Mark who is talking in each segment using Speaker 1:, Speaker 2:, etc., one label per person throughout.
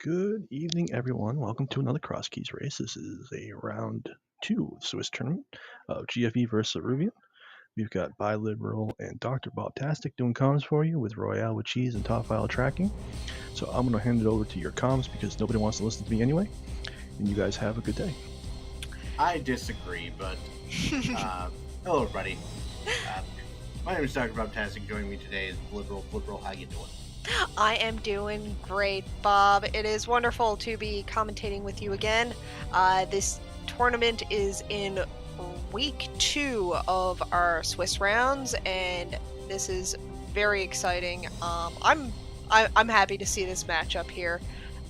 Speaker 1: Good evening, everyone. Welcome to another Crosskeys race. This is a round 2 of Swiss tournament of GFE versus Zaruvyen. We've got Biliberal and Dr. Bobtastic doing comms for you with Royale with cheese and top file tracking. So I'm going to hand it over to your comms because nobody wants to listen to me anyway. And you guys have a good day.
Speaker 2: I disagree, but hello, everybody. My name is Dr. Bobtastic. Joining me today is Liberal. How you doing?
Speaker 3: I am doing great, Bob. It is wonderful to be commentating with you again. This tournament is in week 2 of our Swiss rounds, and this is very exciting. I'm happy to see this matchup here.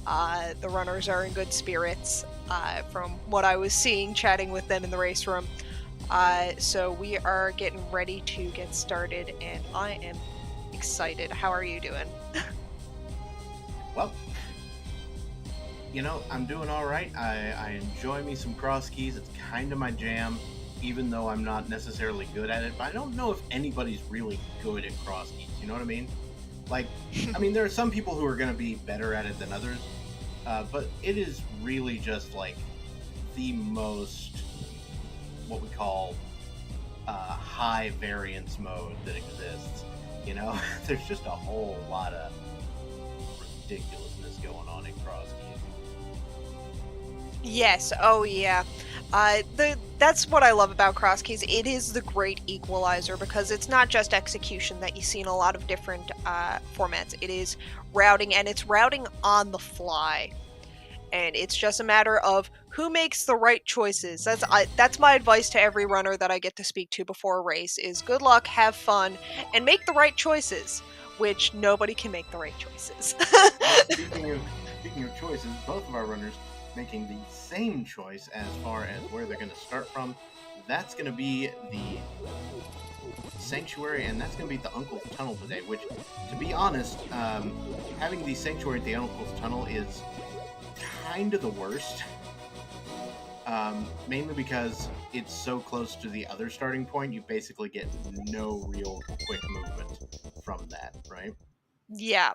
Speaker 3: The runners are in good spirits from what I was seeing, chatting with them in the race room. So we are getting ready to get started, and I am excited. How are you doing?
Speaker 2: Well, I'm doing all right. I enjoy me some Crosskeys. It's kind of my jam, even though I'm not necessarily good at it. But I don't know if anybody's really good at Crosskeys. You know what I mean? There are some people who are going to be better at it than others, but it is really just like the most what we call high variance mode that exists. There's just a whole lot of ridiculousness going on in Crosskeys.
Speaker 3: Yes, oh yeah. That's what I love about Crosskeys. It is the great equalizer because it's not just execution that you see in a lot of different formats. It is routing, and it's routing on the fly. And it's just a matter of who makes the right choices. That's my advice to every runner that I get to speak to before a race is good luck, have fun, and make the right choices, which nobody can make the right choices.
Speaker 2: Speaking of choices, both of our runners making the same choice as far as where they're going to start from. That's going to be the Sanctuary, and that's going to be the Uncle's Tunnel today, which, to be honest, having the Sanctuary at the Uncle's Tunnel is kind of the worst, mainly because it's so close to the other starting point. You basically get no real quick movement from that, right?
Speaker 3: Yeah.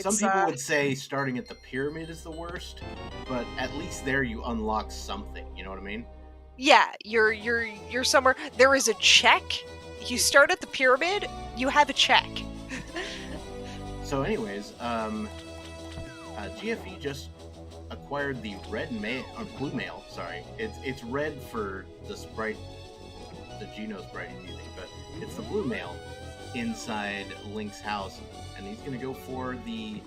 Speaker 2: Some people would say starting at the pyramid is the worst, but at least there you unlock something. You know what I mean?
Speaker 3: Yeah, you're somewhere. There is a check. You start at the pyramid, you have a check.
Speaker 2: So, anyways, GFE just acquired the blue mail. Sorry, it's red for the sprite, the Geno sprite he's using, but it's the blue mail inside Link's house, and he's gonna go for the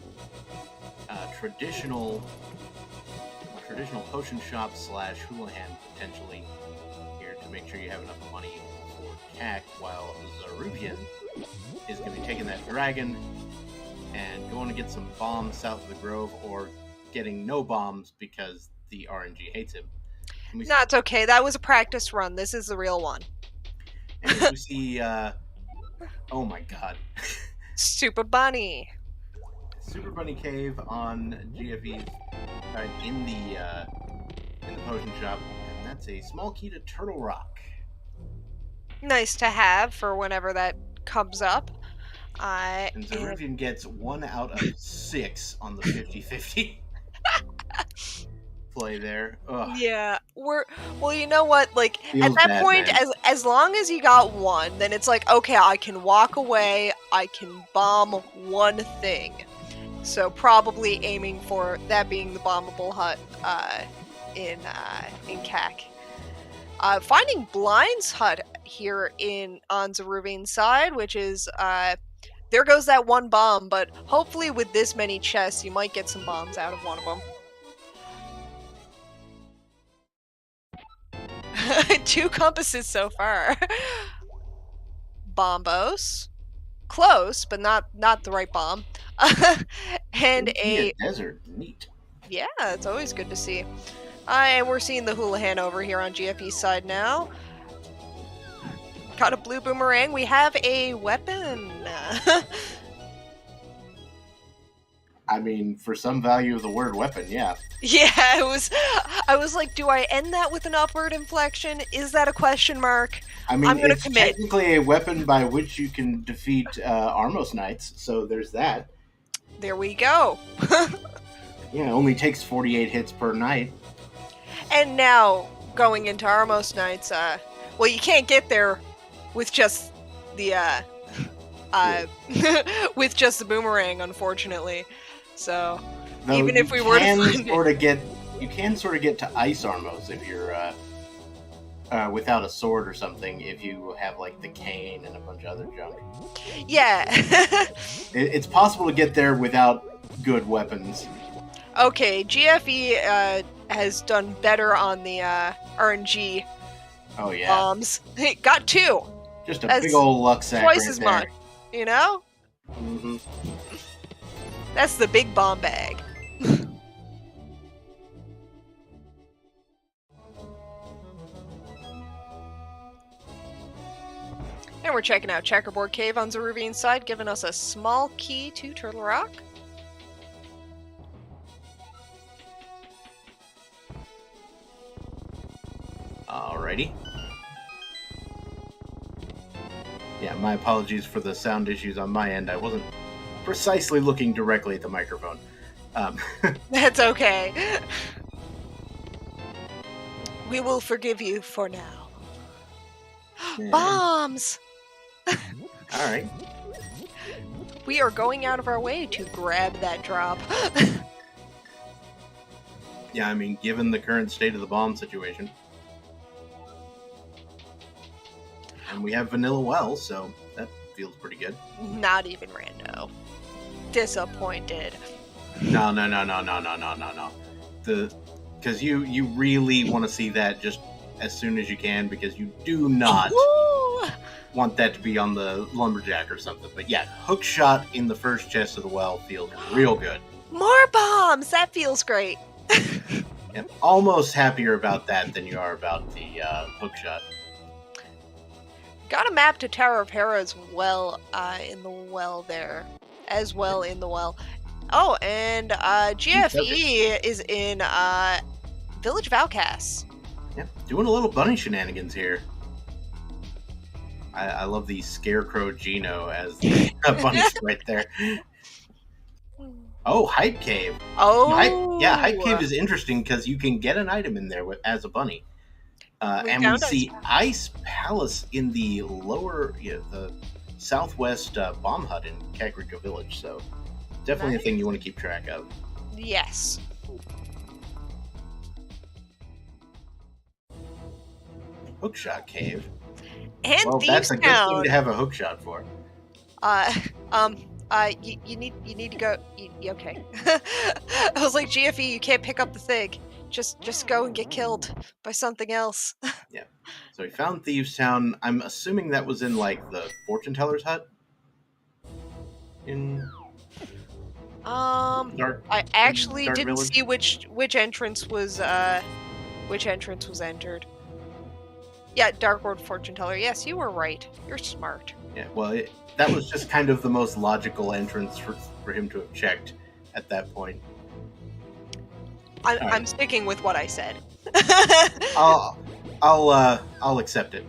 Speaker 2: traditional potion shop / Houlihan potentially here to make sure you have enough money for CAC, while Zaruvyen is gonna be taking that dragon and going to get some bombs south of the Grove, or getting no bombs because the RNG hates him.
Speaker 3: No, it's okay. That was a practice run. This is the real one.
Speaker 2: And we see, oh my god.
Speaker 3: Super Bunny.
Speaker 2: Super Bunny Cave on GFE's side in the potion shop. And that's a small key to Turtle Rock.
Speaker 3: Nice to have for whenever that comes up.
Speaker 2: And Zaruvyen gets 1 out of 6 on the 50-50 play there. Ugh.
Speaker 3: Yeah, well, you know what? Like,
Speaker 2: Feels
Speaker 3: at that
Speaker 2: bad,
Speaker 3: point,
Speaker 2: man.
Speaker 3: as long as you got 1, then it's like, okay, I can walk away. I can bomb 1 thing. So probably aiming for that being the bombable hut in CAC. Finding Blind's hut here on Zaruvyen's side, which is there goes that 1 bomb, but hopefully with this many chests, you might get some bombs out of one of them. 2 compasses so far. Bombos. Close, but not the right bomb. And a
Speaker 2: desert. Neat.
Speaker 3: Yeah, it's always good to see. And we're seeing the Houlihan over here on GFE's side now. Got a blue boomerang. We have a weapon.
Speaker 2: I mean, for some value of the word weapon, yeah.
Speaker 3: Yeah, I was like, do I end that with an upward inflection? Is that a question mark?
Speaker 2: I mean,
Speaker 3: I'm gonna
Speaker 2: it's
Speaker 3: commit.
Speaker 2: Technically a weapon by which you can defeat Armos Knights, so there's that.
Speaker 3: There we go.
Speaker 2: Yeah, it only takes 48 hits per night.
Speaker 3: And now, going into our most nights, well, you can't get there with just the, with just the boomerang, unfortunately. So,
Speaker 2: Though
Speaker 3: even if we were to find
Speaker 2: you can sort of get to Ice Armos if you're without a sword or something. If you have like the cane and a bunch of other junk.
Speaker 3: Yeah.
Speaker 2: It's possible to get there without good weapons.
Speaker 3: Okay, GFE has done better on the RNG bombs. It got 2.
Speaker 2: Just a big old luck sack
Speaker 3: twice
Speaker 2: right
Speaker 3: as
Speaker 2: there.
Speaker 3: much, you know?
Speaker 2: Mm-hmm.
Speaker 3: That's the big bomb bag. And we're checking out Checkerboard Cave on Zaruvyen's side, giving us a small key to Turtle Rock.
Speaker 2: Alrighty. Yeah, my apologies for the sound issues on my end. I wasn't precisely looking directly at the microphone.
Speaker 3: That's okay. We will forgive you for now.
Speaker 2: Yeah.
Speaker 3: Bombs!
Speaker 2: Alright.
Speaker 3: We are going out of our way to grab that drop.
Speaker 2: Yeah, I mean, given the current state of the bomb situation. And we have Vanilla Well, so that feels pretty good.
Speaker 3: Not even rando. Disappointed.
Speaker 2: No. Because you really want to see that just as soon as you can, because you do not want that to be on the lumberjack or something. But yeah, hook shot in the first chest of the well feels real good.
Speaker 3: More bombs! That feels great.
Speaker 2: I'm almost happier about that than you are about the hook shot.
Speaker 3: Got a map to Tower of Hera as well in the well there. As well in the well. Oh, and GFE is in Village of Outcasts.
Speaker 2: Yep, doing a little bunny shenanigans here. I love the Scarecrow Gino as the bunnies right there. Oh, Hype Cave.
Speaker 3: Oh,
Speaker 2: Hype Cave is interesting because you can get an item in there as a bunny. And we see Ice Palace in the the southwest bomb hut in Kakariko Village. So definitely a thing you want to keep track of.
Speaker 3: Yes.
Speaker 2: Hookshot Cave.
Speaker 3: And
Speaker 2: well,
Speaker 3: Thieves
Speaker 2: that's a good
Speaker 3: Town.
Speaker 2: thing to have a hookshot for.
Speaker 3: You need to go. Okay. I was like, GFE, you can't pick up the thing. Just go and get killed by something else.
Speaker 2: Yeah. So we found Thieves Town. I'm assuming that was in like the fortune teller's hut.
Speaker 3: I actually didn't
Speaker 2: Village?
Speaker 3: see which entrance was entered. Yeah, Dark World Fortune Teller. Yes, you were right. You're smart.
Speaker 2: Yeah, well, that was just kind of the most logical entrance for him to have checked at that point.
Speaker 3: I'm sticking with what I said.
Speaker 2: I'll accept it.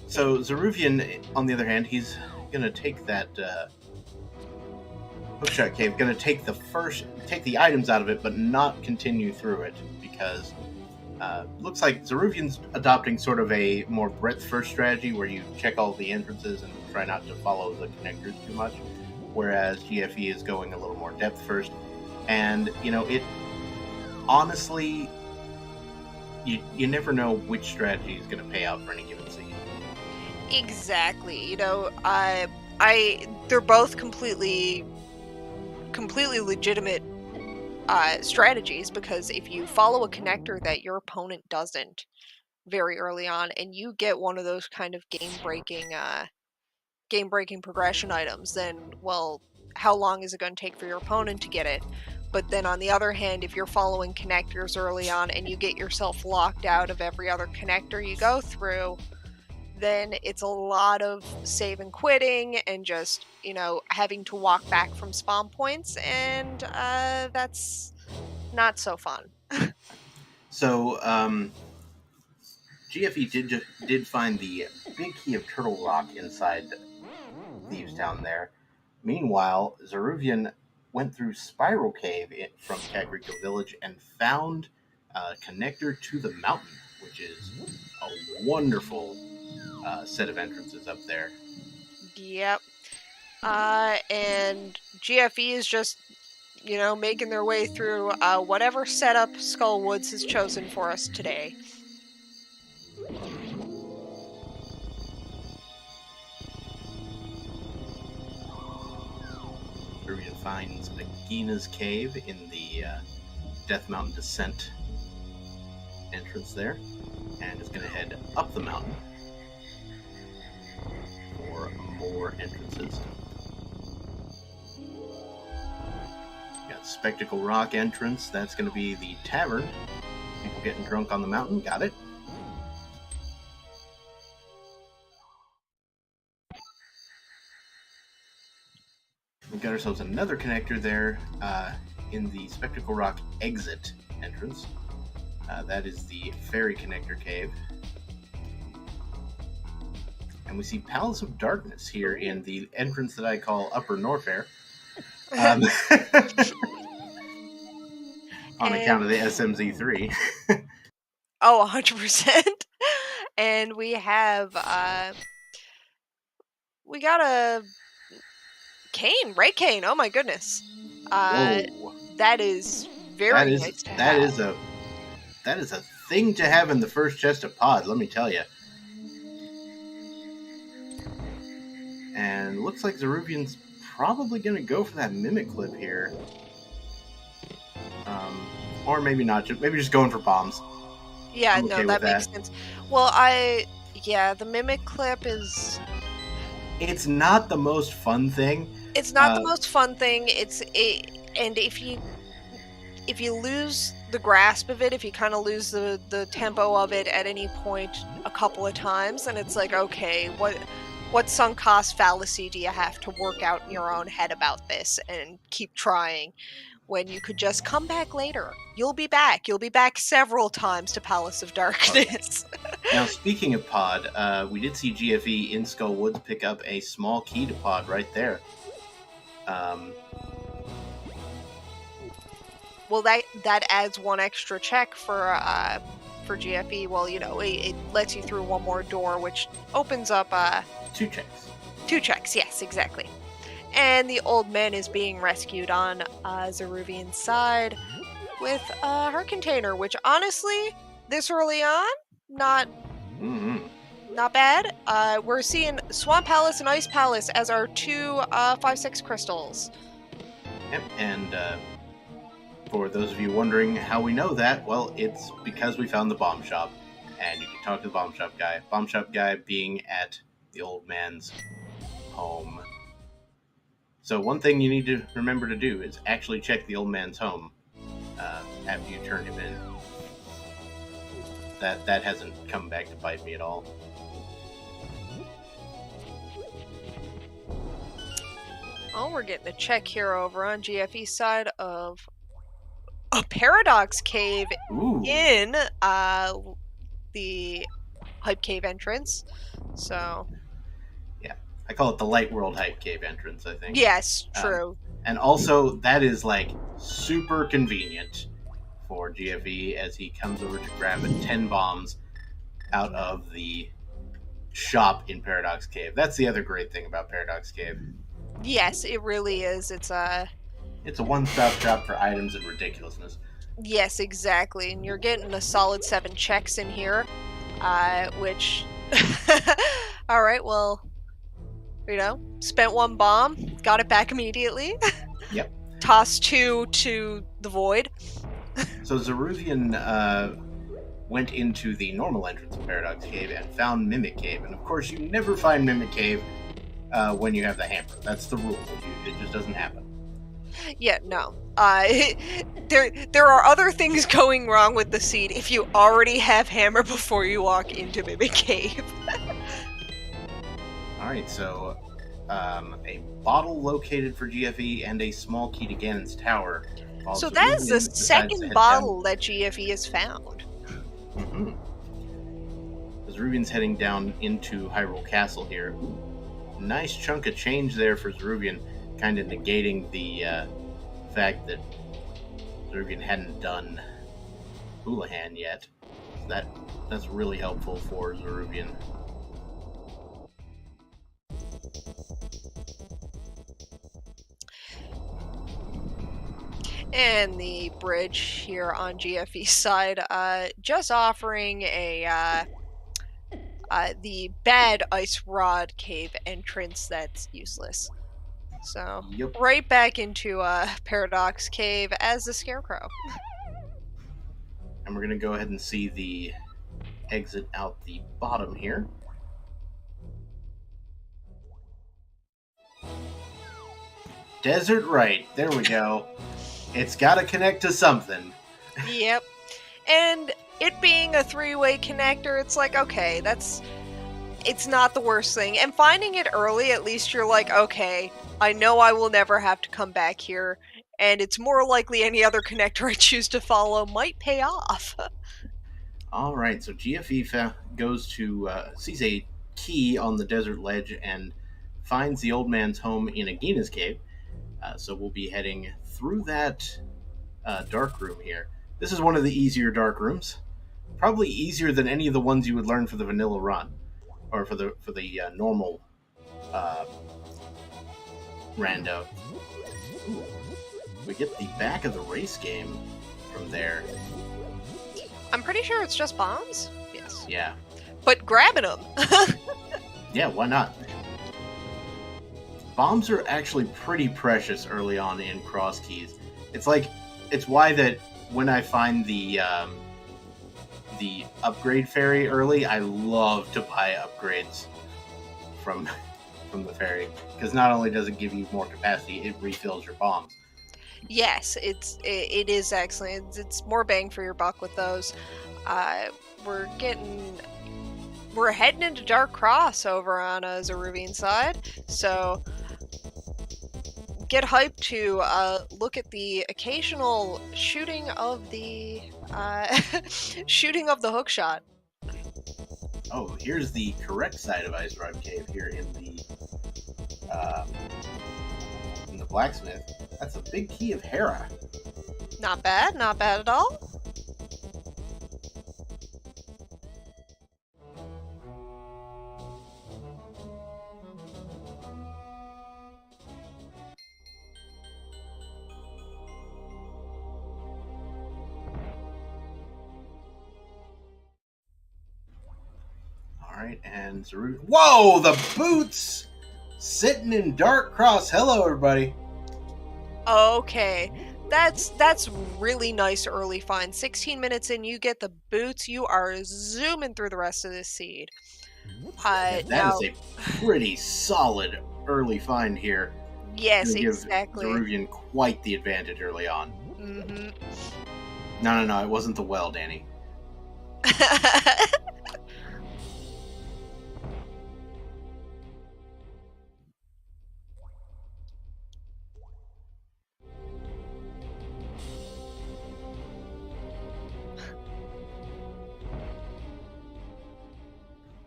Speaker 2: So Zaruvyen, on the other hand, he's gonna take that hookshot cave. Gonna take the items out of it, but not continue through it because looks like Zaruvyen's adopting sort of a more breadth first strategy where you check all the entrances and try not to follow the connectors too much, whereas GFE is going a little more depth first. And it honestly, you never know which strategy is going to pay out for any given scene.
Speaker 3: Exactly. They're both completely legitimate strategies, because if you follow a connector that your opponent doesn't very early on, and you get one of those kind of game-breaking progression items, then, well, how long is it going to take for your opponent to get it? But then on the other hand, if you're following connectors early on and you get yourself locked out of every other connector you go through, then it's a lot of save and quitting and just, having to walk back from spawn points, and that's not so fun.
Speaker 2: So, GFE did find the big key of Turtle Rock inside Thieves Town there. Meanwhile, Zaruvyen went through Spiral Cave from Kakariko Village and found a connector to the mountain, which is a wonderful set of entrances up there.
Speaker 3: Yep. And GFE is just, making their way through whatever setup Skull Woods has chosen for us today.
Speaker 2: Zaruvyen finds Nagina's cave in the Death Mountain Descent entrance there, and is going to head up the mountain for more entrances. Got Spectacle Rock entrance. That's going to be the tavern. People getting drunk on the mountain. Got it. We've got ourselves another connector there in the Spectacle Rock exit entrance. That is the Fairy Connector Cave. And we see Palace of Darkness here in the entrance that I call Upper Norfair. On account of the SMZ3.
Speaker 3: Oh, 100%. And we have, we got a cane, Ray Cane. Oh my goodness.
Speaker 2: Whoa.
Speaker 3: That is very nice to have.
Speaker 2: That is a thing to have in the first chest of pod, let me tell you. And looks like Zaruvyen's probably going to go for that Mimic Clip here. Or maybe not. Maybe just going for bombs.
Speaker 3: Yeah,
Speaker 2: I'm okay
Speaker 3: that
Speaker 2: with
Speaker 3: makes sense. Well, the Mimic Clip is...
Speaker 2: It's not the most fun thing.
Speaker 3: It's not the most fun thing. And if you lose the grasp of it, if you kind of lose the tempo of it at any point a couple of times, then it's like, okay, what sunk cost fallacy do you have to work out in your own head about this and keep trying when you could just come back later? You'll be back. You'll be back several times to Palace of Darkness.
Speaker 2: Now, speaking of pod, we did see GFE in Skull Woods pick up a small key to pod right there.
Speaker 3: Well, that adds one extra check for GFE. Well, it lets you through one more door, which opens up
Speaker 2: 2 checks.
Speaker 3: 2 checks, yes, exactly. And the old man is being rescued on Zaruvyen's side with her container, which honestly, this early on, not bad. We're seeing Swamp Palace and Ice Palace as our 2 5/6 crystals.
Speaker 2: Yep, and for those of you wondering how we know that, well, it's because we found the bomb shop, and you can talk to the bomb shop guy. Bomb shop guy being at the old man's home. So one thing you need to remember to do is actually check the old man's home after you turn him in. That hasn't come back to bite me at all.
Speaker 3: Oh, we're getting a check here over on GFE's side of a Paradox Cave in the Hype Cave entrance. So...
Speaker 2: yeah, I call it the Light World Hype Cave entrance, I think.
Speaker 3: Yes, true.
Speaker 2: And also, that is, super convenient for GFE as he comes over to grab 10 bombs out of the shop in Paradox Cave. That's the other great thing about Paradox Cave.
Speaker 3: Yes, it really is. It's a
Speaker 2: one-stop shop for items and ridiculousness.
Speaker 3: Yes, exactly. And you're getting a solid 7 checks in here, which... All right, well, spent 1 bomb, got it back immediately.
Speaker 2: Yep.
Speaker 3: Tossed 2 to the void.
Speaker 2: So Zaruvyen went into the normal entrance of Paradox Cave and found Mimic Cave. And of course, you never find Mimic Cave when you have the hammer. That's the rule. It just doesn't happen.
Speaker 3: Yeah, no. There are other things going wrong with the seed if you already have hammer before you walk into Mimic Cave.
Speaker 2: Alright, so a bottle located for GFE and a small key to Ganon's Tower.
Speaker 3: So that is the second bottle that GFE has found.
Speaker 2: Mm-hmm. Zaruvyen's heading down into Hyrule Castle here. Nice chunk of change there for Zaruvyen, kind of negating the fact that Zaruvyen hadn't done Houlihan yet. So that's really helpful for Zaruvyen.
Speaker 3: And the bridge here on GFE side, just offering the bad ice rod cave entrance that's useless. So
Speaker 2: Yep.
Speaker 3: right back into Paradox Cave as the Scarecrow.
Speaker 2: And we're going to go ahead and see the exit out the bottom here. Desert right. There we go. It's got to connect to something.
Speaker 3: Yep. And it being a three-way connector, it's like, okay, it's not the worst thing. And finding it early, at least you're like, okay, I know I will never have to come back here, and it's more likely any other connector I choose to follow might pay off.
Speaker 2: All right, so GFE goes to sees a key on the desert ledge and finds the old man's home in Agina's cave. So we'll be heading through that dark room here. This is one of the easier dark rooms, probably easier than any of the ones you would learn for the vanilla run, or for the normal rando. Ooh, we get the back of the race game from there.
Speaker 3: I'm pretty sure it's just bombs. Yes.
Speaker 2: Yeah.
Speaker 3: But grabbing them.
Speaker 2: Yeah, why not? Bombs are actually pretty precious early on in Crosskeys. It's why that when I find the upgrade fairy early, I love to buy upgrades from the fairy, because not only does it give you more capacity, it refills your bombs.
Speaker 3: Yes, it is excellent. It's more bang for your buck with those. We're heading into Dark Cross over on Zaruvyen side, so get hyped to look at the occasional shooting of the shooting of the hook shot.
Speaker 2: Oh, here's the correct side of Ice Rod Cave here in the blacksmith. That's a big key of Hera.
Speaker 3: Not bad at all.
Speaker 2: Alright, and Zaruvyen. Whoa, the boots! Sitting in Dark Cross. Hello, everybody.
Speaker 3: Okay, that's really nice early find. 16 minutes in, you get the boots. You are zooming through the rest of this seed.
Speaker 2: That is a pretty solid early find here.
Speaker 3: Yes,
Speaker 2: give
Speaker 3: exactly.
Speaker 2: Zaruvyen quite the advantage early on.
Speaker 3: Mm-hmm.
Speaker 2: No, it wasn't the well, Danny.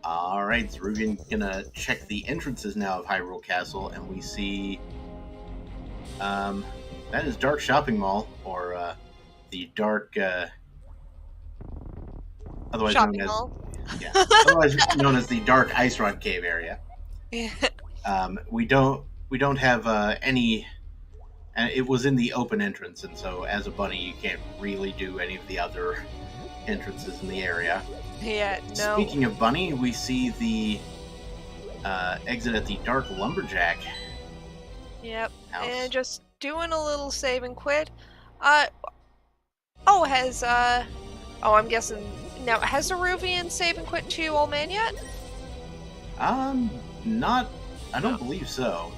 Speaker 2: Alright, Zaruvyen gonna check the entrances now of Hyrule Castle, and we see that is Dark Shopping Mall, or the Dark otherwise
Speaker 3: Shopping
Speaker 2: known as
Speaker 3: mall.
Speaker 2: otherwise known as the Dark Ice Rod Cave area. We don't have any, and it was in the open entrance, and so as a bunny you can't really do any of the other entrances in the area.
Speaker 3: Yeah, no.
Speaker 2: Speaking of bunny, we see the exit at the Dark Lumberjack.
Speaker 3: Yep,
Speaker 2: house.
Speaker 3: and just doing a little save and quit. I'm guessing now, has Zaruvyen save and quit to Old Man yet?
Speaker 2: I don't believe so.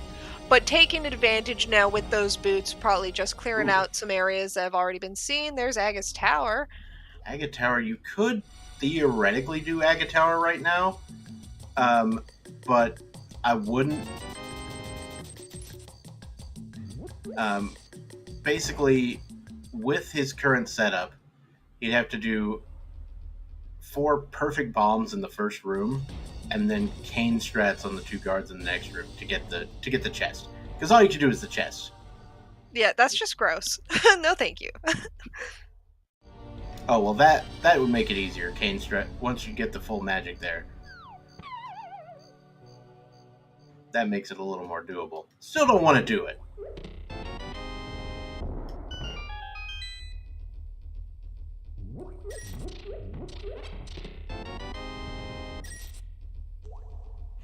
Speaker 3: But taking advantage now with those boots, probably just clearing out some areas that have already been seen. There's Aga's Tower.
Speaker 2: Aga Tower, you could theoretically do Aga Tower right now, but I wouldn't. Basically, with his current setup, he'd have to do 4 perfect bombs in the first room, and then cane strats on the 2 guards in the next room to get the chest. Because all you can do is the chest.
Speaker 3: Yeah, that's just gross. No, thank you.
Speaker 2: Oh, well, that would make it easier, Cane Stretch, once you get the full magic there. That makes it a little more doable. Still don't want to do it.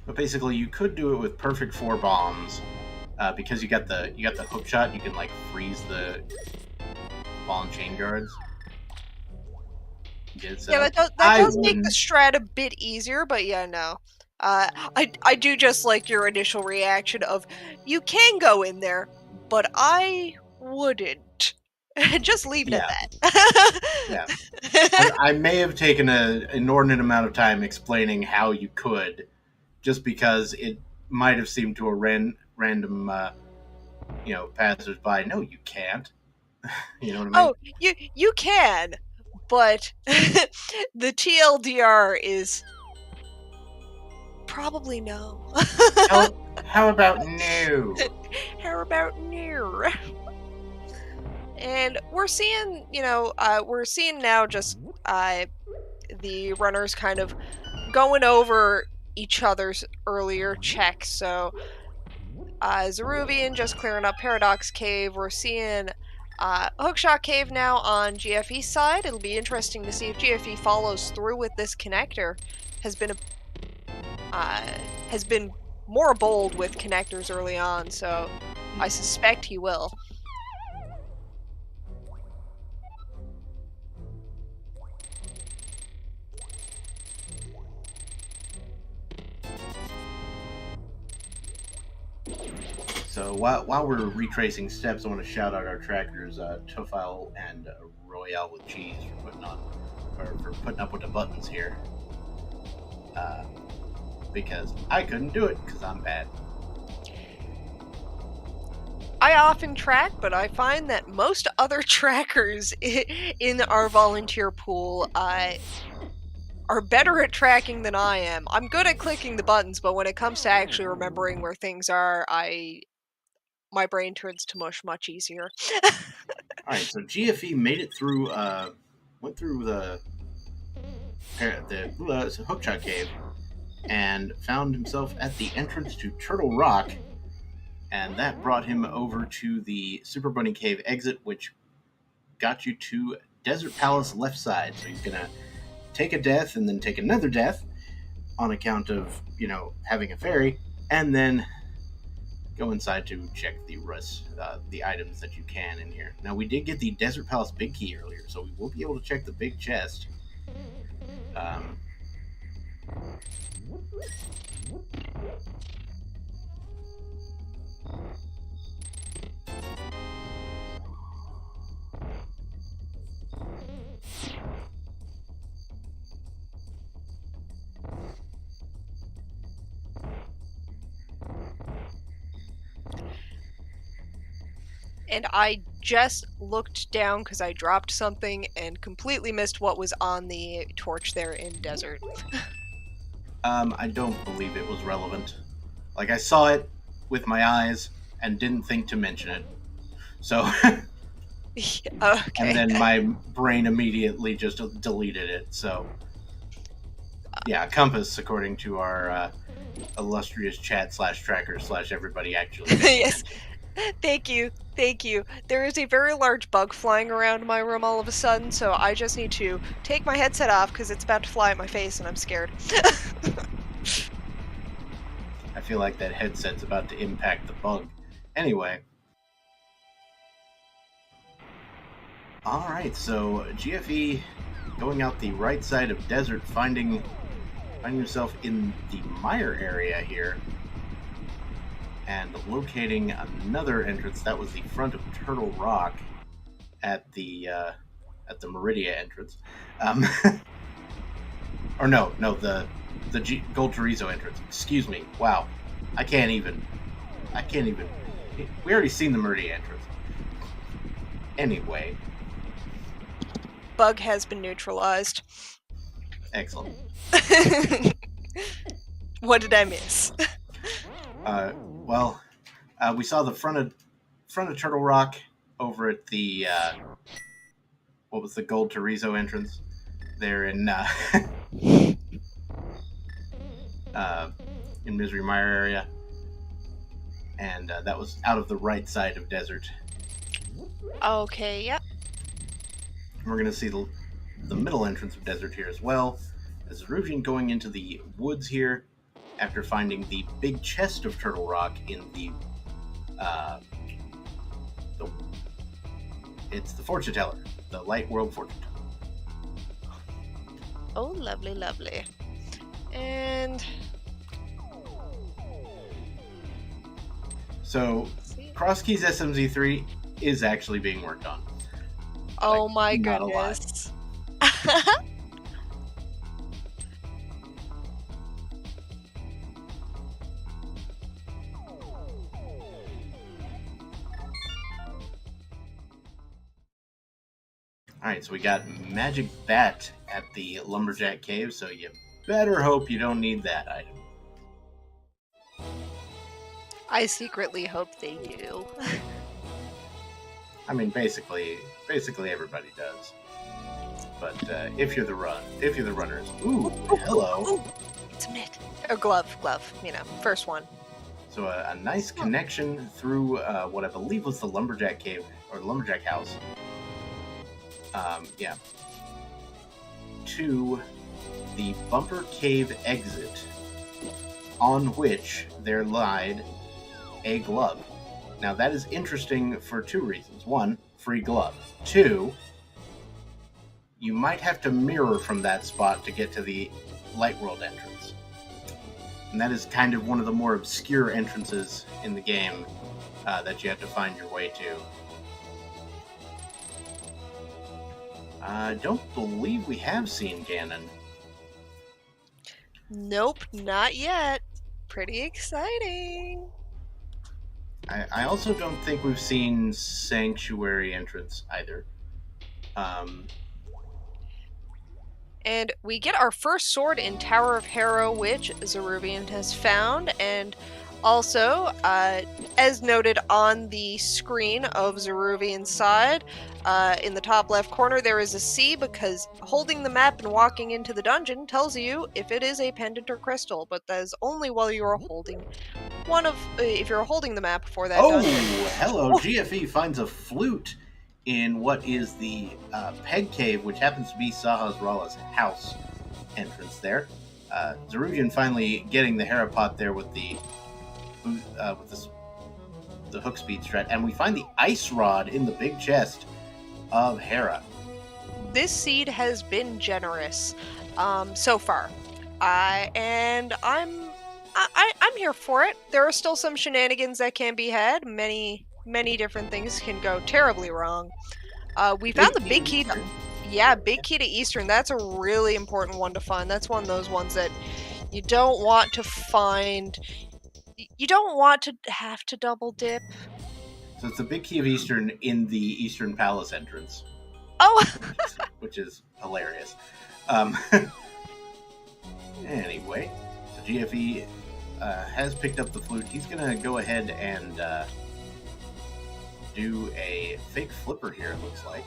Speaker 2: But basically, you could do it with perfect 4 bombs, because you got the hook shot. You can like freeze the ball and chain guards.
Speaker 3: Yeah, that does make the strat a bit easier, but yeah, no. I do just like your initial reaction of, you can go in there, but I wouldn't. Just leave it at that.
Speaker 2: Yeah. I may have taken an inordinate amount of time explaining how you could, just because it might have seemed to a random, passersby, no, you can't. You know what I mean?
Speaker 3: Oh, you can, but the TLDR is probably no.
Speaker 2: How about no?
Speaker 3: How about no? And we're seeing, we're seeing now just the runners kind of going over each other's earlier checks. So Zaruvyen just clearing up Paradox Cave. We're seeing Hookshot Cave now on GFE's side. It'll be interesting to see if GFE follows through with this connector. Has been more bold with connectors early on, so I suspect he will.
Speaker 2: So while we're retracing steps, I want to shout out our trackers, Tofile and Royale with Cheese, for putting up with the buttons here. Because I couldn't do it because I'm bad.
Speaker 3: I often track, but I find that most other trackers in our volunteer pool are better at tracking than I am. I'm good at clicking the buttons, but when it comes to actually remembering where things are, my brain turns to mush much easier.
Speaker 2: Alright, so GFE made it through, went through the Hookshot Cave, and found himself at the entrance to Turtle Rock, and that brought him over to the Super Bunny Cave exit, which got you to Desert Palace left side. So he's gonna take a death and then take another death on account of, having a fairy, and then go inside to check the items that you can in here. Now, we did get the Desert Palace big key earlier, so we will be able to check the big chest.
Speaker 3: And I just looked down because I dropped something and completely missed what was on the torch there in Desert.
Speaker 2: I don't believe it was relevant. Like, I saw it with my eyes and didn't think to mention it. So,
Speaker 3: Okay.
Speaker 2: And then my brain immediately just deleted it. So, yeah, compass, according to our illustrious chat /tracker /everybody actually.
Speaker 3: Yes. Thank you. There is a very large bug flying around my room all of a sudden, so I just need to take my headset off because it's about to fly at my face and I'm scared.
Speaker 2: I feel like that headset's about to impact the bug. Anyway. Alright, so GFE going out the right side of Desert, finding yourself in the Mire area here, and locating another entrance. That was the front of Turtle Rock at the Meridia entrance. Or no, the Gold Chorizo entrance. Excuse me. Wow. I can't even. We already seen the Meridia entrance. Anyway.
Speaker 3: Bug has been neutralized.
Speaker 2: Excellent.
Speaker 3: What did I miss?
Speaker 2: We saw the front front of Turtle Rock, over at the what was the Gold Chorizo entrance there in in Misery Mire area, and that was out of the right side of Desert.
Speaker 3: Okay, yep.
Speaker 2: We're going to see the middle entrance of Desert here as well, as Zaruvyen going into the woods here after finding the big chest of Turtle Rock in it's the Fortune Teller, the Light World Fortune Teller.
Speaker 3: Oh, lovely, lovely. And
Speaker 2: so Crosskeys SMZ3 is actually being worked on.
Speaker 3: oh my
Speaker 2: not
Speaker 3: goodness.
Speaker 2: Alright, so we got Magic Bat at the Lumberjack Cave, so you better hope you don't need that item.
Speaker 3: I secretly hope they do.
Speaker 2: I mean, basically everybody does. But if you're the runners, ooh, hello.
Speaker 3: Ooh, it's a mitt. Or glove, first one.
Speaker 2: So a nice connection through what I believe was the Lumberjack Cave, or the Lumberjack House. To the Bumper Cave exit, on which there lied a glove. Now that is interesting for two reasons. One, free glove. Two, you might have to mirror from that spot to get to the Light World entrance. And that is kind of one of the more obscure entrances in the game that you have to find your way to. I don't believe we have seen Ganon.
Speaker 3: Nope, not yet. Pretty exciting.
Speaker 2: I also don't think we've seen Sanctuary entrance either.
Speaker 3: And we get our first sword in Tower of Hera, which Zaruvyen has found, and also, as noted on the screen of Zaruvyen's side, in the top left corner there is a C, because holding the map and walking into the dungeon tells you if it is a pendant or crystal, but that is only while you are holding if you're holding the map for that dungeon.
Speaker 2: Oh, hello! GFE finds a flute in what is the Peg Cave, which happens to be Sahasrah's house entrance there. Zaruvyen finally getting the Hera pot there with the hook speed strat, and we find the ice rod in the big chest of Hera.
Speaker 3: This seed has been generous so far, and I'm here for it. There are still some shenanigans that can be had. Many different things can go terribly wrong. We found the big key. Big key to Eastern. That's a really important one to find. That's one of those ones that you don't want to find. You don't want to have to double dip.
Speaker 2: So it's the big key of Eastern in the Eastern Palace entrance.
Speaker 3: Oh!
Speaker 2: which is hilarious. Anyway, so GFE has picked up the flute. He's going to go ahead and do a fake flipper here, it looks like.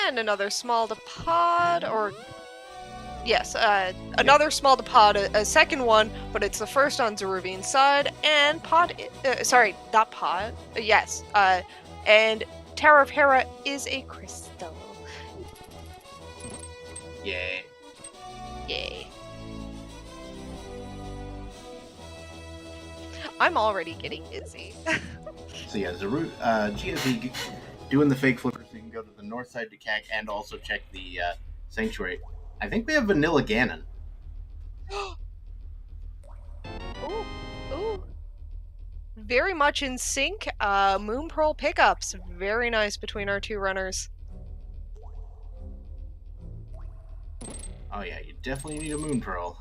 Speaker 3: And another small to pod, or... Yes, another small to pod, a second one, but it's the first on Zaruvyen's side, and not pod, yes, and Tower of Hera is a crystal.
Speaker 2: Yay.
Speaker 3: Yay. I'm already getting dizzy.
Speaker 2: So yeah, GFE doing the fake flipper, so you can go to the north side to CAC and also check the Sanctuary. I think we have Vanilla Ganon.
Speaker 3: Ooh. Very much in sync. Moon Pearl pickups. Very nice between our two runners.
Speaker 2: Oh yeah, you definitely need a Moon Pearl.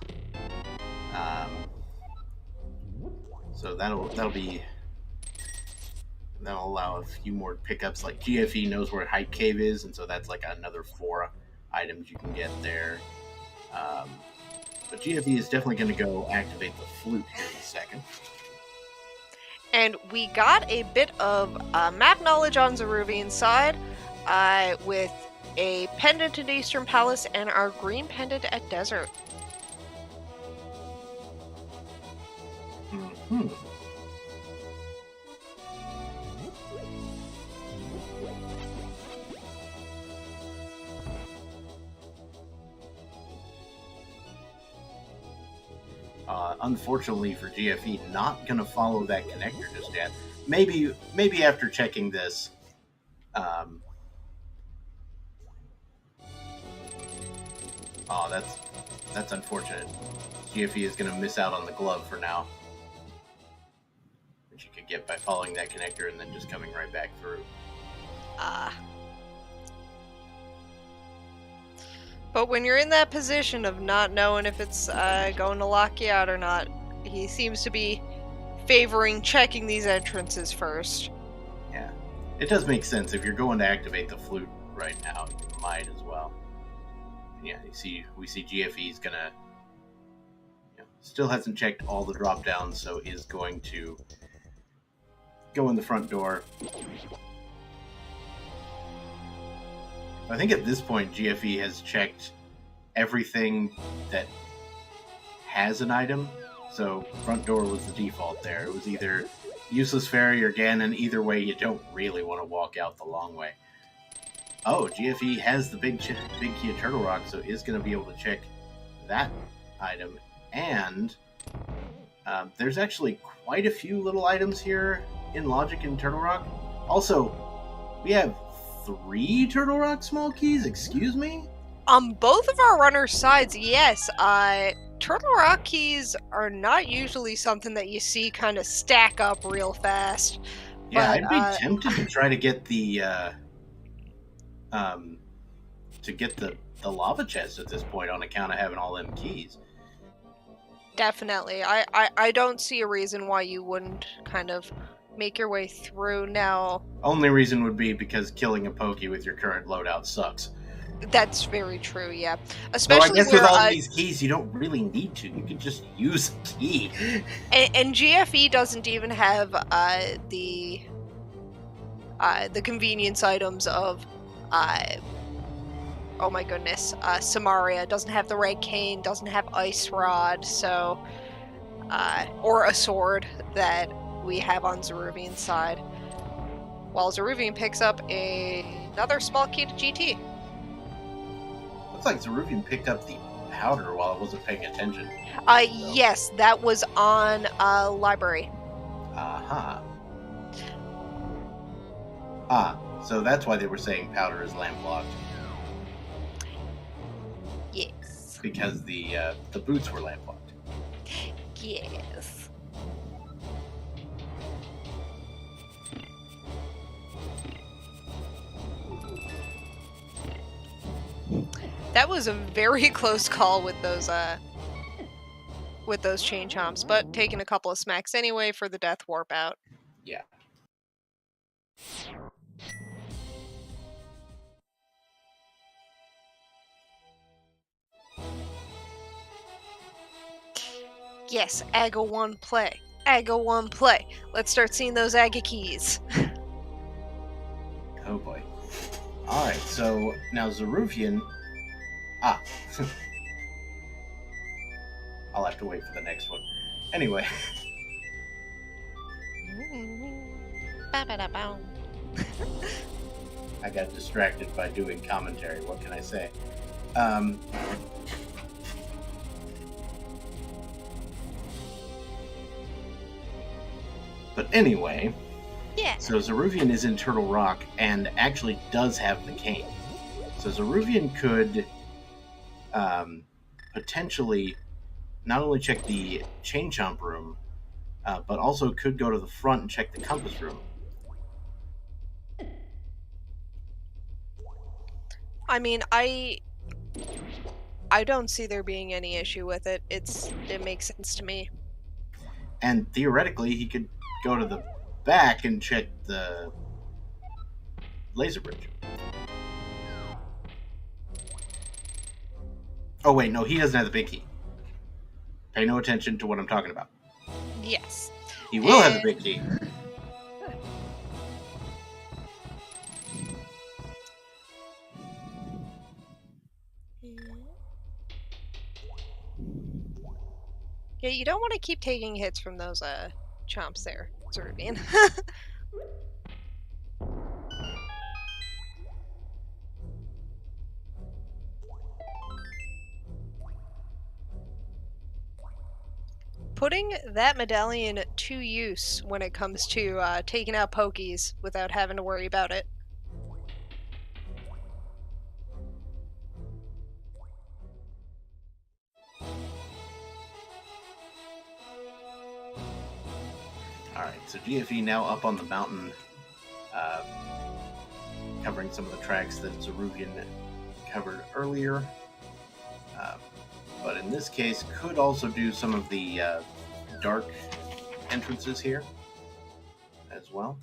Speaker 2: So that'll allow a few more pickups. Like GFE knows where Hype Cave is, and so that's like another 4 items you can get there. But GFE is definitely going to go activate the flute here in a second.
Speaker 3: And we got a bit of map knowledge on Zaruvyen's side with a pendant at Eastern Palace and our green pendant at Desert.
Speaker 2: Mm-hmm. Unfortunately for GFE, not going to follow that connector just yet. Maybe after checking this. Oh, that's unfortunate. GFE is going to miss out on the glove for now, which you could get by following that connector and then just coming right back through.
Speaker 3: But when you're in that position of not knowing if it's going to lock you out or not, he seems to be favoring checking these entrances first.
Speaker 2: Yeah, it does make sense. If you're going to activate the flute right now, you might as well. Yeah, we see GFE's gonna, still hasn't checked all the drop downs, so is going to go in the front door. I think at this point, GFE has checked everything that has an item. So front door was the default there. It was either useless fairy or Ganon. Either way, you don't really want to walk out the long way. Oh, GFE has the big key of Turtle Rock, so is going to be able to check that item. And there's actually quite a few little items here in Logic and Turtle Rock. Also, we have 3 Turtle Rock small keys, excuse me?
Speaker 3: On both of our runner sides, yes. Turtle Rock keys are not usually something that you see kind of stack up real fast.
Speaker 2: Yeah,
Speaker 3: but,
Speaker 2: I'd be tempted to try to get the lava chest at this point on account of having all them keys.
Speaker 3: Definitely. I don't see a reason why you wouldn't kind of make your way through now.
Speaker 2: Only reason would be because killing a Pokey with your current loadout sucks.
Speaker 3: That's very true, yeah. Especially
Speaker 2: so I guess with all these keys, you don't really need to. You can just use a key.
Speaker 3: And GFE doesn't even have the convenience items of oh my goodness, Samaria doesn't have the red cane, doesn't have ice rod, so or a sword that we have on Zaruvyen's side. While Zaruvyen picks up another small key to GT.
Speaker 2: Looks like Zaruvyen picked up the powder while I wasn't paying attention.
Speaker 3: Yes, that was on library.
Speaker 2: So that's why they were saying powder is lamp locked.
Speaker 3: Yes.
Speaker 2: Because the boots were lamp locked.
Speaker 3: Yes. That was a very close call with those chain chomps, but taking a couple of smacks anyway for the death warp out.
Speaker 2: Yeah.
Speaker 3: Yes, Aga 1 play. Aga 1 play. Let's start seeing those Aga keys.
Speaker 2: Oh boy. Alright, so now Zaruvyen... I'll have to wait for the next one. Anyway. I got distracted by doing commentary. What can I say? But anyway,
Speaker 3: yeah.
Speaker 2: So Zaruvyen is in Turtle Rock and actually does have the cane. So Zaruvyen could potentially not only check the Chain Chomp room, but also could go to the front and check the Compass room.
Speaker 3: I mean, I don't see there being any issue with it. It makes sense to me.
Speaker 2: And theoretically, he could go to the back and check the laser bridge. Oh wait, no, he doesn't have the big key. Pay no attention to what I'm talking about.
Speaker 3: Yes.
Speaker 2: He will have the big key.
Speaker 3: Yeah, you don't want to keep taking hits from those chomps there, Zaruvyen. Putting that medallion to use when it comes to taking out pokies without having to worry about it.
Speaker 2: Alright, so GFE now up on the mountain, covering some of the tracks that Zaruvyen covered earlier. But in this case, could also do some of the dark entrances here as well.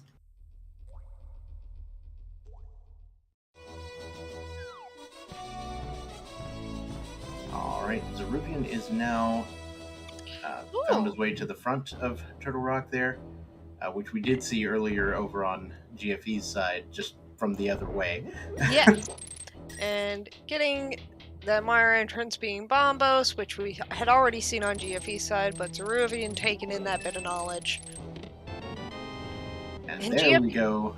Speaker 2: Alright, Zaruvyen is now found his way to the front of Turtle Rock there, which we did see earlier over on GFE's side, just from the other way.
Speaker 3: Yes. And getting that Mire entrance being Bombos, which we had already seen on GFE's side, but Zaruvyen taking in that bit of knowledge.
Speaker 2: And there we go.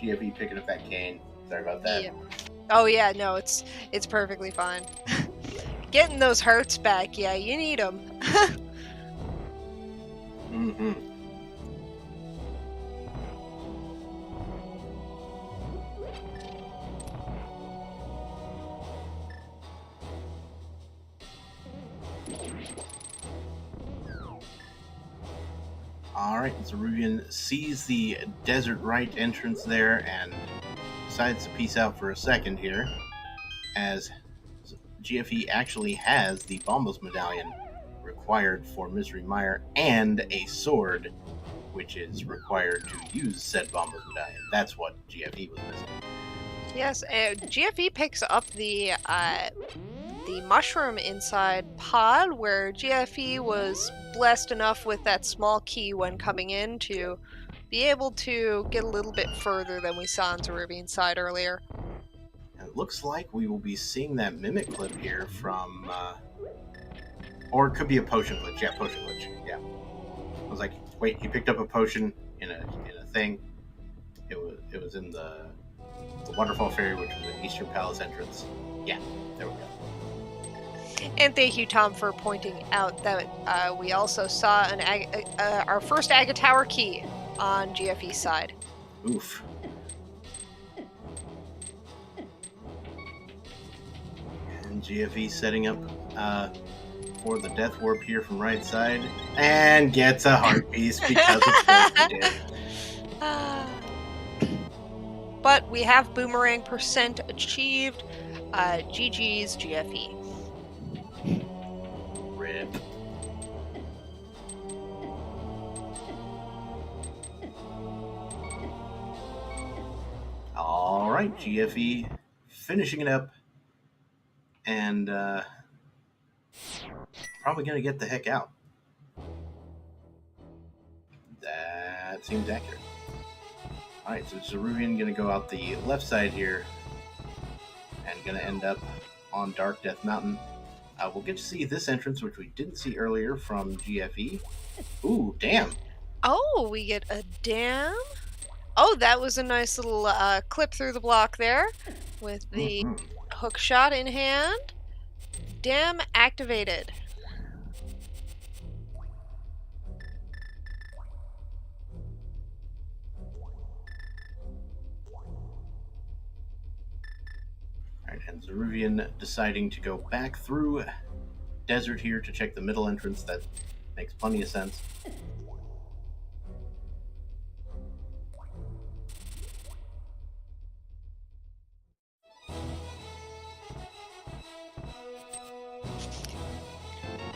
Speaker 2: GFE picking up that cane. Sorry about that.
Speaker 3: Yeah. Oh yeah, no, it's perfectly fine. Getting those hearts back, yeah, you need them.
Speaker 2: Mm-hmm. Alright, Zaruvyen sees the desert right entrance there and decides to peace out for a second here, as GFE actually has the Bombos medallion required for Misery Mire and a sword, which is required to use said Bombos medallion. That's what GFE was missing.
Speaker 3: Yes, GFE picks up the mushroom inside pod, where GFE was blessed enough with that small key when coming in to be able to get a little bit further than we saw on Zaruvyen's side earlier.
Speaker 2: And it looks like we will be seeing that mimic clip here from, or it could be a potion glitch. Yeah, potion glitch. Yeah. I was like, wait, he picked up a potion in a thing. It was in the Waterfall Fairy, which was an Eastern Palace entrance. Yeah, there we go.
Speaker 3: And thank you, Tom, for pointing out that we also saw our first Aga Tower key on GFE's side.
Speaker 2: Oof. And GFE setting up for the Death Warp here from right side, and gets a heart piece because of what he did.
Speaker 3: But we have boomerang percent achieved. GG's GFE.
Speaker 2: Rip. All right, GFE finishing it up, and probably gonna get the heck out. That seems accurate. All right, so Zaruvyen gonna go out the left side here, and gonna end up on Dark Death Mountain. We'll get to see this entrance, which we didn't see earlier from GFE. Ooh, damn.
Speaker 3: Oh, we get a dam. Oh, that was a nice little clip through the block there with the hook shot in hand. Dam activated.
Speaker 2: Alright, and Zaruvyen deciding to go back through desert here to check the middle entrance. That makes plenty of sense.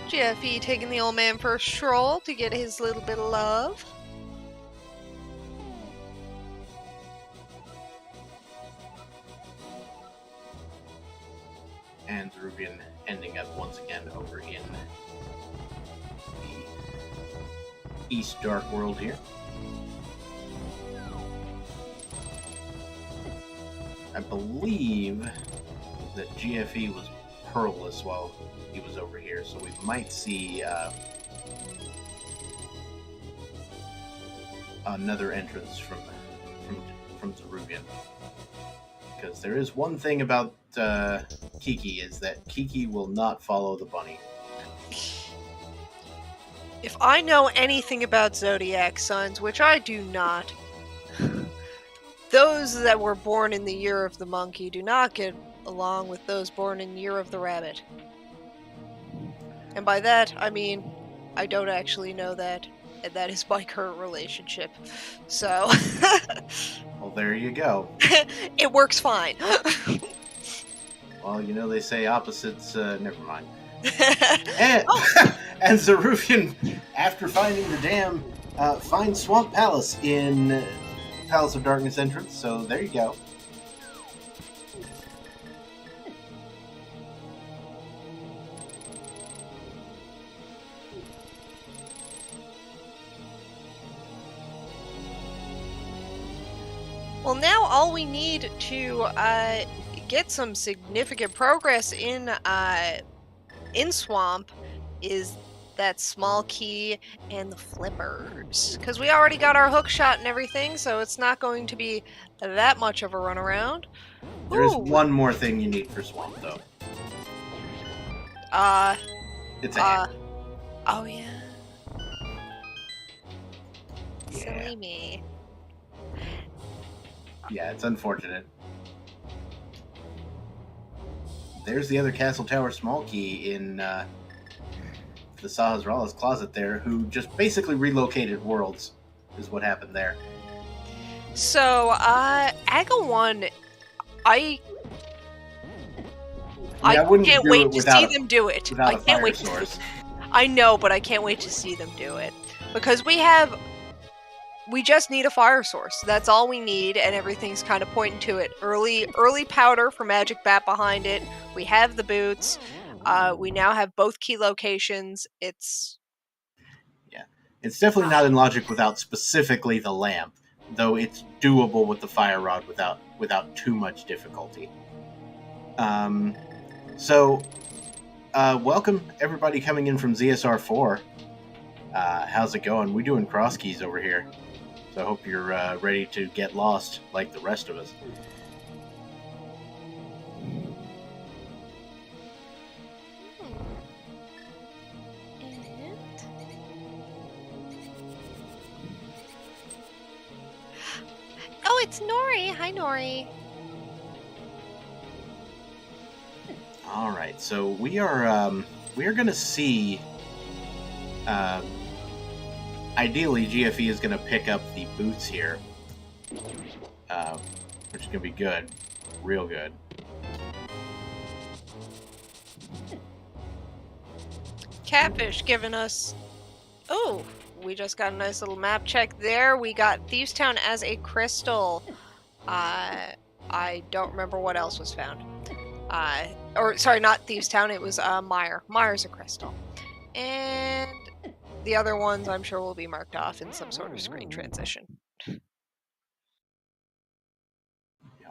Speaker 3: GFE taking the old man for a stroll to get his little bit of love.
Speaker 2: And Zaruvyen ending up once again over in the East Dark World here. I believe that GFE was Pearlless while he was over here, so we might see another entrance from Zaruvyen. Because there is one thing about Kiki, is that Kiki will not follow the bunny.
Speaker 3: If I know anything about zodiac signs, which I do not, those that were born in the year of the monkey do not get along with those born in the year of the rabbit. And by that, I mean, I don't actually know that, and that is my current relationship. So...
Speaker 2: Well, there you go.
Speaker 3: It works fine.
Speaker 2: Well, you know, they say opposites, never mind. And Zaruvyen, after finding the dam, finds Swamp Palace in Palace of Darkness entrance, so there you go.
Speaker 3: Well, now all we need to get some significant progress in Swamp is that small key and the flippers. Because we already got our hook shot and everything, so it's not going to be that much of a runaround.
Speaker 2: There's one more thing you need for Swamp, though. It's a hammer.
Speaker 3: Oh, yeah. Silly me.
Speaker 2: Yeah, it's unfortunate. There's the other Castle Tower small key in the Sahasrala's closet there, who just basically relocated worlds, is what happened there.
Speaker 3: So, Aga 1, I can't wait to see them do it. I can't wait to see it. I know, but I can't wait to see them do it. Because we just need a fire source. That's all we need, and everything's kind of pointing to it. Early powder for Magic Bat behind it. We have the boots. We now have both key locations. It's
Speaker 2: definitely not in logic without specifically the lamp, though it's doable with the fire rod without too much difficulty. So, welcome everybody coming in from ZSR4. How's it going? We're doing Crosskeys over here. So I hope you're ready to get lost like the rest of us.
Speaker 3: Oh, it's Nori. Hi, Nori.
Speaker 2: All right, so we are going to see. Ideally, GFE is going to pick up the boots here, which is going to be good, real good.
Speaker 3: Catfish giving us... Oh, we just got a nice little map check there. We got Thieves Town as a crystal. I don't remember what else was found. Sorry, not Thieves Town, it was Mire. Mire's a crystal. And... the other ones, I'm sure, will be marked off in some sort of screen transition.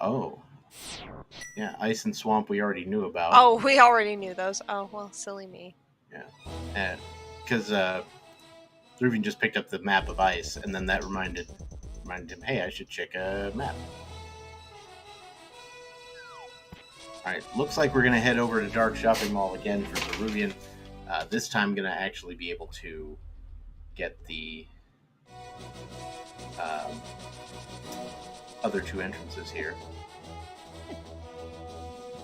Speaker 2: Oh. Yeah, Ice and Swamp we already knew about.
Speaker 3: Oh, we already knew those. Oh, well, silly me.
Speaker 2: Yeah. Because Zaruvyen just picked up the map of Ice, and then that reminded him, hey, I should check a map. Alright, looks like we're going to head over to Dark Shopping Mall again for Zaruvyen. This time I'm going to actually be able to get the other two entrances here.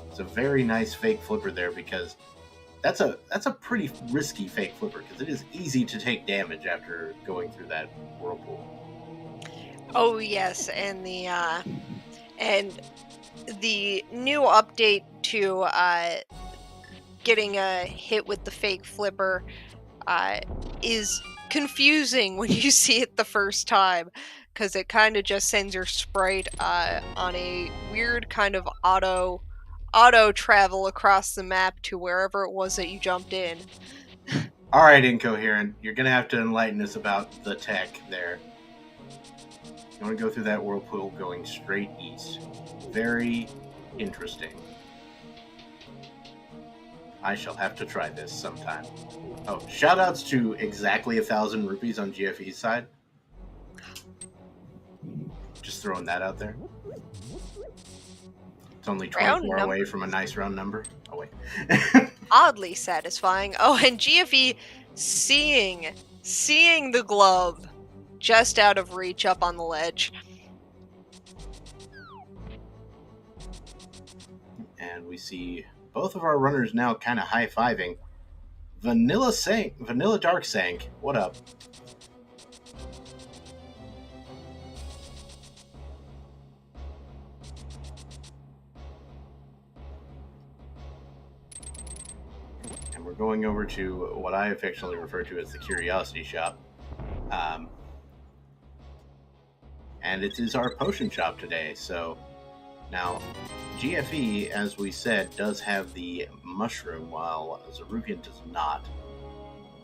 Speaker 2: It's a very nice fake flipper there, because that's a pretty risky fake flipper, because it is easy to take damage after going through that whirlpool.
Speaker 3: Oh yes, and the new update to getting a hit with the fake flipper is confusing when you see it the first time, because it kind of just sends your sprite on a weird kind of auto travel across the map to wherever it was that you jumped in.
Speaker 2: All right, Incoherent, you're gonna have to enlighten us about the tech there. You want to go through that whirlpool going straight east. Very interesting. I shall have to try this sometime. Oh, shoutouts to exactly 1,000 rupees on GFE's side. Just throwing that out there. It's only 24 away from a nice round number. Oh, wait.
Speaker 3: Oddly satisfying. Oh, and GFE seeing the glove just out of reach up on the ledge.
Speaker 2: And we see both of our runners now kind of high-fiving. Vanilla Dark Sank, what up? And we're going over to what I affectionately refer to as the Curiosity Shop. And it is our potion shop today, so now GFE, as we said, does have the mushroom, while Zaruvyen does not.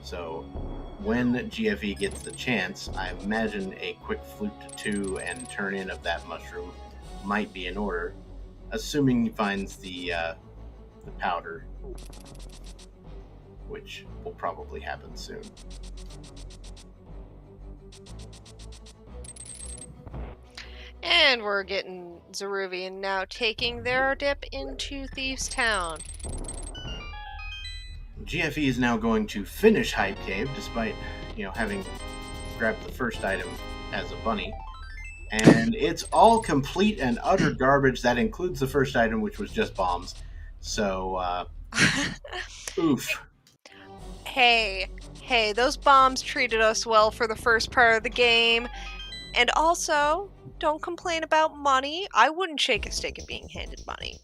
Speaker 2: So when GFE gets the chance, I imagine a quick flute to 2 and turn in of that mushroom might be in order, assuming he finds the powder, which will probably happen soon.
Speaker 3: And we're getting Zaruvyen now taking their dip into Thieves' Town.
Speaker 2: GFE is now going to finish Hype Cave, despite, having grabbed the first item as a bunny. And it's all complete and utter garbage. That includes the first item, which was just bombs. So, oof.
Speaker 3: Hey, those bombs treated us well for the first part of the game. And also, don't complain about money. I wouldn't shake a stick at being handed money.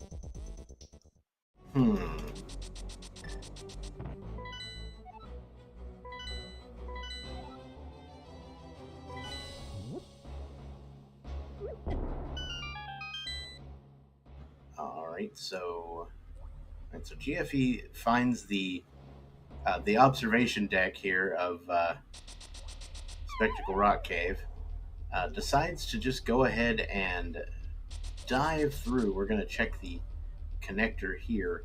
Speaker 2: Alright, so GFE finds the observation deck here of Spectacle Rock Cave. Decides to just go ahead and dive through. We're going to check the connector here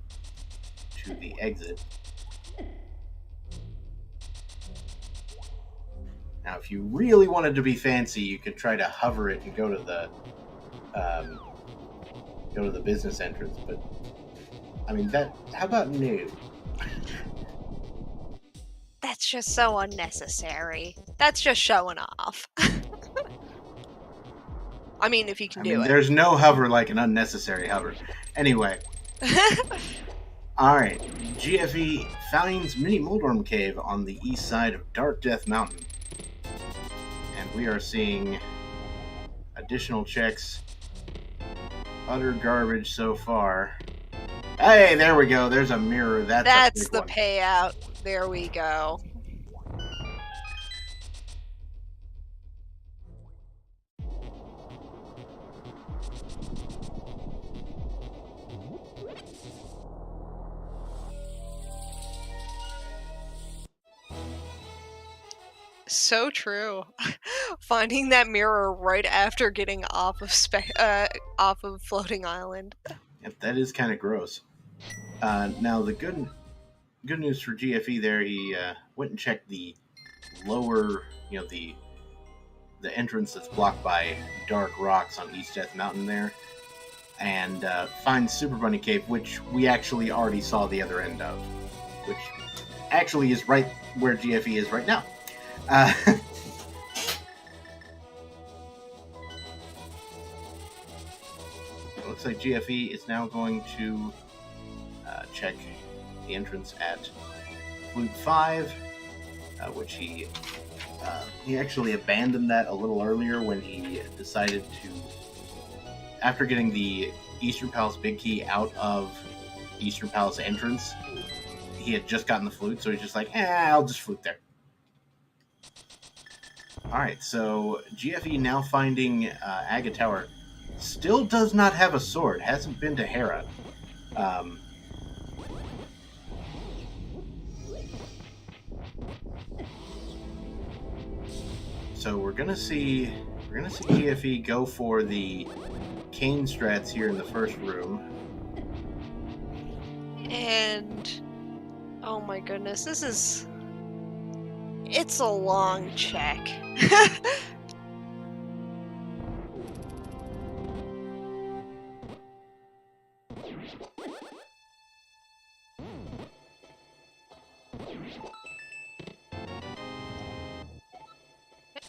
Speaker 2: to the exit. Now, if you really wanted to be fancy, you could try to hover it and go to the business entrance. But I mean, how about no?
Speaker 3: That's just so unnecessary. That's just showing off. I mean, if you can do it.
Speaker 2: There's no hover like an unnecessary hover. Anyway. Alright. GFE finds Mini Moldorm Cave on the east side of Dark Death Mountain. And we are seeing additional checks. Utter garbage so far. Hey, there we go. There's a mirror. That's
Speaker 3: the payout. There we go. So true. Finding that mirror right after getting off of Floating Island.
Speaker 2: Yep, that is kind of gross. Now the good news for GFE there, he went and checked the lower, the entrance that's blocked by dark rocks on East Death Mountain there, and finds Super Bunny Cave, which we actually already saw the other end of, which actually is right where GFE is right now. It looks like GFE is now going to check the entrance at Flute 5, which he actually abandoned that a little earlier when he decided to, after getting the Eastern Palace Big Key out of Eastern Palace entrance, he had just gotten the flute, so he's just like, I'll just flute there. Alright, so GFE now finding Aga Tower. Still does not have a sword. Hasn't been to Hera. So we're gonna see GFE go for the cane strats here in the first room.
Speaker 3: And Oh my goodness, this is... It's a long check.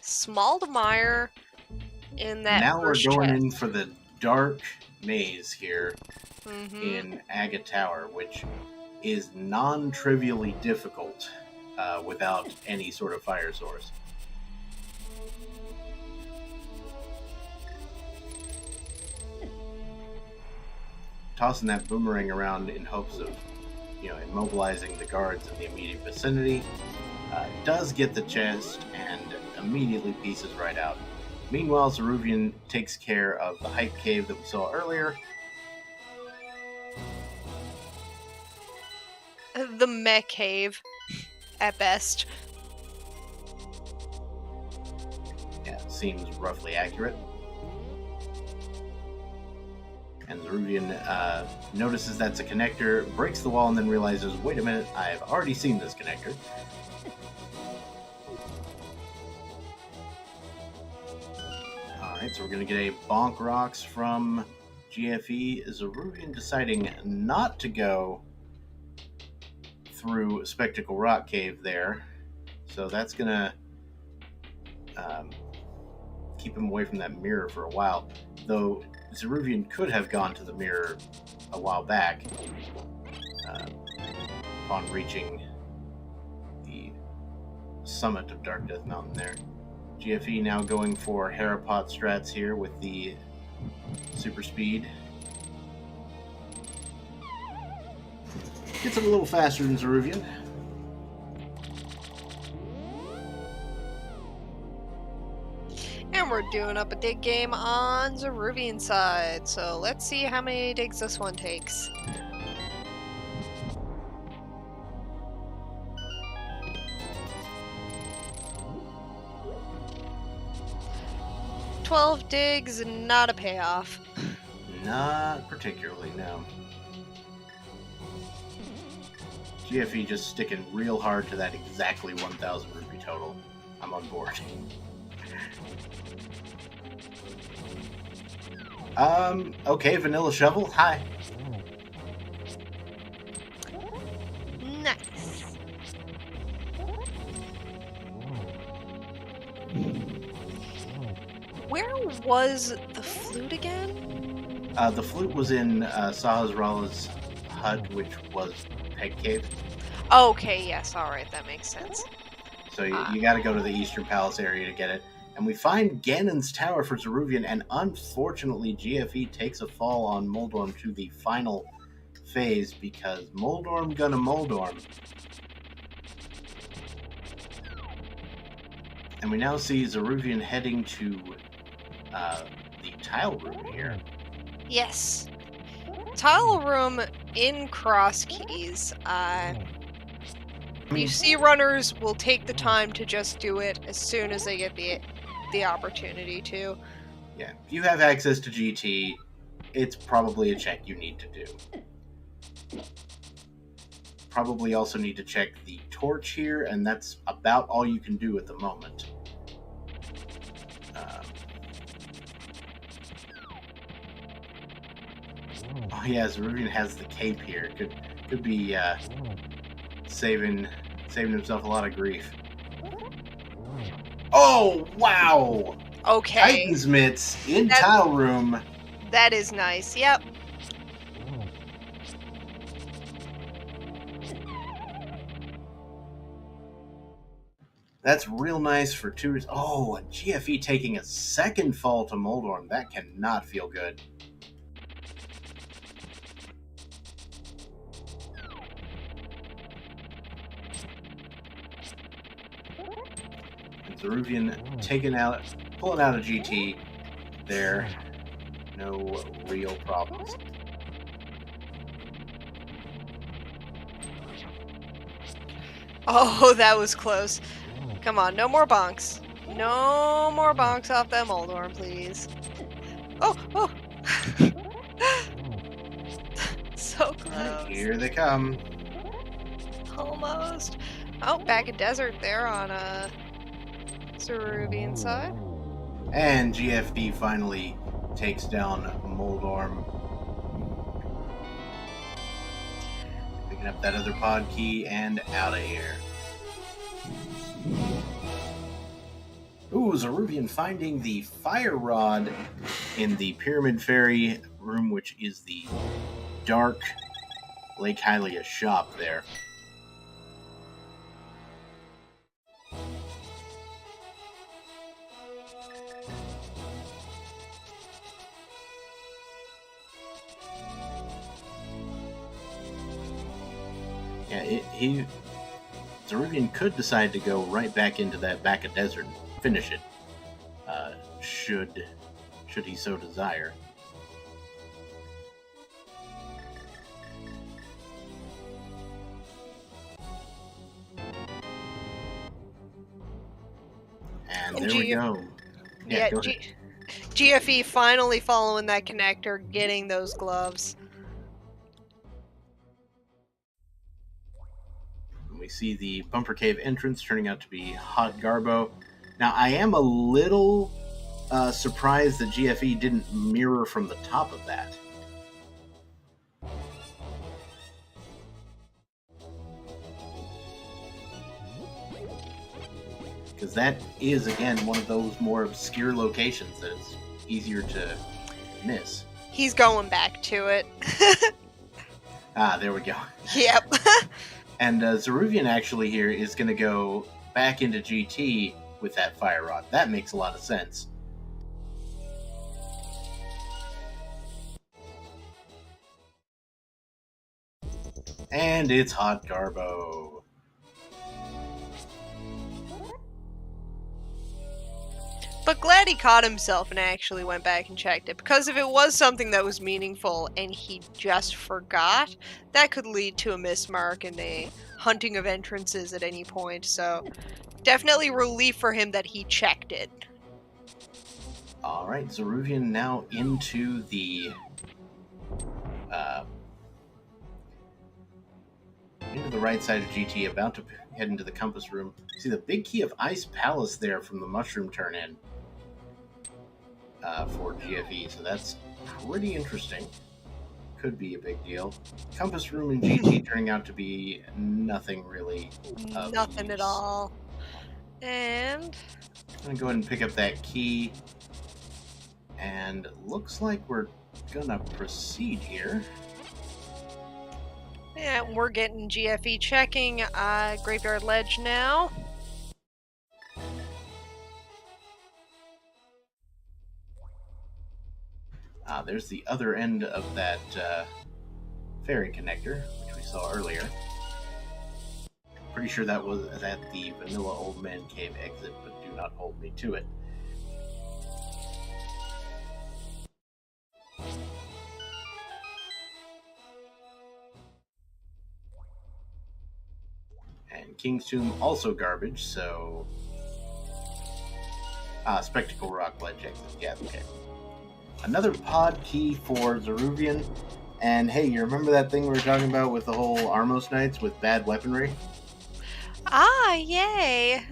Speaker 3: Smaldemire in that
Speaker 2: Now we're
Speaker 3: first
Speaker 2: going
Speaker 3: chest.
Speaker 2: in for the dark maze here
Speaker 3: Mhm.
Speaker 2: in Aga Tower, which is non-trivially difficult without any sort of fire source. Tossing that boomerang around in hopes of, immobilizing the guards in the immediate vicinity, does get the chest and immediately pieces right out. Meanwhile, Zaruvyen takes care of the hype cave that we saw earlier.
Speaker 3: The mech cave, at best.
Speaker 2: Yeah, seems roughly accurate. And Zaruvyen notices that's a connector, breaks the wall, and then realizes, wait a minute, I've already seen this connector. Alright, so we're going to get a Bonk Rocks from GFE. Zaruvyen deciding not to go through Spectacle Rock Cave there. So that's going to keep him away from that mirror for a while. Though Zaruvyen could have gone to the mirror a while back upon reaching the summit of Dark Death Mountain there. GFE now going for Harapot strats here with the super speed. Gets it a little faster than Zaruvyen.
Speaker 3: And we're doing up a dig game on Zaruvyen's side, so let's see how many digs this one takes. "12 digs, not a payoff."
Speaker 2: Not particularly, no. GFE just sticking real hard to that exactly 1,000 rupee total. I'm on board. Okay, Vanilla Shovel, hi.
Speaker 3: Nice. Where was the flute again?
Speaker 2: The flute was in Sahasrala's hut, which was Peg Cave.
Speaker 3: Okay, yes, alright, that makes sense.
Speaker 2: So you got to go to the Eastern Palace area to get it. And we find Ganon's Tower for Zaruvyen, and unfortunately GFE takes a fall on Moldorm to the final phase because Moldorm gonna Moldorm. And we now see Zaruvyen heading to the tile room here.
Speaker 3: Yes. Tile room in Crosskeys. You see runners will take the time to just do it as soon as they get the opportunity to.
Speaker 2: Yeah, if you have access to GT, it's probably a check you need to do. Probably also need to check the torch here, and that's about all you can do at the moment. Oh yeah, Zaruvyen has the cape here. Could be saving himself a lot of grief. Oh wow!
Speaker 3: Okay.
Speaker 2: Titan's mitts in tile room.
Speaker 3: That is nice. Yep.
Speaker 2: That's real nice for tours. Oh, and GFE taking a second fall to Moldorm. That cannot feel good. And Zaruvyen pulling out a GT there. No real problems.
Speaker 3: Oh, that was close. Come on, no more bonks. No more bonks off that Moldorm, please. Oh, oh. So close.
Speaker 2: Here they come.
Speaker 3: Almost. Oh, back a desert there on Zaruvyen side.
Speaker 2: And GFE finally takes down Moldorm. Picking up that other pod key and out of here. Ooh, Zaruvyen finding the fire rod in the Pyramid Fairy room, which is the dark Lake Hylia shop there. Yeah, Zaruvyen could decide to go right back into that back of desert and finish it, should he so desire. And there we go.
Speaker 3: Yeah,
Speaker 2: go ahead.
Speaker 3: GFE finally following that connector, getting those gloves.
Speaker 2: We see the Bumper Cave entrance turning out to be Hot Garbo. Now, I am a little surprised that GFE didn't mirror from the top of that. Because that is, again, one of those more obscure locations that it's easier to miss.
Speaker 3: He's going back to it.
Speaker 2: Ah, there we go.
Speaker 3: Yep.
Speaker 2: And Zaruvyen actually here is going to go back into GT with that fire rod. That makes a lot of sense. And it's Hot Garbo.
Speaker 3: But glad he caught himself and actually went back and checked it, because if it was something that was meaningful and he just forgot, that could lead to a mismark and a hunting of entrances at any point, so definitely relief for him that he checked it.
Speaker 2: Alright, Zaruvyen now into the right side of GT, about to head into the compass room. See the big key of Ice Palace there from the mushroom turn-in for GFE, so that's pretty interesting. Could be a big deal. Compass room in GT turning out to be nothing really.
Speaker 3: Nothing at all. And
Speaker 2: I'm gonna go ahead and pick up that key, and looks like we're gonna proceed here.
Speaker 3: yeah, we're getting GFE checking Graveyard Ledge now.
Speaker 2: There's the other end of that ferry connector, which we saw earlier. Pretty sure that was at the Vanilla Old Man Cave exit, but do not hold me to it. And King's Tomb also garbage, so... Spectacle Rock Ledge exit, yeah, okay. Another pod key for Zaruvyen. And hey, you remember that thing we were talking about with the whole Armos Knights with bad weaponry?
Speaker 3: Ah, yay!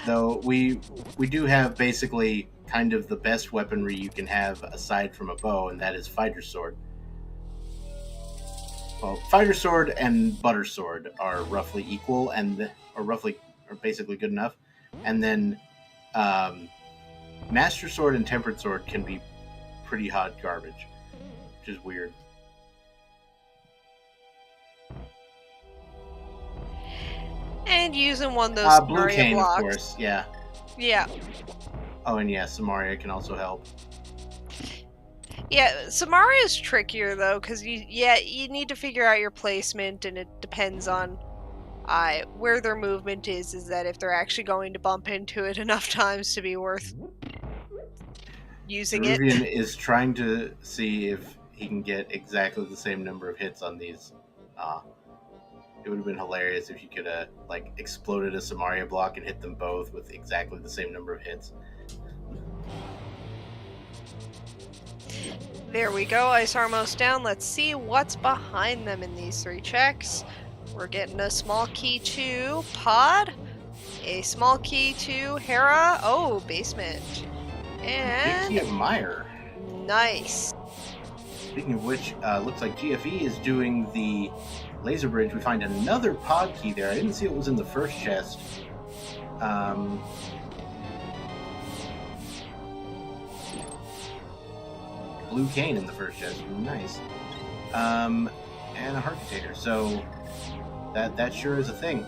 Speaker 2: Though we do have basically kind of the best weaponry you can have aside from a bow, and that is Fighter Sword. Well, Fighter Sword and Butter Sword are roughly equal, and are basically good enough. And then Master Sword and Tempered Sword can be pretty hot garbage, which is weird.
Speaker 3: And using one of those
Speaker 2: Blue
Speaker 3: Samaria
Speaker 2: Cane,
Speaker 3: blocks.
Speaker 2: of course, yeah.
Speaker 3: Yeah.
Speaker 2: Oh, and yeah, Samaria can also help.
Speaker 3: Yeah, Samaria's trickier though, because you need to figure out your placement, and it depends on where their movement is that if they're actually going to bump into it enough times to be worth using
Speaker 2: Zaruvyen
Speaker 3: it.
Speaker 2: is trying to see if he can get exactly the same number of hits on these. It would have been hilarious if you could have exploded a Samaria block and hit them both with exactly the same number of hits.
Speaker 3: There we go, Ice Armos down. Let's see what's behind them in these three checks. We're getting a small key to Pod, a small key to Hera. Oh, basement.
Speaker 2: Big key
Speaker 3: And
Speaker 2: of Meyer.
Speaker 3: nice.
Speaker 2: Speaking of which, looks like GFE is doing the laser bridge. We find another pod key there. I didn't see it was in the first chest. Blue cane in the first chest. Nice. And a heart container. So that sure is a thing.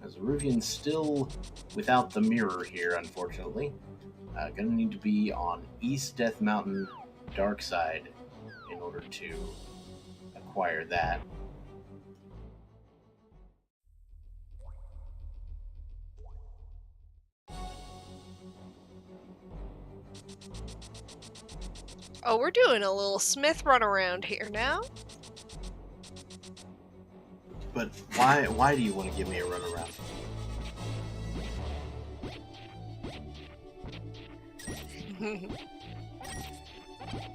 Speaker 2: Zaruvyen still without the mirror here, unfortunately. Gonna need to be on East Death Mountain, Dark Side, in order to acquire that.
Speaker 3: Oh, we're doing a little Smith run around here now.
Speaker 2: But why do you want to give me a runaround?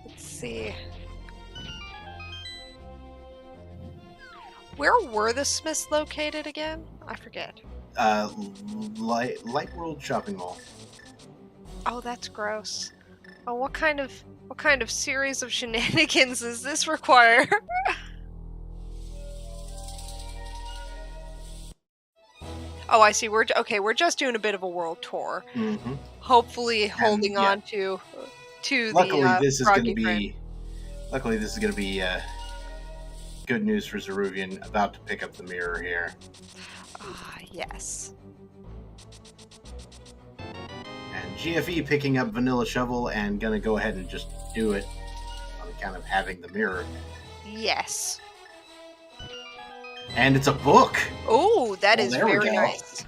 Speaker 3: Let's see. Where were the Smiths located again? I forget.
Speaker 2: Light World Shopping Mall.
Speaker 3: Oh, that's gross. Oh, what kind of series of shenanigans does this require? Oh, I see. We're just doing a bit of a world tour.
Speaker 2: Mm-hmm.
Speaker 3: Hopefully, holding on to
Speaker 2: luckily,
Speaker 3: the.
Speaker 2: This is going to be good news for Zaruvyen. About to pick up the mirror here.
Speaker 3: Ah, yes.
Speaker 2: And GFE picking up Vanilla Shovel and gonna go ahead and just do it on account of having the mirror.
Speaker 3: Yes.
Speaker 2: And it's a book!
Speaker 3: Oh, that is
Speaker 2: there we
Speaker 3: very
Speaker 2: go.
Speaker 3: nice.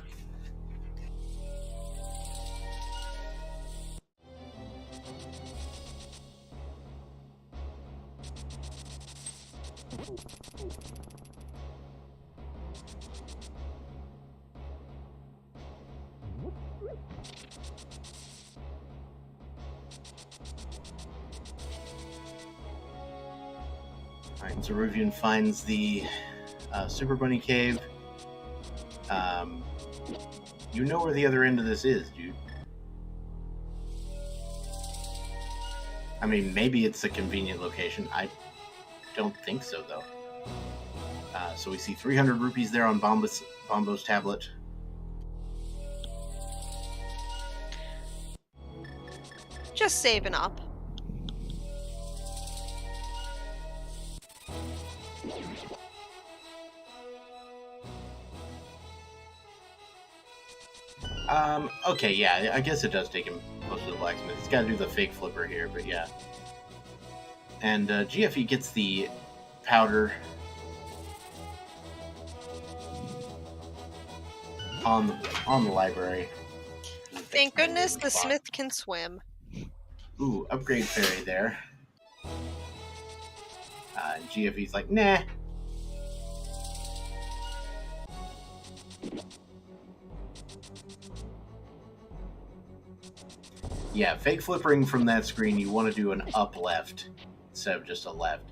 Speaker 2: Alright, Zaruvyen finds the Super Bunny Cave. You know where the other end of this is, dude. I mean, maybe it's a convenient location. I don't think so, though. So we see 300 rupees there on Bombo's tablet.
Speaker 3: Just saving up.
Speaker 2: Okay, yeah, I guess it does take him close to the blacksmith. He's got to do the fake flipper here, but yeah. And GFE gets the powder on the library.
Speaker 3: Thank goodness the Smith can swim.
Speaker 2: Ooh, upgrade fairy there. And GFE's like, nah. Yeah, fake flippering from that screen, you want to do an up left instead of just a left.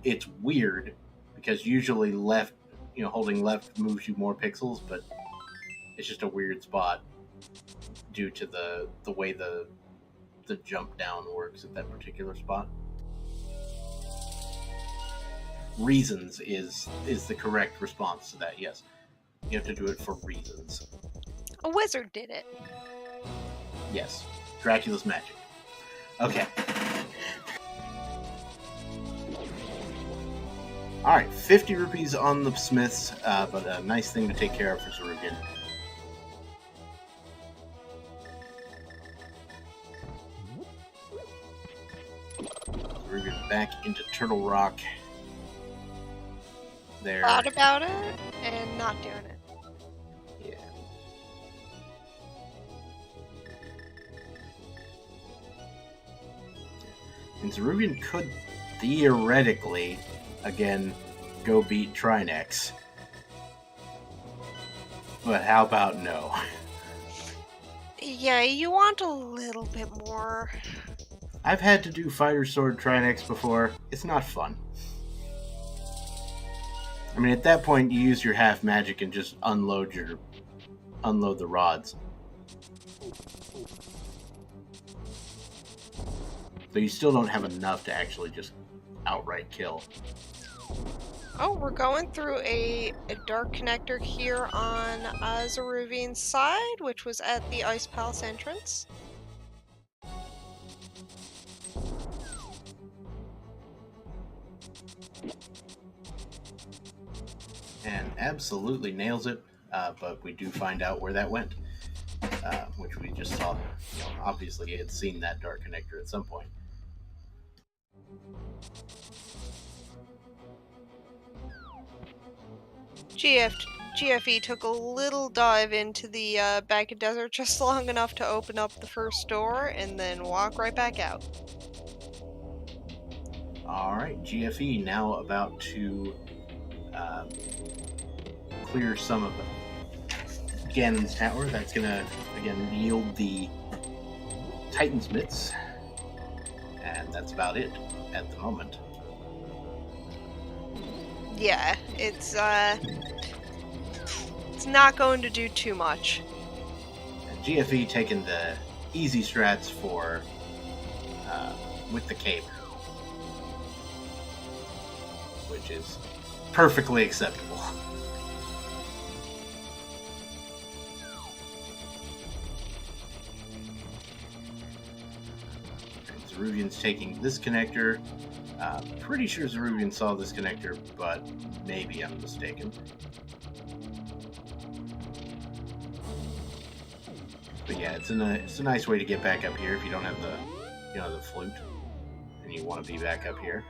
Speaker 2: It's weird because usually left, holding left moves you more pixels, but it's just a weird spot due to the way the jump down works at that particular spot. Reasons is the correct response to that. Yes, you have to do it for reasons.
Speaker 3: A wizard did it.
Speaker 2: Yes, Dracula's magic. Okay. All right, 50 rupees on the Smiths, but a nice thing to take care of for Zaruvyen. Zaruvyen back into Turtle Rock. There.
Speaker 3: Thought about it and not doing it.
Speaker 2: Yeah. And Zaruvyen could theoretically, again, go beat Trinex. But how about no?
Speaker 3: Yeah, you want a little bit more.
Speaker 2: I've had to do Fighter Sword Trinex before. It's not fun. I mean, at that point, you use your half magic and just unload the rods. So you still don't have enough to actually just outright kill.
Speaker 3: Oh, we're going through a dark connector here on Zaruvyen's side, which was at the Ice Palace entrance.
Speaker 2: And absolutely nails it, but we do find out where that went, which we just saw. Obviously, he had seen that dark connector at some point.
Speaker 3: GFE took a little dive into the back of desert just long enough to open up the first door and then walk right back out.
Speaker 2: Alright, GFE now about to clear some of Ganon's tower. That's going to, again, yield the Titan's Mitts. And that's about it at the moment.
Speaker 3: Yeah, it's not going to do too much.
Speaker 2: And GFE taking the easy strats for with the cape, which is perfectly acceptable. And Zaruvyen's taking this connector. Pretty sure Zaruvyen saw this connector, but maybe I'm mistaken. But yeah, it's a nice way to get back up here if you don't have the flute and you want to be back up here.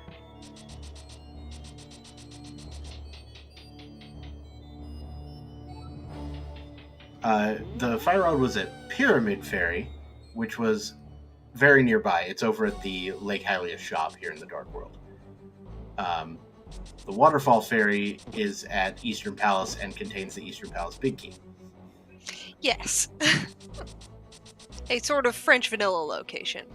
Speaker 2: The fire rod was at Pyramid Ferry, which was very nearby. It's over at the Lake Hylia shop here in the Dark World. The Waterfall Ferry is at Eastern Palace and contains the Eastern Palace Big Key.
Speaker 3: Yes. A sort of French vanilla location.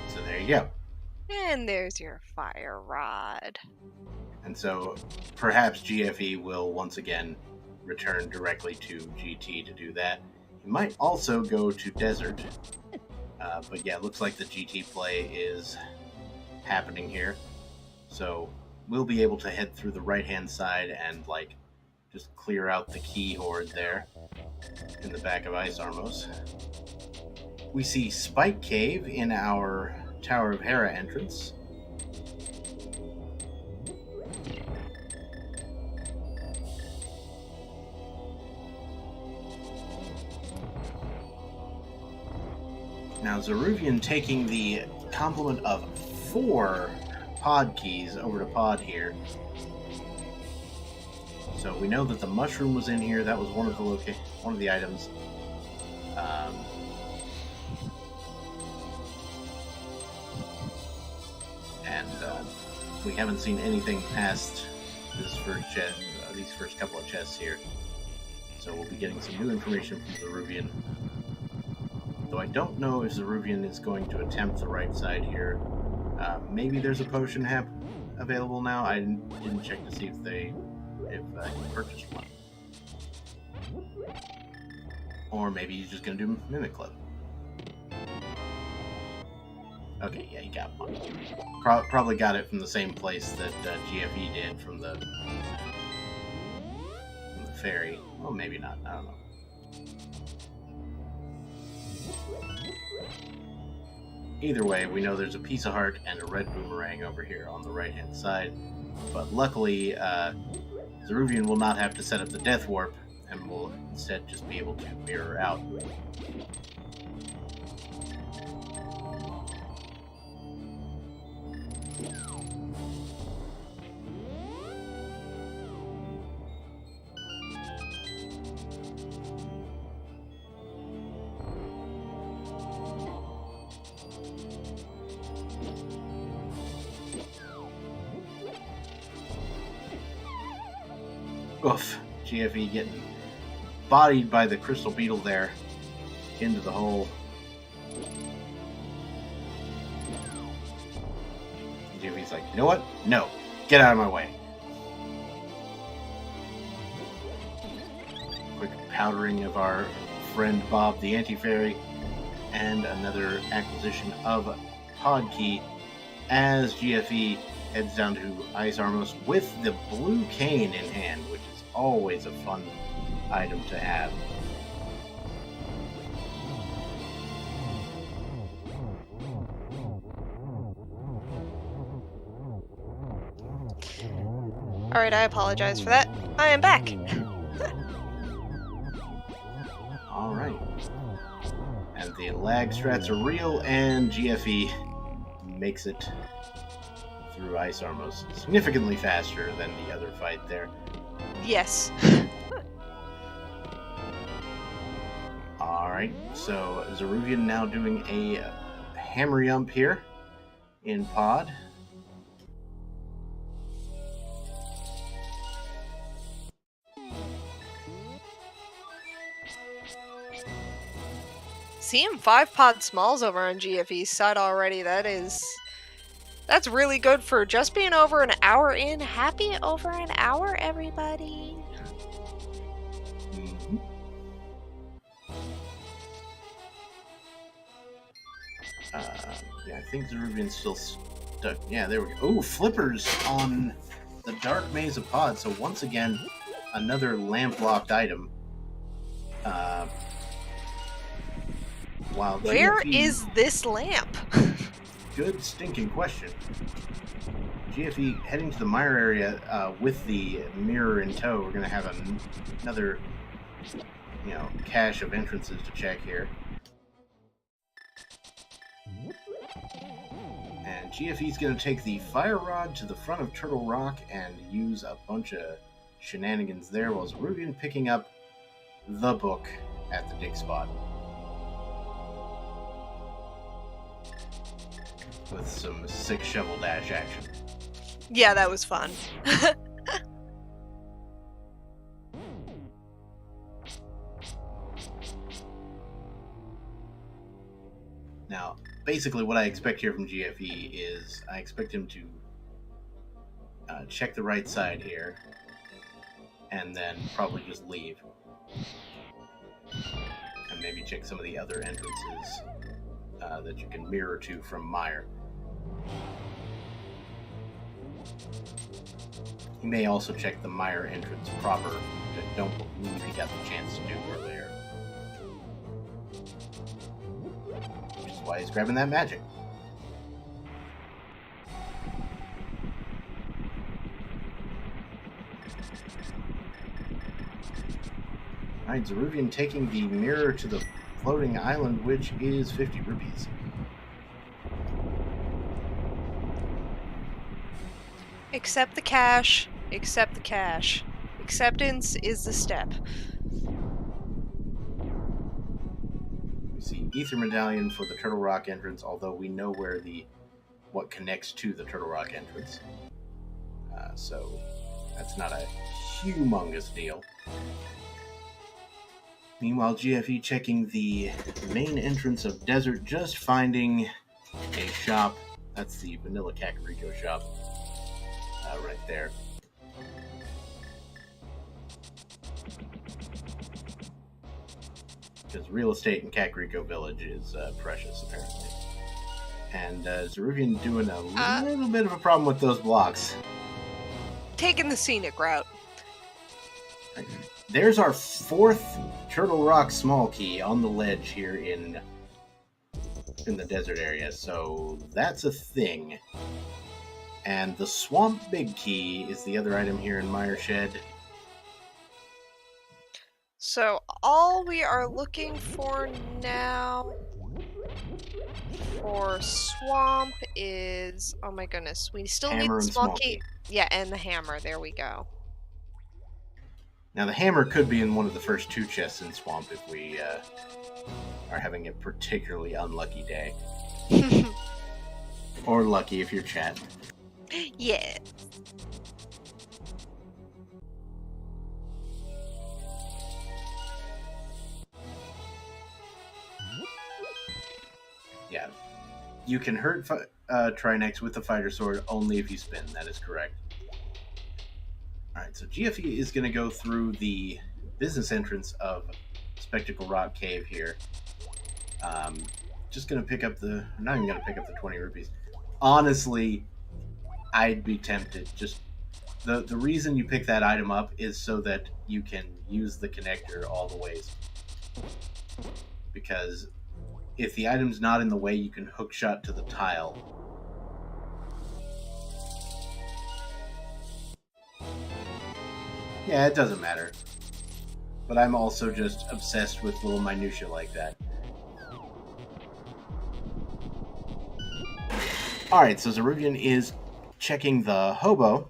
Speaker 2: So there you go.
Speaker 3: And there's your fire rod.
Speaker 2: And so perhaps GFE will once again return directly to GT to do that. He might also go to Desert. But yeah, it looks like the GT play is happening here. So we'll be able to head through the right-hand side and just clear out the key horde there in the back of Ice Armos. We see Spike Cave in our Tower of Hera entrance. Now Zaruvyen taking the complement of 4 pod keys over to pod here. So we know that the mushroom was in here. That was one of the items. We haven't seen anything past this first chest, these first couple of chests here. So we'll be getting some new information from Zaruvyen. Though I don't know if Zaruvyen is going to attempt the right side here. Maybe there's a potion available now. I didn't check to see if he purchased one. Or maybe he's just going to do Mimic Club. Okay, yeah, he got one. Probably got it from the same place that GFE did from the ferry. Well, maybe not. I don't know. Either way, we know there's a piece of heart and a red boomerang over here on the right-hand side. But luckily, Zaruvyen will not have to set up the death warp and will instead just be able to mirror out. Oof. GFE getting bodied by the crystal beetle there into the hole. GFE's like, you know what? No. Get out of my way. Quick powdering of our friend Bob the Anti-Fairy, and another acquisition of Pod Key as GFE heads down to Ice Armos with the blue cane in hand, which is always a fun item to have.
Speaker 3: Alright, I apologize for that. I am back.
Speaker 2: Alright. And the lag strats are real, and GFE makes it through Ice Armos significantly faster than the other fight there.
Speaker 3: Yes.
Speaker 2: Alright, so Zaruvyen now doing a hammer yump here in Pod.
Speaker 3: Seeing 5 pod smalls over on GFE's side already, that's really good for just being over an hour in. Happy over an hour, everybody.
Speaker 2: Mm-hmm. Yeah, I think Zaruvyen's still stuck. Yeah, there we go. Ooh, flippers on the Dark Maze of Pod. So once again, another lamp-locked item. While
Speaker 3: Where
Speaker 2: GFE,
Speaker 3: is this lamp?
Speaker 2: Good stinking question. GFE heading to the mire area with the mirror in tow. We're going to have another, cache of entrances to check here. And GFE's going to take the fire rod to the front of Turtle Rock and use a bunch of shenanigans there, while Zaruvyen picking up the book at the dig spot. With some sick shovel dash action.
Speaker 3: Yeah, that was fun.
Speaker 2: Now, basically what I expect here from GFE is I expect him to check the right side here and then probably just leave. And maybe check some of the other entrances that you can mirror to from Mire. He may also check the Mire entrance proper, that I don't believe he got the chance to do earlier. Which is why he's grabbing that magic. Alright, Zaruvyen taking the mirror to the floating island, which is 50 rupees.
Speaker 3: Accept the cash. Accept the cash. Acceptance is the step.
Speaker 2: We see Ether Medallion for the Turtle Rock entrance, although we know where what connects to the Turtle Rock entrance. So that's not a humongous deal. Meanwhile, GFE checking the main entrance of Desert, just finding a shop. That's the Vanilla Kakariko shop. Right there. Because real estate in Kakariko Village is precious, apparently. And Zaruvyen doing a little bit of a problem with those blocks.
Speaker 3: Taking the scenic route.
Speaker 2: There's our 4th Turtle Rock small key on the ledge here in the desert area, so that's a thing. And the Swamp Big Key is the other item here in Mire Shed.
Speaker 3: So all we are looking for now for Swamp is, oh my goodness, we still
Speaker 2: Hammer
Speaker 3: need the
Speaker 2: and
Speaker 3: small
Speaker 2: small
Speaker 3: key.
Speaker 2: key.
Speaker 3: Yeah, and the hammer. There we go.
Speaker 2: Now the hammer could be in one of the first 2 chests in Swamp if we are having a particularly unlucky day. Or lucky if you're chat.
Speaker 3: Yeah.
Speaker 2: Yeah. You can hurt Trinex with the fighter sword only if you spin. That is correct. Alright, so GFE is going to go through the business entrance of Spectacle Rock Cave here. Just going to pick up the... I'm not even going to pick up the 20 rupees. Honestly, I'd be tempted. Just the reason you pick that item up is so that you can use the connector all the ways. Because if the item's not in the way, you can hook shot to the tile. Yeah, it doesn't matter. But I'm also just obsessed with little minutia like that. Alright, so Zaruvyen is checking the hobo.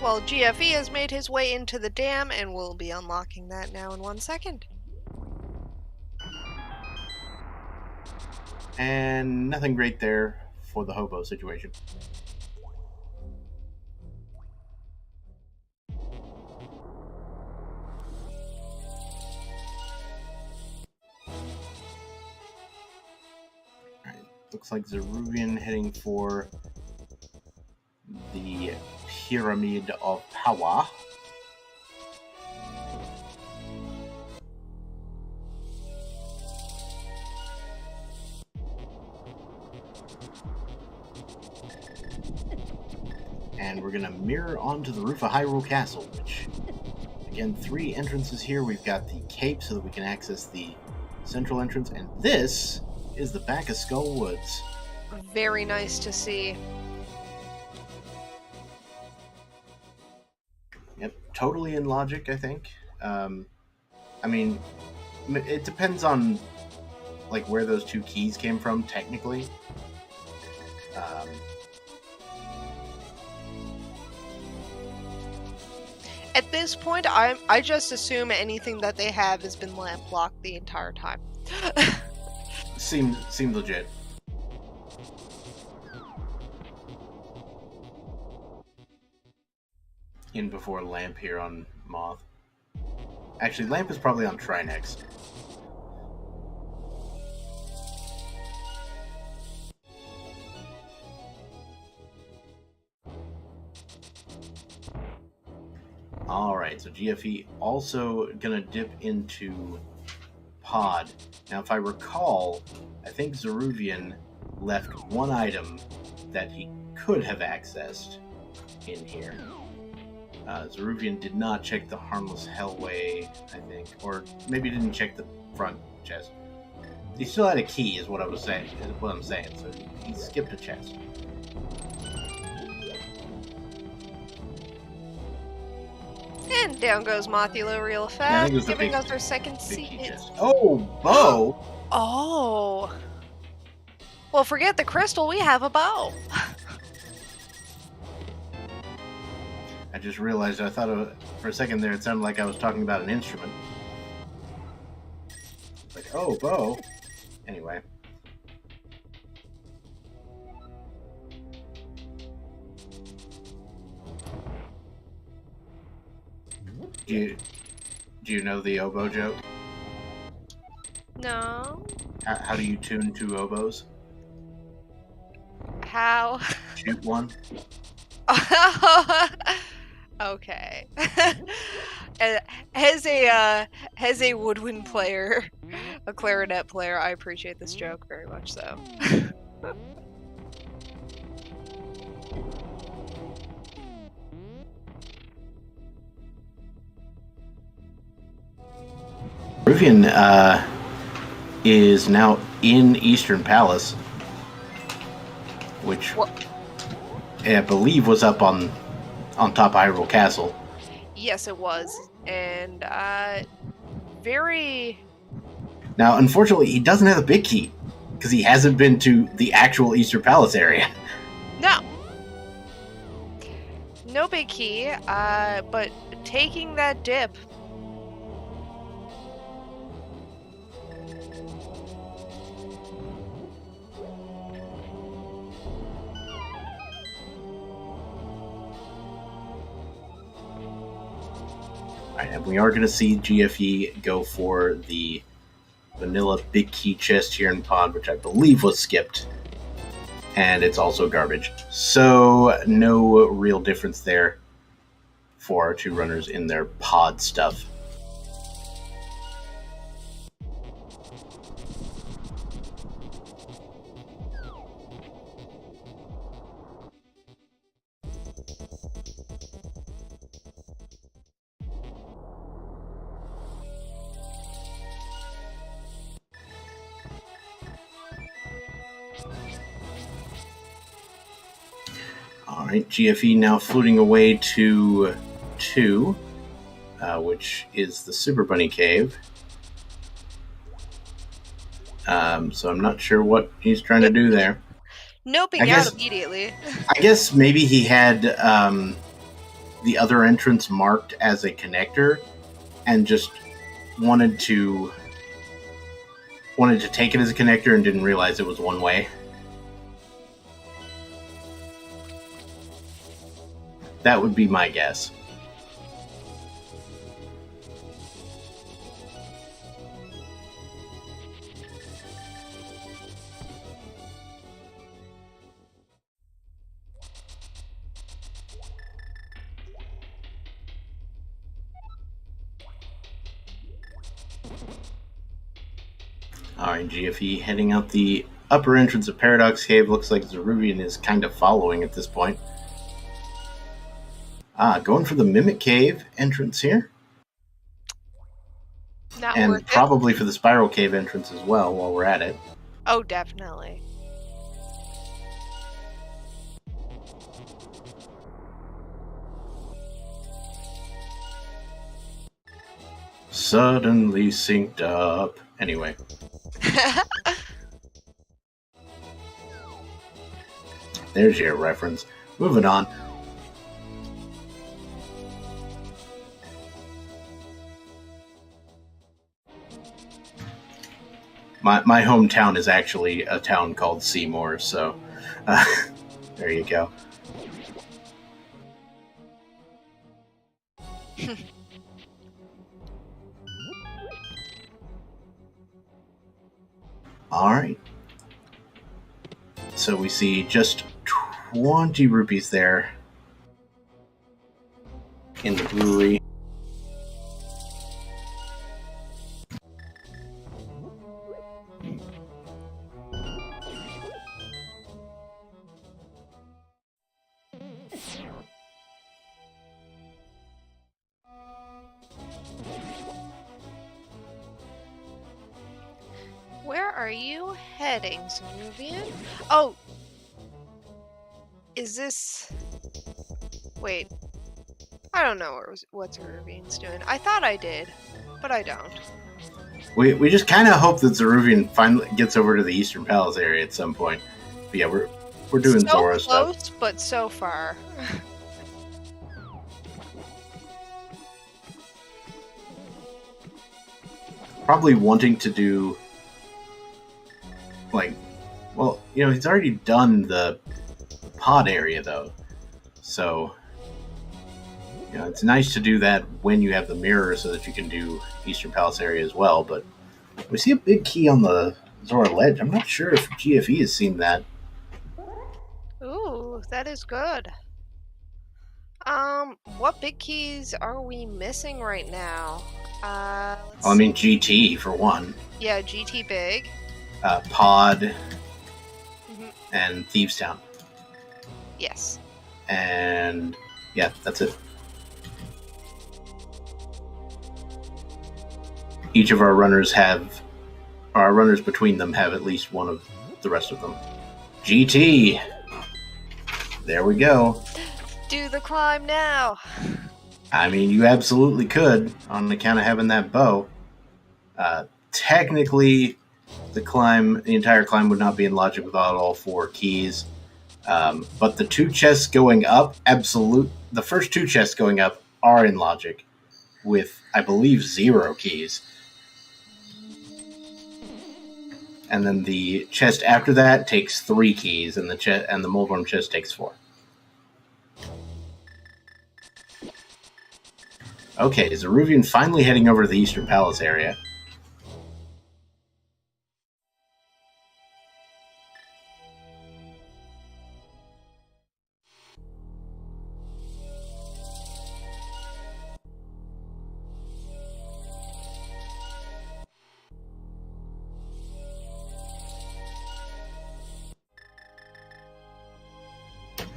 Speaker 3: Well, GFE has made his way into the dam, and we'll be unlocking that now in 1 second.
Speaker 2: And nothing great there for the hobo situation. Alright, looks like Zaruvyen heading for the Pyramid of Power. And we're going to mirror onto the roof of Hyrule Castle, which, again, 3 entrances here. We've got the cape so that we can access the central entrance, and this is the back of Skull Woods.
Speaker 3: Very nice to see.
Speaker 2: Yep, totally in logic, I think. I mean, it depends on, like, where those 2 keys came from, technically.
Speaker 3: At this point, I just assume anything that they have has been lamp locked the entire time.
Speaker 2: Seems legit. In before Lamp here on Moth. Actually, Lamp is probably on Trinex. Alright, so GFE also gonna dip into Pod. Now, if I recall, I think Zaruvyen left 1 item that he could have accessed in here. Zaruvyen did not check the Harmless Hellway, I think, or maybe didn't check the front chest. He still had a key, is what I'm saying. So he skipped a chest.
Speaker 3: And down goes Mothula real fast, giving us our second seat.
Speaker 2: Oh, bow!
Speaker 3: Oh! Well, forget the crystal, we have a bow.
Speaker 2: I just realized, I thought for a second there it sounded like I was talking about an instrument. It's like, oh, bow. Anyway. Do you know the oboe joke?
Speaker 3: No.
Speaker 2: How do you tune 2 oboes?
Speaker 3: How?
Speaker 2: Shoot one.
Speaker 3: Okay. As a woodwind player, a clarinet player, I appreciate this joke very much so.
Speaker 2: Zaruvyen is now in Eastern Palace, which I believe was up on top of Hyrule Castle.
Speaker 3: Yes, it was, and very.
Speaker 2: Now, unfortunately, he doesn't have a big key because he hasn't been to the actual Eastern Palace area.
Speaker 3: No big key, but taking that dip.
Speaker 2: Alright, and we are going to see GFE go for the vanilla big key chest here in pod, which I believe was skipped. And it's also garbage. So no real difference there for our two runners in their pod stuff. Alright, GFE now floating away to 2, which is the Super Bunny Cave. So I'm not sure what he's trying to do there.
Speaker 3: Noping out immediately.
Speaker 2: I guess maybe he had the other entrance marked as a connector and just wanted to take it as a connector and didn't realize it was one way. That would be my guess. Alright, GFE heading out the upper entrance of Paradox Cave. Looks like Zaruvyen is kind of following at this point. Going for the Mimic Cave entrance here.
Speaker 3: And
Speaker 2: probably for the Spiral Cave entrance as well while we're at it.
Speaker 3: Oh, definitely.
Speaker 2: Suddenly synced up. Anyway. There's your reference. Moving on. My hometown is actually a town called Seymour, so there you go. Alright. So we see just 20 rupees there in the brewery.
Speaker 3: Where are you heading, Zaruvyen? Oh! Is this... Wait. I don't know what Zaruvyen's doing. I thought I did, but I don't.
Speaker 2: We just kind of hope that Zaruvyen finally gets over to the Eastern Palace area at some point. But yeah, we're doing Zora stuff.
Speaker 3: So close, but so far.
Speaker 2: Probably wanting to do... well, he's already done the pod area, though. So, it's nice to do that when you have the mirror so that you can do Eastern Palace area as well. But we see a big key on the Zora ledge. I'm not sure if GFE has seen that.
Speaker 3: Ooh, that is good. What big keys are we missing right now?
Speaker 2: GT, for one.
Speaker 3: Yeah, GT big.
Speaker 2: Pod, and Thieves Town.
Speaker 3: Yes.
Speaker 2: And yeah, that's it. Each of our runners between them have at least one of the rest of them. GT! There we go.
Speaker 3: Do the climb now!
Speaker 2: I mean, you absolutely could, on account of having that bow. Technically... The entire climb would not be in logic without all 4 keys. But the 2 chests going up, the first 2 chests going up are in logic with, I believe, 0 keys. And then the chest after that takes 3 keys, and the Moldworm chest takes 4. Okay, Zaruvyen finally heading over to the Eastern Palace area.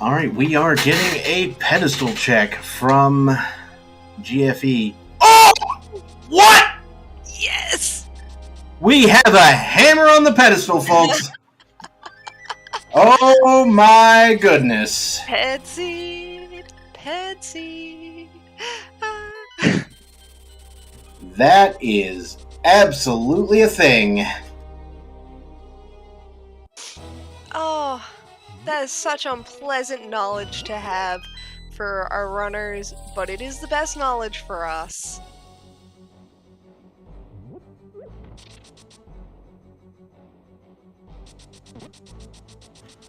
Speaker 2: All right, we are getting a pedestal check from GFE. Oh! What?
Speaker 3: Yes!
Speaker 2: We have a hammer on the pedestal, folks. Oh my goodness.
Speaker 3: Petsy! Petsy!
Speaker 2: That is absolutely a thing.
Speaker 3: Oh, that is such unpleasant knowledge to have for our runners, but it is the best knowledge for us.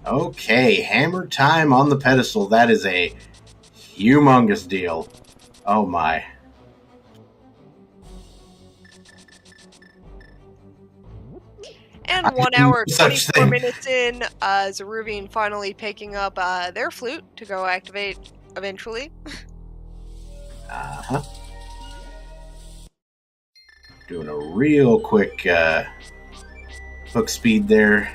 Speaker 2: Okay, hammer time on the pedestal. That is a humongous deal. Oh my.
Speaker 3: And 1 hour, 24 minutes in, Zaruvyen finally picking up their flute to go activate eventually.
Speaker 2: Uh-huh. Doing a real quick hook speed there.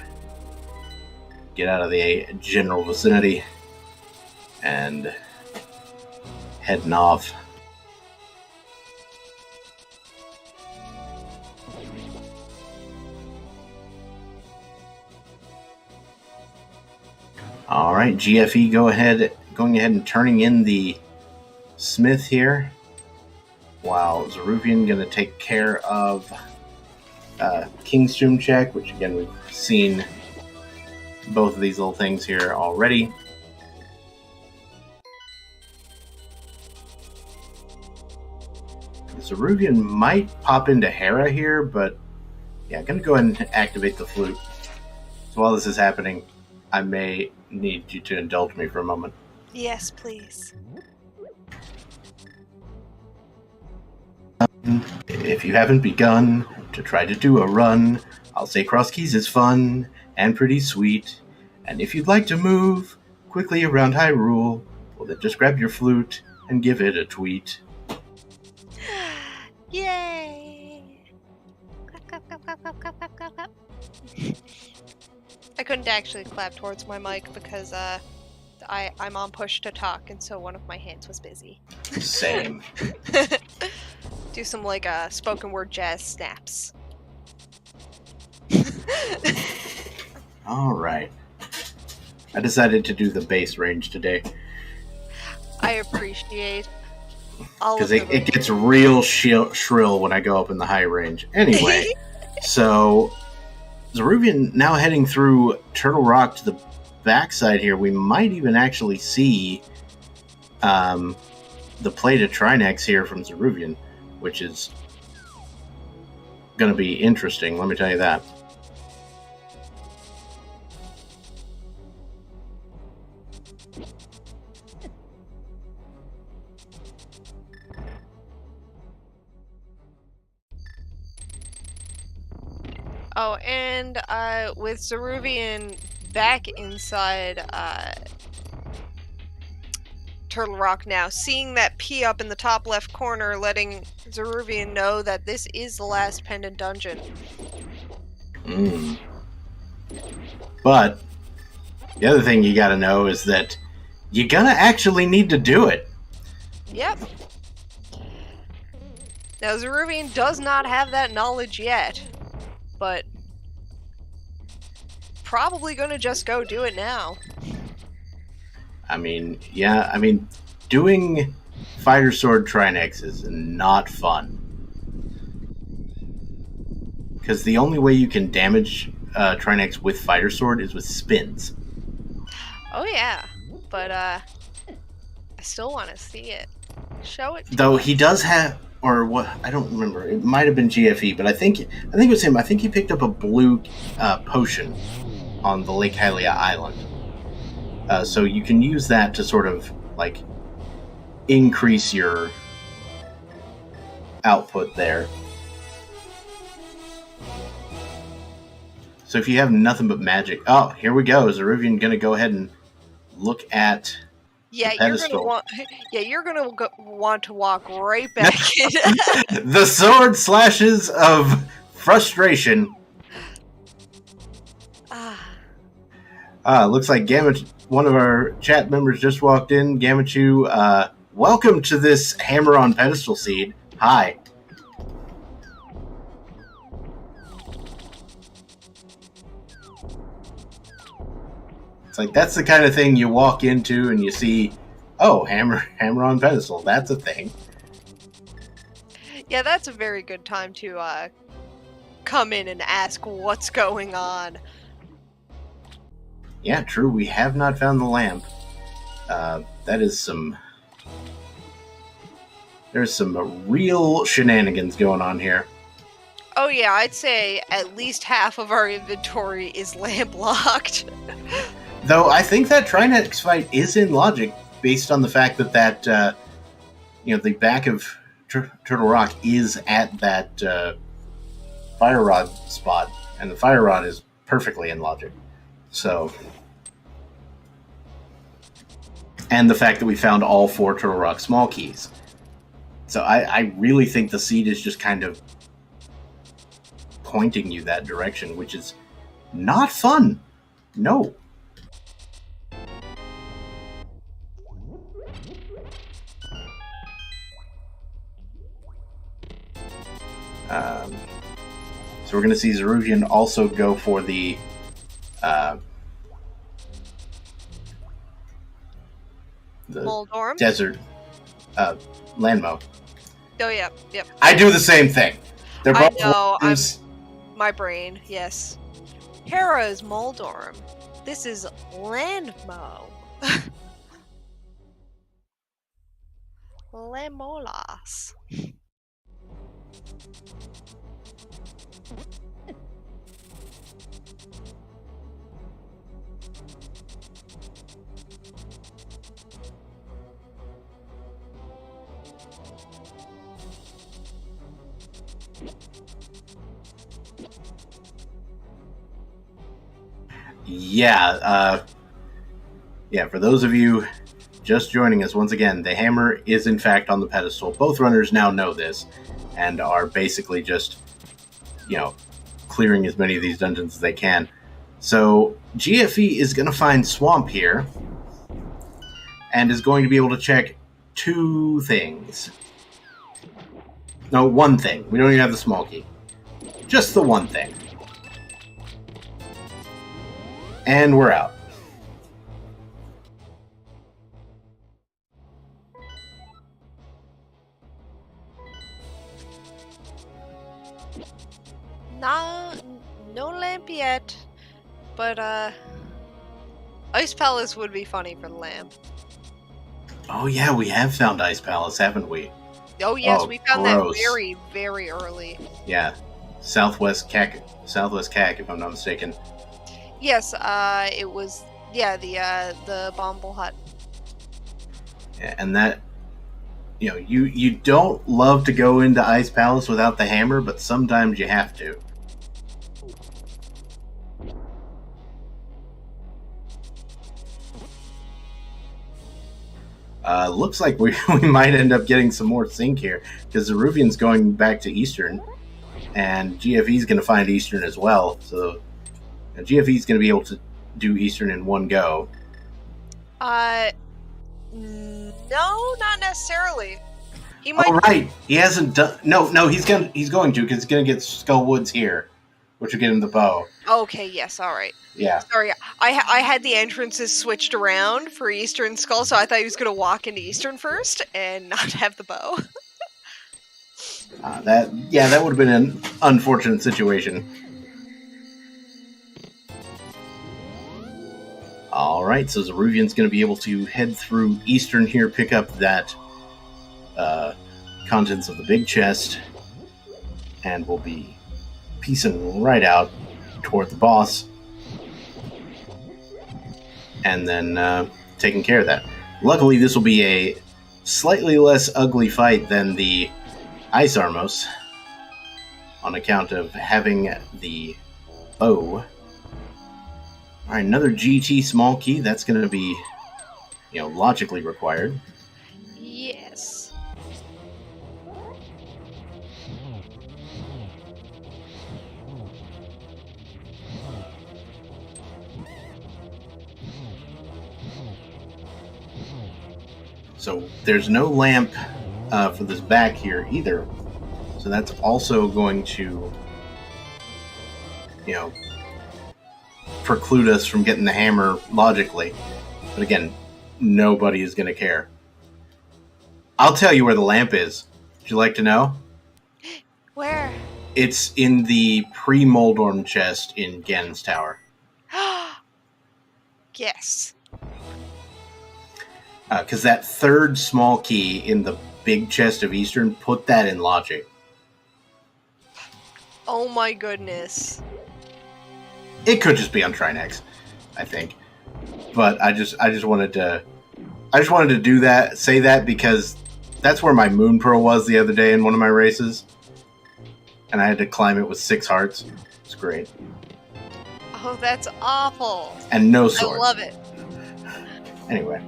Speaker 2: Get out of the general vicinity. And heading off. All right, GFE, going ahead and turning in the Smith here, while Zaruvyen going to take care of King's Tomb check, which again we've seen both of these little things here already. Zaruvyen might pop into Hera here, but yeah, I'm going to go ahead and activate the flute. So while this is happening, I may need you to indulge me for a moment.
Speaker 3: Yes, please.
Speaker 2: If you haven't begun to try to do a run, I'll say Crosskeys is fun and pretty sweet. And if you'd like to move quickly around Hyrule, well then just grab your flute and give it a tweet.
Speaker 3: Yay! Clap, clap, clap, clap, clap, clap, clap, clap. I couldn't actually clap towards my mic because I'm on push to talk, and so one of my hands was busy.
Speaker 2: Same.
Speaker 3: Do some like spoken word jazz snaps.
Speaker 2: All right. I decided to do the bass range today
Speaker 3: I appreciate all of
Speaker 2: because it gets real shrill when I go up in the high range. Anyway, so Zaruvyen now heading through Turtle Rock to the backside here. We might even actually see the play to Trinex here from Zaruvyen, which is going to be interesting, let me tell you that.
Speaker 3: Oh, and with Zaruvyen back inside Turtle Rock now, seeing that P up in the top left corner, letting Zaruvyen know that this is the last pendant dungeon.
Speaker 2: But the other thing you gotta know is that you're gonna actually need to do it.
Speaker 3: Yep. Now, Zaruvyen does not have that knowledge yet, but probably gonna just go do it now.
Speaker 2: Doing Fighter Sword Trinex is not fun. Because the only way you can damage Trinex with Fighter Sword is with spins.
Speaker 3: Oh yeah, but I still want to see it. Show it to
Speaker 2: Though
Speaker 3: us.
Speaker 2: he does have, or what, I don't remember. It might have been GFE, but I think it was him. I think he picked up a blue potion on the Lake Hylia Island. So you can use that to sort of like increase your output there. So if you have nothing but magic, oh, here we go. Zaruvyen gonna go ahead and look at
Speaker 3: Yeah,
Speaker 2: the pedestal.
Speaker 3: you're gonna want to walk right back in.
Speaker 2: The sword slashes of frustration. Looks like one of our chat members just walked in. Gamachu, welcome to this hammer on pedestal seed. Hi. It's like that's the kind of thing you walk into and you see, oh, hammer on pedestal. That's a thing.
Speaker 3: Yeah, that's a very good time to come in and ask what's going on.
Speaker 2: Yeah, true. We have not found the lamp. That is some... There's some real shenanigans going on here.
Speaker 3: Oh yeah, I'd say at least half of our inventory is lamp locked.
Speaker 2: Though I think that Trinex fight is in logic based on the fact that the back of Turtle Rock is at that fire rod spot, and the fire rod is perfectly in logic. So, and the fact that we found all 4 Turtle Rock small keys. So I really think the seed is just kind of pointing you that direction, which is not fun. No. So we're going to see Zaruvyen also go for the
Speaker 3: Moldorm?
Speaker 2: desert landmo.
Speaker 3: Oh yeah, yep.
Speaker 2: I do the same thing. They're both
Speaker 3: I know. My brain, yes. Hera's Moldorm. This is Landmo. Lemolas.
Speaker 2: Yeah, for those of you just joining us, once again, the hammer is in fact on the pedestal. Both runners now know this and are basically just, clearing as many of these dungeons as they can. So GFE is going to find Swamp here and is going to be able to check 2 things. No, 1 thing. We don't even have the small key. Just the 1 thing. And we're out.
Speaker 3: No lamp yet, but Ice Palace would be funny for the lamp.
Speaker 2: Oh yeah, we have found Ice Palace, haven't we?
Speaker 3: Oh yes, we found
Speaker 2: gross.
Speaker 3: that very, very early.
Speaker 2: Yeah, Southwest Cac, if I'm not mistaken.
Speaker 3: Yes, it was the Bomble Hut.
Speaker 2: Yeah, and that, you don't love to go into Ice Palace without the hammer, but sometimes you have to. Looks like we might end up getting some more sync here, because Zaruvyen's going back to Eastern, and GFE's going to find Eastern as well, so GFE's going to be able to do Eastern in one go.
Speaker 3: No, not necessarily. He might.
Speaker 2: Oh, right. He hasn't done. No, he's going to, because he's going to get Skull Woods here, which will get him the bow.
Speaker 3: Okay, yes, all right.
Speaker 2: Yeah.
Speaker 3: Sorry, I had the entrances switched around for Eastern Skull, so I thought he was going to walk into Eastern first and not have the bow.
Speaker 2: That would have been an unfortunate situation. All right, so Zaruvyen's going to be able to head through Eastern here, pick up that contents of the big chest, and we'll be piecing right out toward the boss, and then taking care of that. Luckily, this will be a slightly less ugly fight than the Ice Armos, on account of having the bow. All right, another GT small key. That's going to be, logically required.
Speaker 3: Yes.
Speaker 2: So there's no lamp for this back here either. So that's also going to, preclude us from getting the hammer logically. But again, nobody is going to care. I'll tell you where the lamp is. Would you like to know?
Speaker 3: Where?
Speaker 2: It's in the pre-Moldorm chest in Ganon's Tower.
Speaker 3: Yes.
Speaker 2: Because that third small key in the big chest of Eastern, put that in logic.
Speaker 3: Oh my goodness.
Speaker 2: It could just be on Trinex, I think. But I just wanted to do that, say that, because that's where my Moon Pearl was the other day in one of my races. And I had to climb it with 6 hearts. It's great.
Speaker 3: Oh, that's awful.
Speaker 2: And no sword.
Speaker 3: I love it.
Speaker 2: Anyway.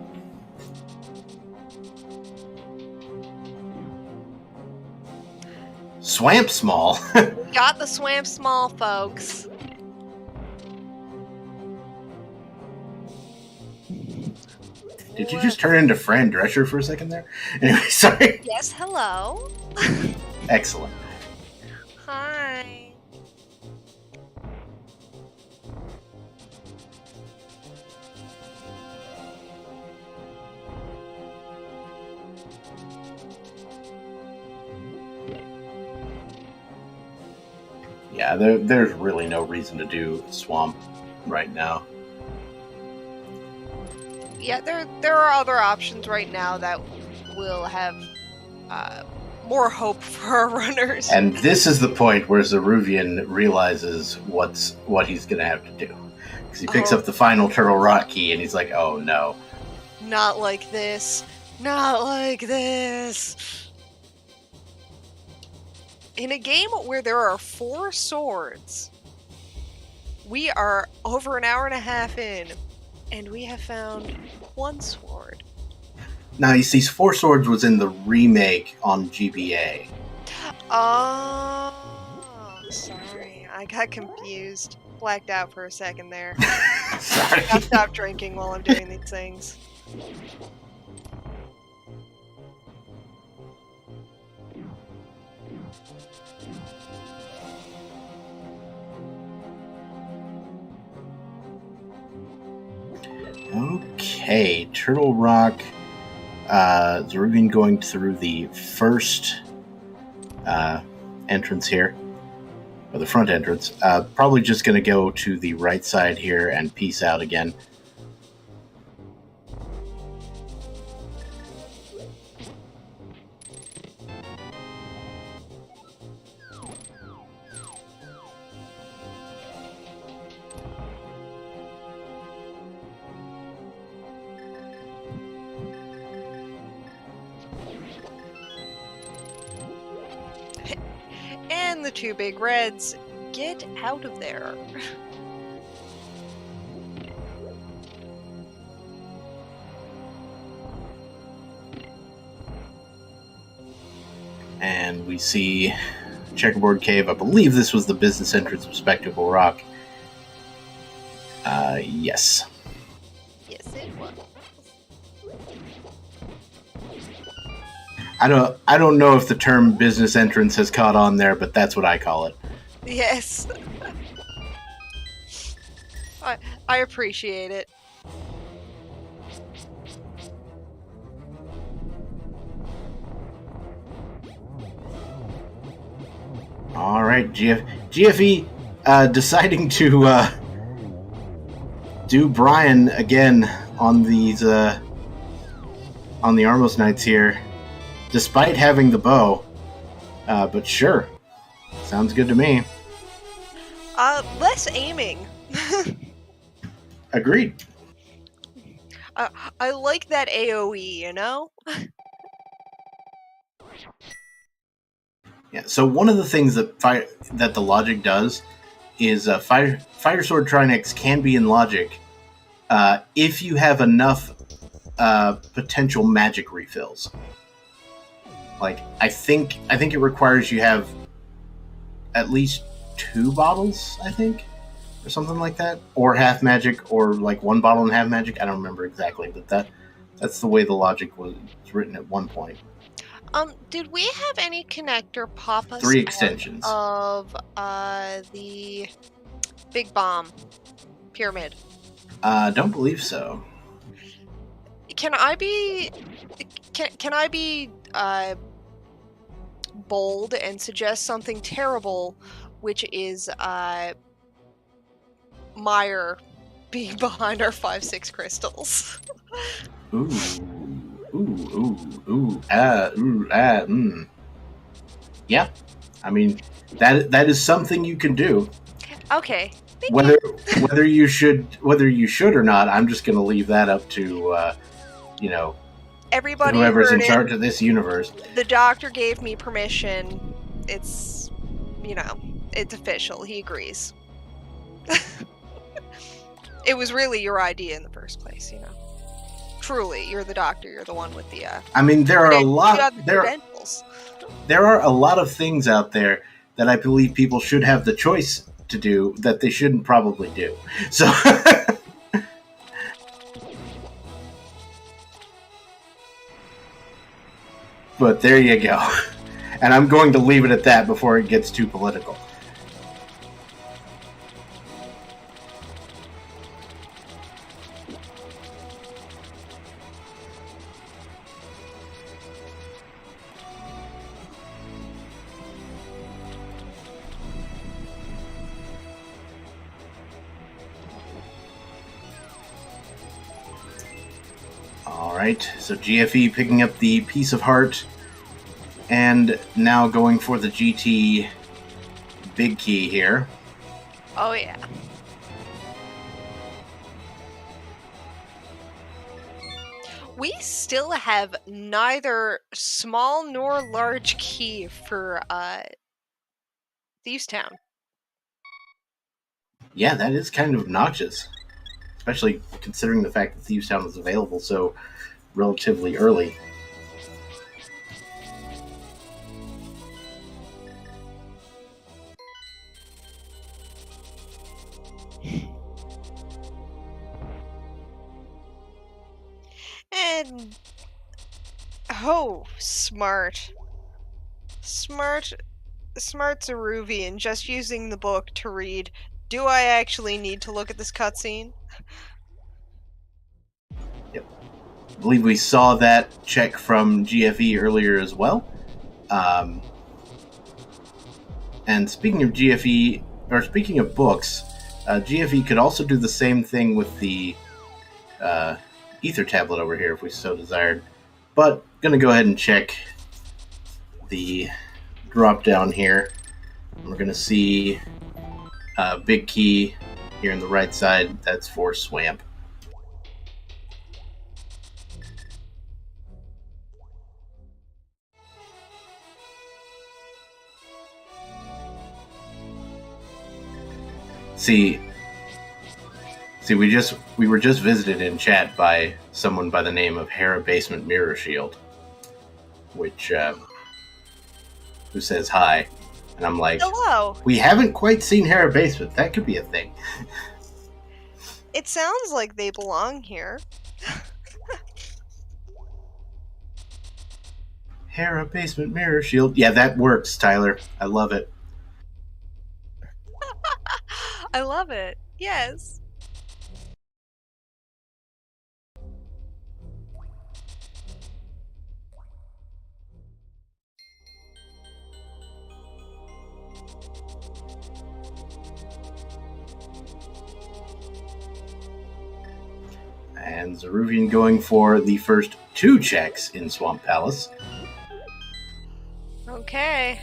Speaker 2: Swamp Small.
Speaker 3: We got the Swamp Small, folks.
Speaker 2: Did you just turn into Fran Drescher for a second there? Anyway, sorry.
Speaker 3: Yes, hello.
Speaker 2: Excellent.
Speaker 3: Hi.
Speaker 2: Yeah, there's really no reason to do Swamp right now.
Speaker 3: Yeah, there are other options right now that will have more hope for our runners.
Speaker 2: And this is the point where Zaruvyen realizes what he's going to have to do. Because he picks up the final Turtle Rock key and he's like, oh no.
Speaker 3: Not like this. Not like this. In a game where there are 4 swords, we are over an hour and a half in, and we have found 1 sword.
Speaker 2: Now, you see, 4 Swords was in the remake on GBA.
Speaker 3: Oh, sorry. I got confused. Blacked out for a second there.
Speaker 2: Sorry.
Speaker 3: I'll stop drinking while I'm doing these things.
Speaker 2: Okay, Turtle Rock. Zaruvyen going through the first entrance here, or the front entrance. Probably just going to go to the right side here and peace out again.
Speaker 3: And the 2 big reds get out of there.
Speaker 2: And we see Checkerboard Cave. I believe this was the business entrance of Spectacle Rock. Yes.
Speaker 3: Yes, it was.
Speaker 2: I don't know if the term business entrance has caught on there, but that's what I call it.
Speaker 3: Yes. I appreciate it.
Speaker 2: All right, GFE deciding to do Brian again on these on the Armos Knights here, despite having the bow. But sure, sounds good to me.
Speaker 3: Less aiming.
Speaker 2: Agreed.
Speaker 3: I like that AoE, you know?
Speaker 2: Yeah. So one of the things that the logic does is Fire Sword Trinex can be in logic if you have enough potential magic refills. Like I think it requires you have at least 2 bottles, I think, or something like that, or half magic, or like 1 bottle and half magic. I don't remember exactly, but That's the way the logic was written at one point.
Speaker 3: Did we have any connector pop us
Speaker 2: 3 extensions.
Speaker 3: of the big bomb pyramid?
Speaker 2: Don't believe so.
Speaker 3: Can I be bold and suggest something terrible, which is Meyer being behind our 5-6 crystals?
Speaker 2: Ooh. Yeah. I mean, that is something you can do.
Speaker 3: Okay.
Speaker 2: Whether you should or not, I'm just going to leave that up to
Speaker 3: everybody,
Speaker 2: whoever's in charge of this universe.
Speaker 3: The doctor gave me permission. It's it's official. He agrees. It was really your idea in the first place, Truly, you're the doctor. You're the one with the.
Speaker 2: I mean, there are a lot. There are a lot of things out there that I believe people should have the choice to do that they shouldn't probably do. So. But there you go. And I'm going to leave it at that before it gets too political. Alright, so GFE picking up the Piece of Heart, and now going for the GT big key here.
Speaker 3: Oh yeah. We still have neither small nor large key for Thieves Town.
Speaker 2: Yeah, that is kind of obnoxious. Especially considering the fact that Thieves Town was available so relatively early.
Speaker 3: And smart Zaruvyen, just using the book to read, do I actually need to look at this cutscene?
Speaker 2: Yep. I believe we saw that check from GFE earlier as well. And speaking of GFE, or speaking of books, GFE could also do the same thing with the ether tablet over here if we so desired. But going to go ahead and check the drop down here. We're going to see big key here on the right side. That's for Swamp. See, we were just visited in chat by someone by the name of Hera Basement Mirror Shield, which who says hi, and I'm like,
Speaker 3: hello.
Speaker 2: We haven't quite seen Hera Basement. That could be a thing.
Speaker 3: It sounds like they belong here.
Speaker 2: Hera Basement Mirror Shield. Yeah, that works, Tyler. I love it.
Speaker 3: I love it. Yes.
Speaker 2: And Zaruvyen going for the first 2 checks in Swamp Palace.
Speaker 3: Okay.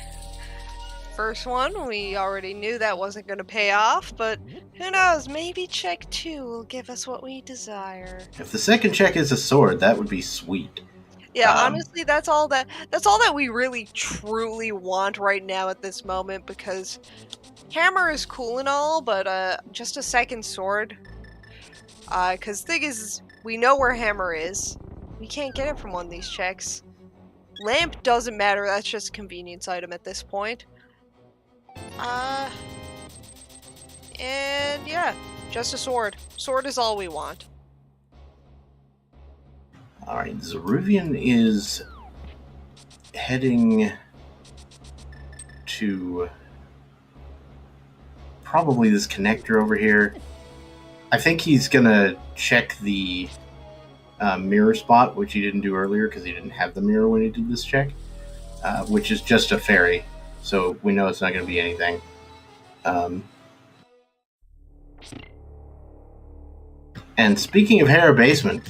Speaker 3: First one, we already knew that wasn't going to pay off, but who knows, maybe check 2 will give us what we desire.
Speaker 2: If the second check is a sword, that would be sweet.
Speaker 3: Yeah, honestly, that's all that we really truly want right now at this moment, because hammer is cool and all, but just a second sword. Because the thing is, we know where hammer is. We can't get it from one of these checks. Lamp doesn't matter, that's just a convenience item at this point. And yeah, just a sword. Sword is all we want.
Speaker 2: Alright, Zaruvyen is heading to probably this connector over here. I think he's gonna check the mirror spot, which he didn't do earlier because he didn't have the mirror when he did this check, which is just a fairy, so we know it's not going to be anything. And speaking of Hera Basement,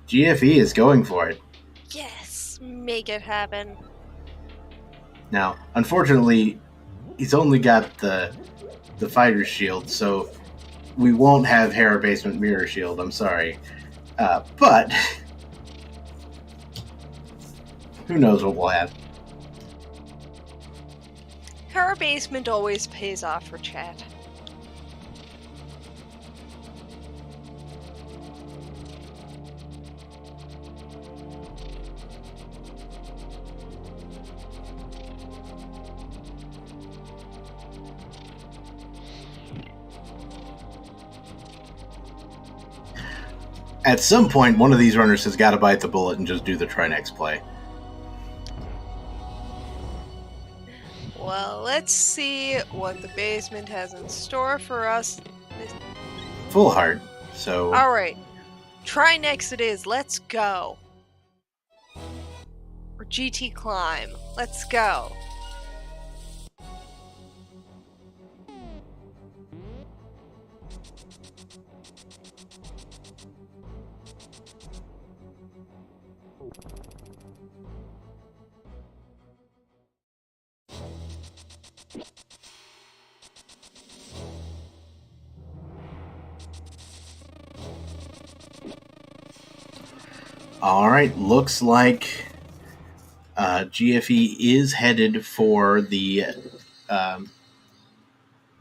Speaker 2: GFE is going for it.
Speaker 3: Yes, make it happen.
Speaker 2: Now, unfortunately, he's only got the fighter's shield, so we won't have Hera Basement Mirror Shield, I'm sorry. But who knows what we'll have.
Speaker 3: Her basement always pays off for chat.
Speaker 2: At some point, one of these runners has got to bite the bullet and just do the try next play.
Speaker 3: Well, let's see what the basement has in store for us.
Speaker 2: Full heart, so...
Speaker 3: Alright, try next it is, let's go. Or GT climb, let's go.
Speaker 2: Alright, looks like GFE is headed for the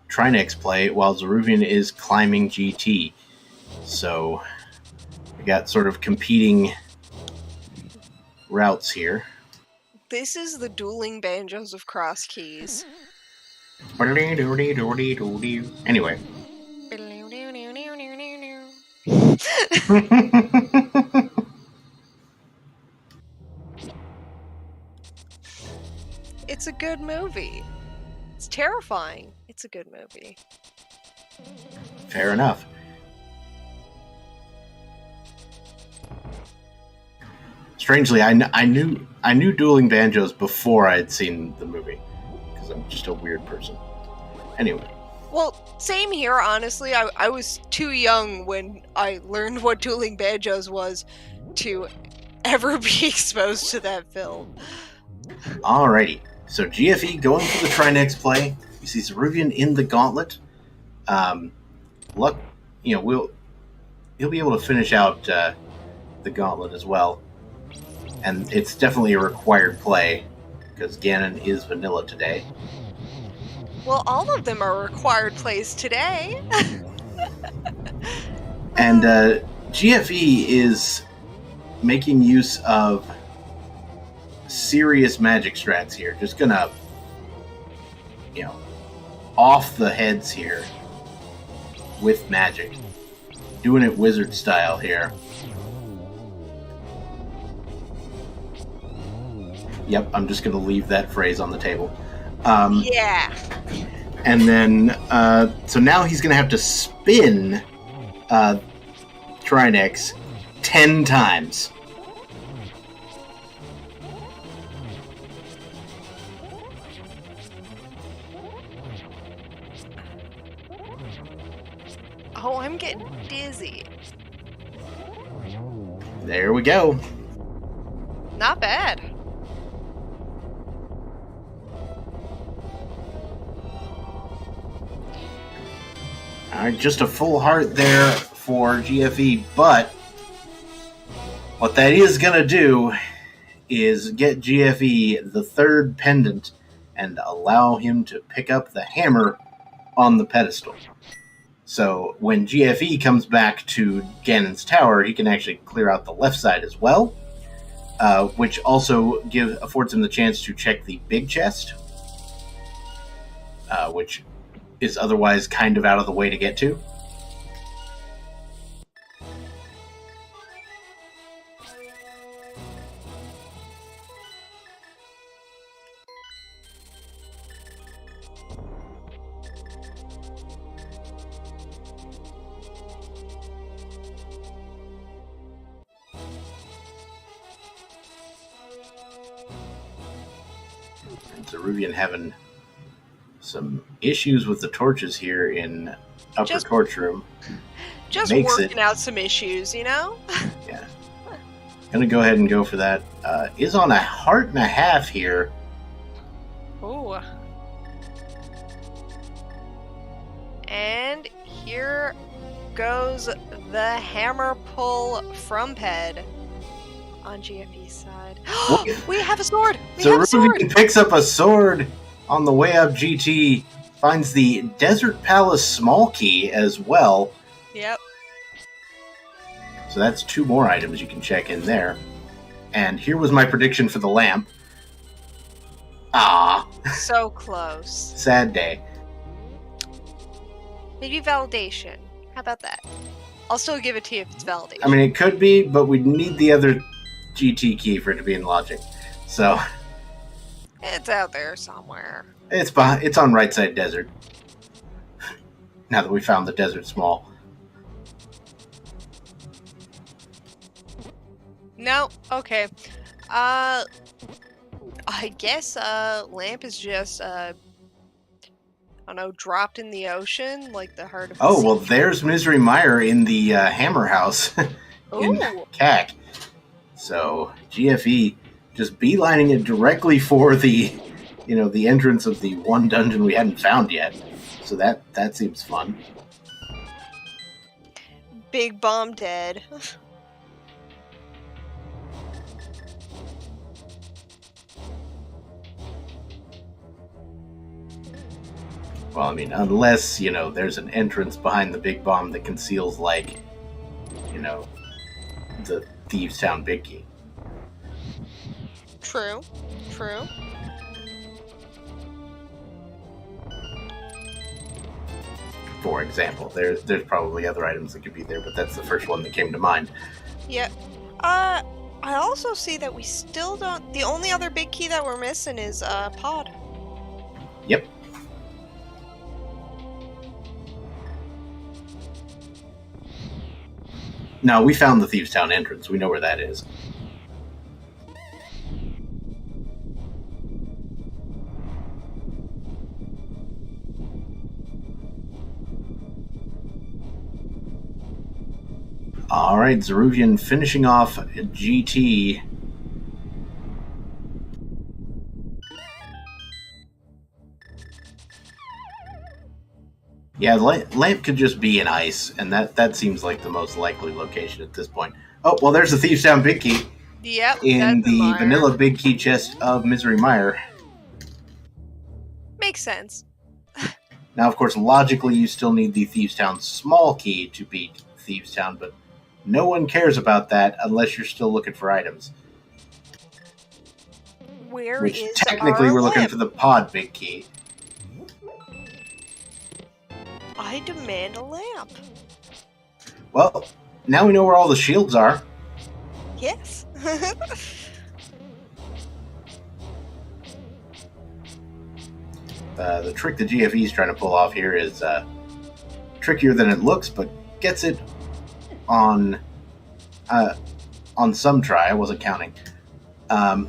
Speaker 2: Trinex play while Zaruvyen is climbing GT. So we got sort of competing routes here.
Speaker 3: This is the dueling banjos of Crosskeys.
Speaker 2: Anyway.
Speaker 3: It's a good movie. It's terrifying. It's a good movie.
Speaker 2: Fair enough. Strangely, I knew Dueling Banjos before I had seen the movie, because I'm just a weird person. Anyway.
Speaker 3: Well, same here, honestly. I was too young when I learned what Dueling Banjos was to ever be exposed to that film.
Speaker 2: Alrighty. So GFE going for the Trinex play. You see Zaruvyen in the gauntlet. He'll be able to finish out the gauntlet as well. And it's definitely a required play, because Ganon is vanilla today.
Speaker 3: Well, all of them are required plays today.
Speaker 2: And GFE is making use of serious magic strats here. Just gonna, off the heads here with magic. Doing it wizard style here. Yep, I'm just gonna leave that phrase on the table.
Speaker 3: Yeah.
Speaker 2: And then, so now he's gonna have to spin Trinex 10 times.
Speaker 3: Oh, I'm getting dizzy.
Speaker 2: There we go.
Speaker 3: Not bad.
Speaker 2: Alright, just a full heart there for GFE, but what that is going to do is get GFE the third pendant and allow him to pick up the hammer on the pedestal. So when GFE comes back to Ganon's tower, he can actually clear out the left side as well, which also affords him the chance to check the big chest, which is otherwise kind of out of the way to get to. Zaruvyen having some issues with the torches here in upper torch room.
Speaker 3: Just
Speaker 2: Makes
Speaker 3: working out some issues, you know?
Speaker 2: Yeah. Gonna go ahead and go for that. Is on a heart and a half here.
Speaker 3: Ooh. And here goes the hammer pull from Ped on GFE's side. We have a sword! We have a sword!
Speaker 2: Zaruvyen picks up a sword on the way up GT, finds the Desert Palace small key as well.
Speaker 3: Yep.
Speaker 2: So that's 2 more items you can check in there. And here was my prediction for the lamp. Ah.
Speaker 3: So close.
Speaker 2: Sad day.
Speaker 3: Maybe validation. How about that? I'll still give it to you if it's validation.
Speaker 2: I mean, it could be, but we need the other GT key for it to be in logic. So
Speaker 3: it's out there somewhere.
Speaker 2: It's on right side desert. Now that we found the desert small.
Speaker 3: No, okay. I guess lamp is just I don't know, dropped in the ocean like the heart of the sea.
Speaker 2: Well, there's Misery Meyer in the hammer house in CAC. So GFE just beelining it directly for the entrance of the one dungeon we hadn't found yet. So that seems fun.
Speaker 3: Big bomb dead.
Speaker 2: Well, I mean, unless, there's an entrance behind the big bomb that conceals, the Thieves' Town big key.
Speaker 3: True.
Speaker 2: For example, there's probably other items that could be there, but that's the first one that came to mind.
Speaker 3: Yep. I also see that we still don't... The only other big key that we're missing is Pod.
Speaker 2: Yep. No, we found the Thieves' Town entrance. We know where that is. All right, Zaruvyen finishing off GT. Yeah, lamp could just be in ice, and that seems like the most likely location at this point. Oh, well, there's the Thieves' Town big key.
Speaker 3: Yep.
Speaker 2: In the vanilla big key chest of Misery Meyer.
Speaker 3: Makes sense.
Speaker 2: Now, of course, logically, you still need the Thieves' Town small key to beat Thieves' Town, but no one cares about that unless you're still looking for items.
Speaker 3: Which
Speaker 2: technically we're looking for the pod big key.
Speaker 3: I demand a lamp.
Speaker 2: Well, now we know where all the shields are.
Speaker 3: Yes.
Speaker 2: The trick the GFE is trying to pull off here is trickier than it looks, but gets it on some try. I wasn't counting. And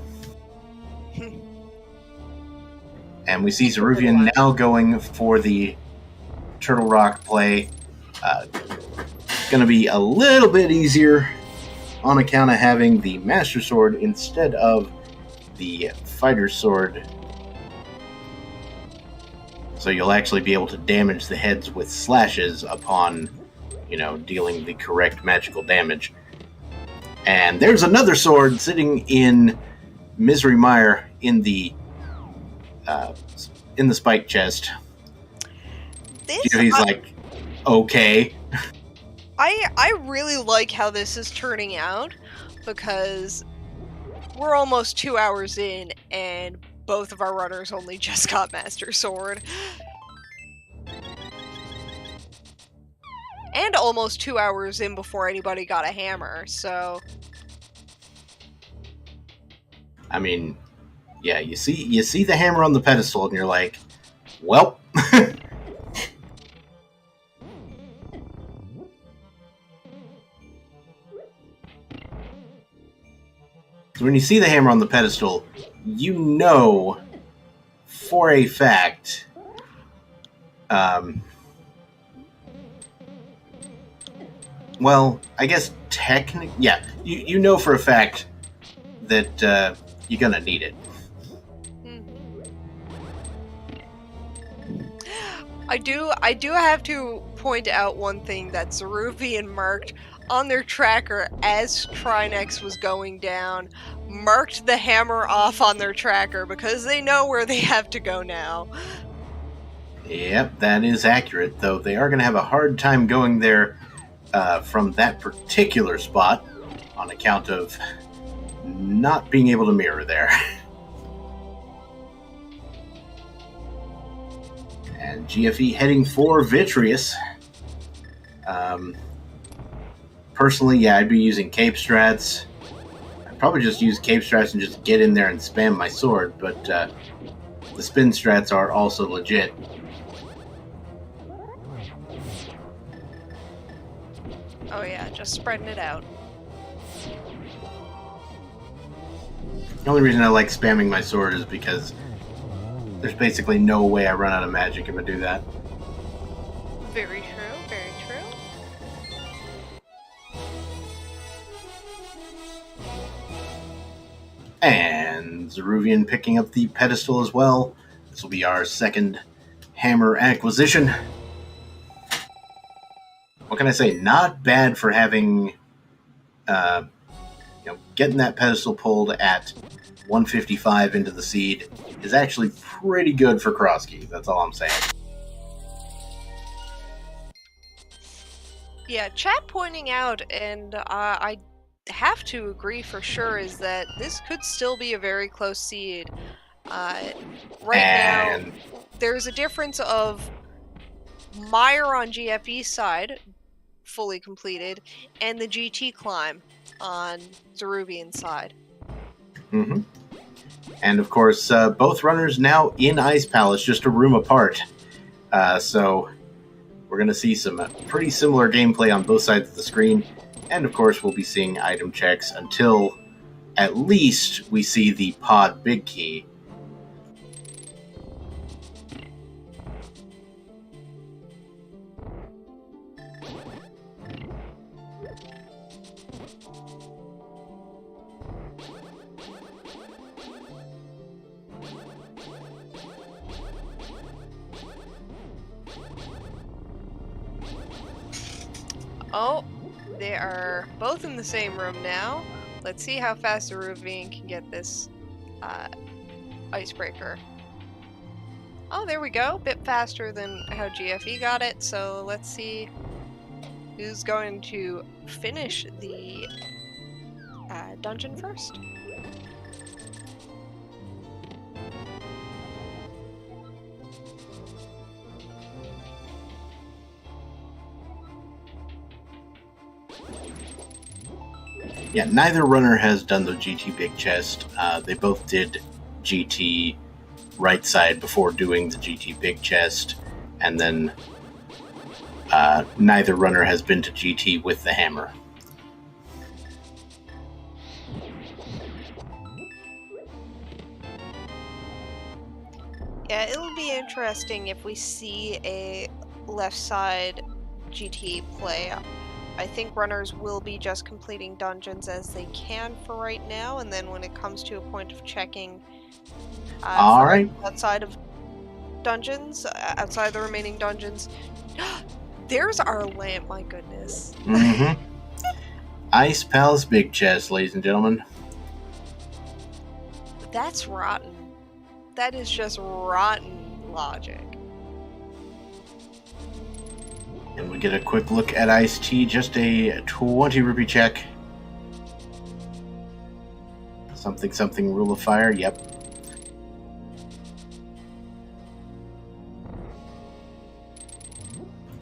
Speaker 2: we see Zaruvyen now going for the Turtle Rock play. Going to be a little bit easier on account of having the Master Sword instead of the Fighter Sword. So you'll actually be able to damage the heads with slashes upon, dealing the correct magical damage. And there's another sword sitting in Misery Meyer in the spike chest. He's like, okay.
Speaker 3: I really like how this is turning out, because we're almost 2 hours in and both of our runners only just got Master Sword. And almost 2 hours in before anybody got a hammer, so...
Speaker 2: I mean, yeah, you see the hammer on the pedestal and you're like, well... So when you see the hammer on the pedestal, you know for a fact, well, I guess technically, yeah, you know for a fact that you're gonna need it.
Speaker 3: I do have to point out one thing that Zaruvyen marked on their tracker as Trinex was going down, marked the hammer off on their tracker because they know where they have to go now.
Speaker 2: Yep, that is accurate, though they are going to have a hard time going there from that particular spot on account of not being able to mirror there. And GFE heading for Vitreous. Personally, yeah, I'd be using Cape Strats. I'd probably just use Cape Strats and just get in there and spam my sword, but the spin strats are also legit.
Speaker 3: Oh yeah, just spreading it out.
Speaker 2: The only reason I like spamming my sword is because there's basically no way I run out of magic if I do that.
Speaker 3: Very true, very true.
Speaker 2: And Zaruvyen picking up the pedestal as well. This will be our second hammer acquisition. What can I say? Not bad for having, getting that pedestal pulled at 155 into the seed is actually pretty good for Crosskeys. That's all I'm saying.
Speaker 3: Yeah, chat pointing out, and I have to agree for sure, is that this could still be a very close seed. Now, there's a difference of Mire on GFE's side, fully completed, and the GT climb on Zaruvyen's side.
Speaker 2: Mm-hmm. And of course, both runners now in Ice Palace, just a room apart. So we're going to see some pretty similar gameplay on both sides of the screen. And of course, we'll be seeing item checks until at least we see the pod big key.
Speaker 3: Oh, they are both in the same room now. Let's see how fast Zaruvyen can get this icebreaker. Oh, there we go. Bit faster than how GFE got it. So let's see who's going to finish the dungeon first.
Speaker 2: Yeah, neither runner has done the GT Big Chest. They both did GT right side before doing the GT Big Chest, and then neither runner has been to GT with the hammer.
Speaker 3: Yeah, it'll be interesting if we see a left side GT play. I think runners will be just completing dungeons as they can for right now, and then when it comes to a point of checking outside of dungeons, outside the remaining dungeons, there's our lamp, my goodness.
Speaker 2: Mm-hmm. Ice Palace Big Chest, ladies and gentlemen.
Speaker 3: That's rotten. That is just rotten logic.
Speaker 2: And we get a quick look at Ice-T, just a 20 rupee check. Something rule of fire, yep.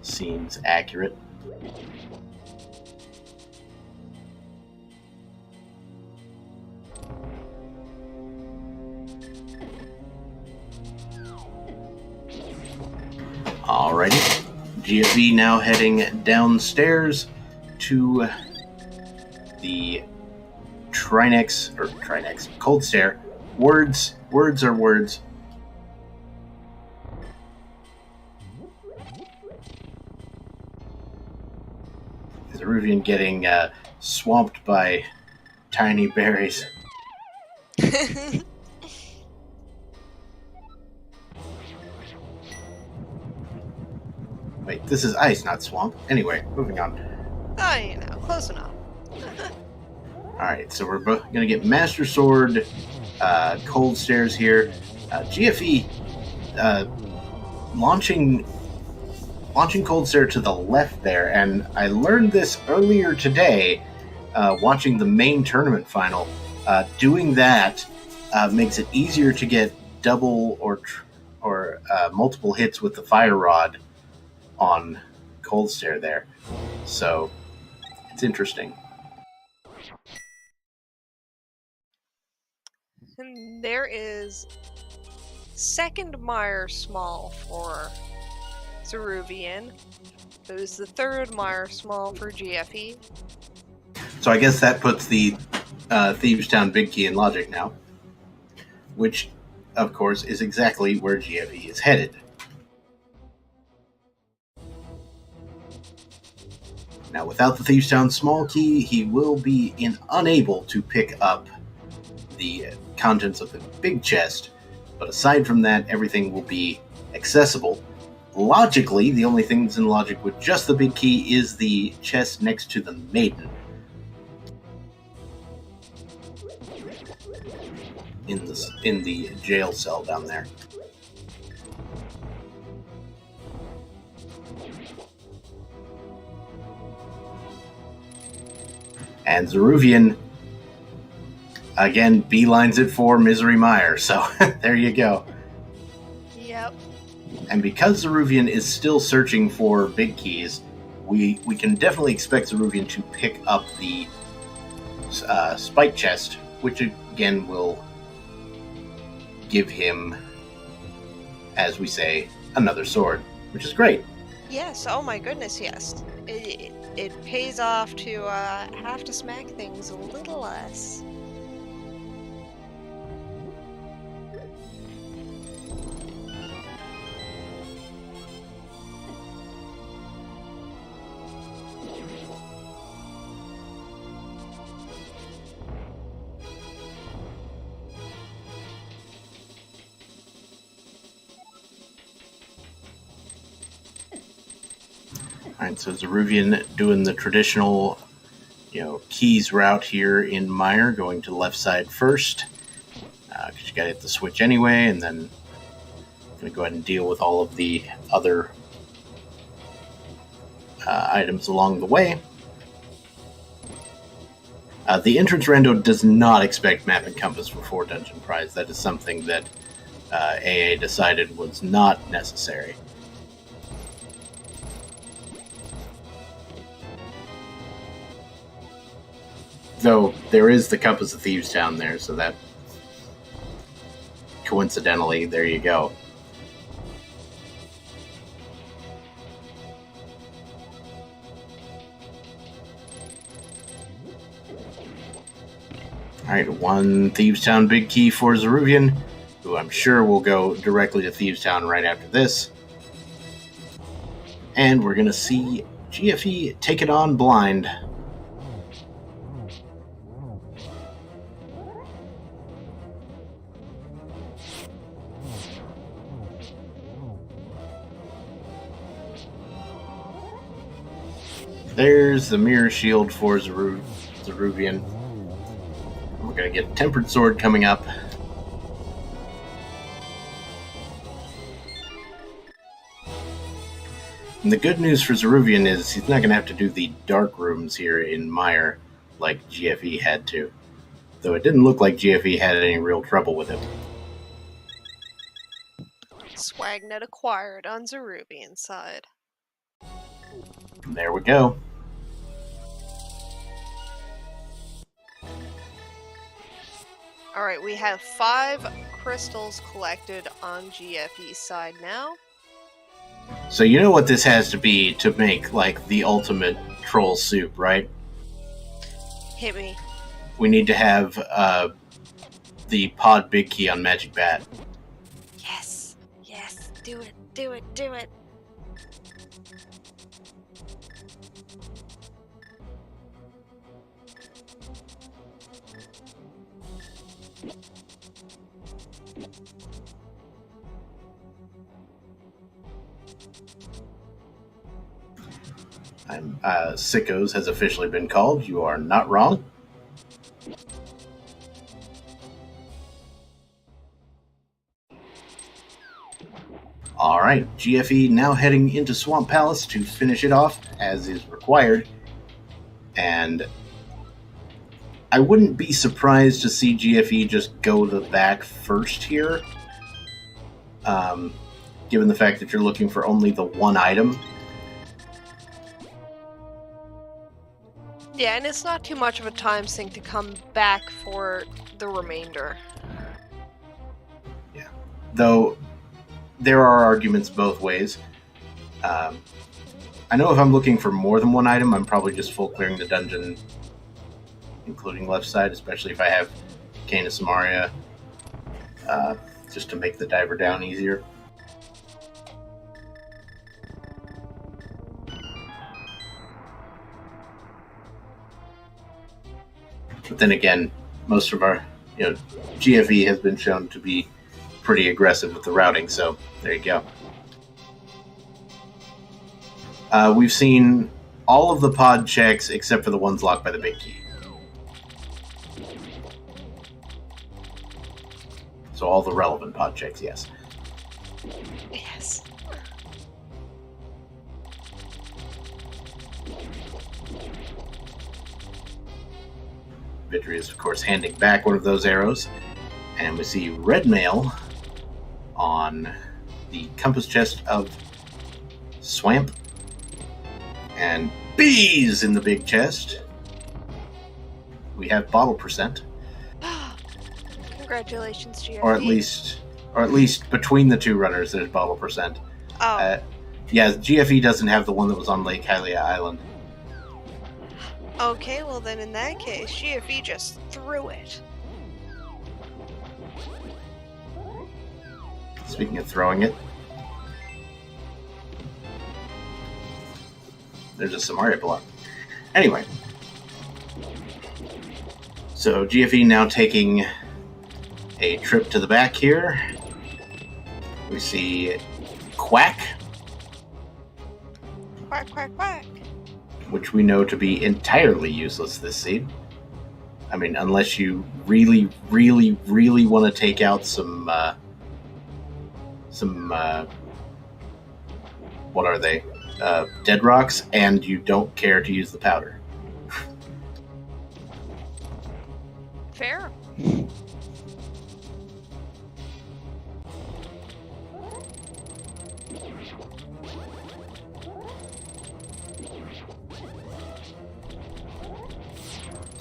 Speaker 2: Seems accurate. Alrighty. GFE now heading downstairs to the Trinex, Cold Stare. Words are words. Zaruvyen getting swamped by tiny berries. Wait, this is ice, not swamp. Anyway, moving on.
Speaker 3: Oh, you know, close enough.
Speaker 2: Alright, so we're both going to get Master Sword, Cold Stairs here. GFE launching Cold Stare to the left there, and I learned this earlier today watching the main tournament final. Doing that makes it easier to get double or multiple hits with the Fire Rod on Cold Stare there. So, it's interesting.
Speaker 3: And there is second Mire Small for Zaruvyen. There's the third Mire Small for GFE.
Speaker 2: So I guess that puts the Thieves Town Big Key in logic now, which, of course, is exactly where GFE is headed. Now, without the Thieves Town Small Key, he will be unable to pick up the contents of the big chest, but aside from that, everything will be accessible. Logically, the only thing that's in logic with just the big key is the chest next to the maiden. In the jail cell down there. And Zaruvyen again beelines it for Misery Mire, so there you go.
Speaker 3: Yep.
Speaker 2: And because Zaruvyen is still searching for big keys, we can definitely expect Zaruvyen to pick up the spike chest, which again will give him, as we say, another sword, which is great.
Speaker 3: Yes, oh my goodness, yes. It pays off to have to smack things a little less.
Speaker 2: Alright, so Zaruvyen doing the traditional, keys route here in Mire, going to the left side first, because you gotta hit the switch anyway, and then I'm gonna go ahead and deal with all of the other items along the way. The entrance rando does not expect map and compass for 4 dungeon prize. That is something that AA decided was not necessary. Though there is the Compass of Thieves down there, so that coincidentally, there you go. Alright, 1 Thieves Town Big Key for Zaruvyen, who I'm sure will go directly to Thieves Town right after this. And we're going to see GFE take it on blind. There's the mirror shield for Zaruvyen. We're going to get Tempered Sword coming up. And the good news for Zaruvyen is he's not going to have to do the dark rooms here in Mire like GFE had to. Though it didn't look like GFE had any real trouble with it.
Speaker 3: Swagnet acquired on Zaruvyen's side.
Speaker 2: There we go.
Speaker 3: Alright, we have 5 crystals collected on GFE's side now.
Speaker 2: So you know what this has to be to make, like, the ultimate troll soup, right?
Speaker 3: Hit me.
Speaker 2: We need to have the pod big key on Magic Bat.
Speaker 3: Yes. Yes. Do it. Do it. Do it.
Speaker 2: Sickos has officially been called. You are not wrong. All right, GFE now heading into Swamp Palace to finish it off as is required. And I wouldn't be surprised to see GFE just go to the back first here, given the fact that you're looking for only the one item.
Speaker 3: Yeah, and it's not too much of a time sink to come back for the remainder.
Speaker 2: Yeah, though there are arguments both ways. I know if I'm looking for more than one item, I'm probably just full clearing the dungeon, including left side, especially if I have Cane of Samaria, just to make the diver down easier. But then again, most of our, GFE has been shown to be pretty aggressive with the routing, so there you go. We've seen all of the pod checks except for the ones locked by the big key. So all the relevant pod checks, yes.
Speaker 3: Yes.
Speaker 2: Vitri is, of course, handing back one of those arrows. And we see red mail on the compass chest of Swamp. And bees in the big chest. We have bottle percent.
Speaker 3: Congratulations, GFE.
Speaker 2: Or at least between the two runners, there's bottle percent.
Speaker 3: Oh.
Speaker 2: Yeah, GFE doesn't have the one that was on Lake Hylia Island.
Speaker 3: Okay, well then in that case, GFE just threw it.
Speaker 2: Speaking of throwing it, there's a Samaria block. Anyway, so GFE now taking a trip to the back here. We see Quack.
Speaker 3: Quack, quack, quack.
Speaker 2: Which we know to be entirely useless this seed. I mean, unless you really, really, really want to take out some what are they? Dead rocks, and you don't care to use the powder.
Speaker 3: Fair.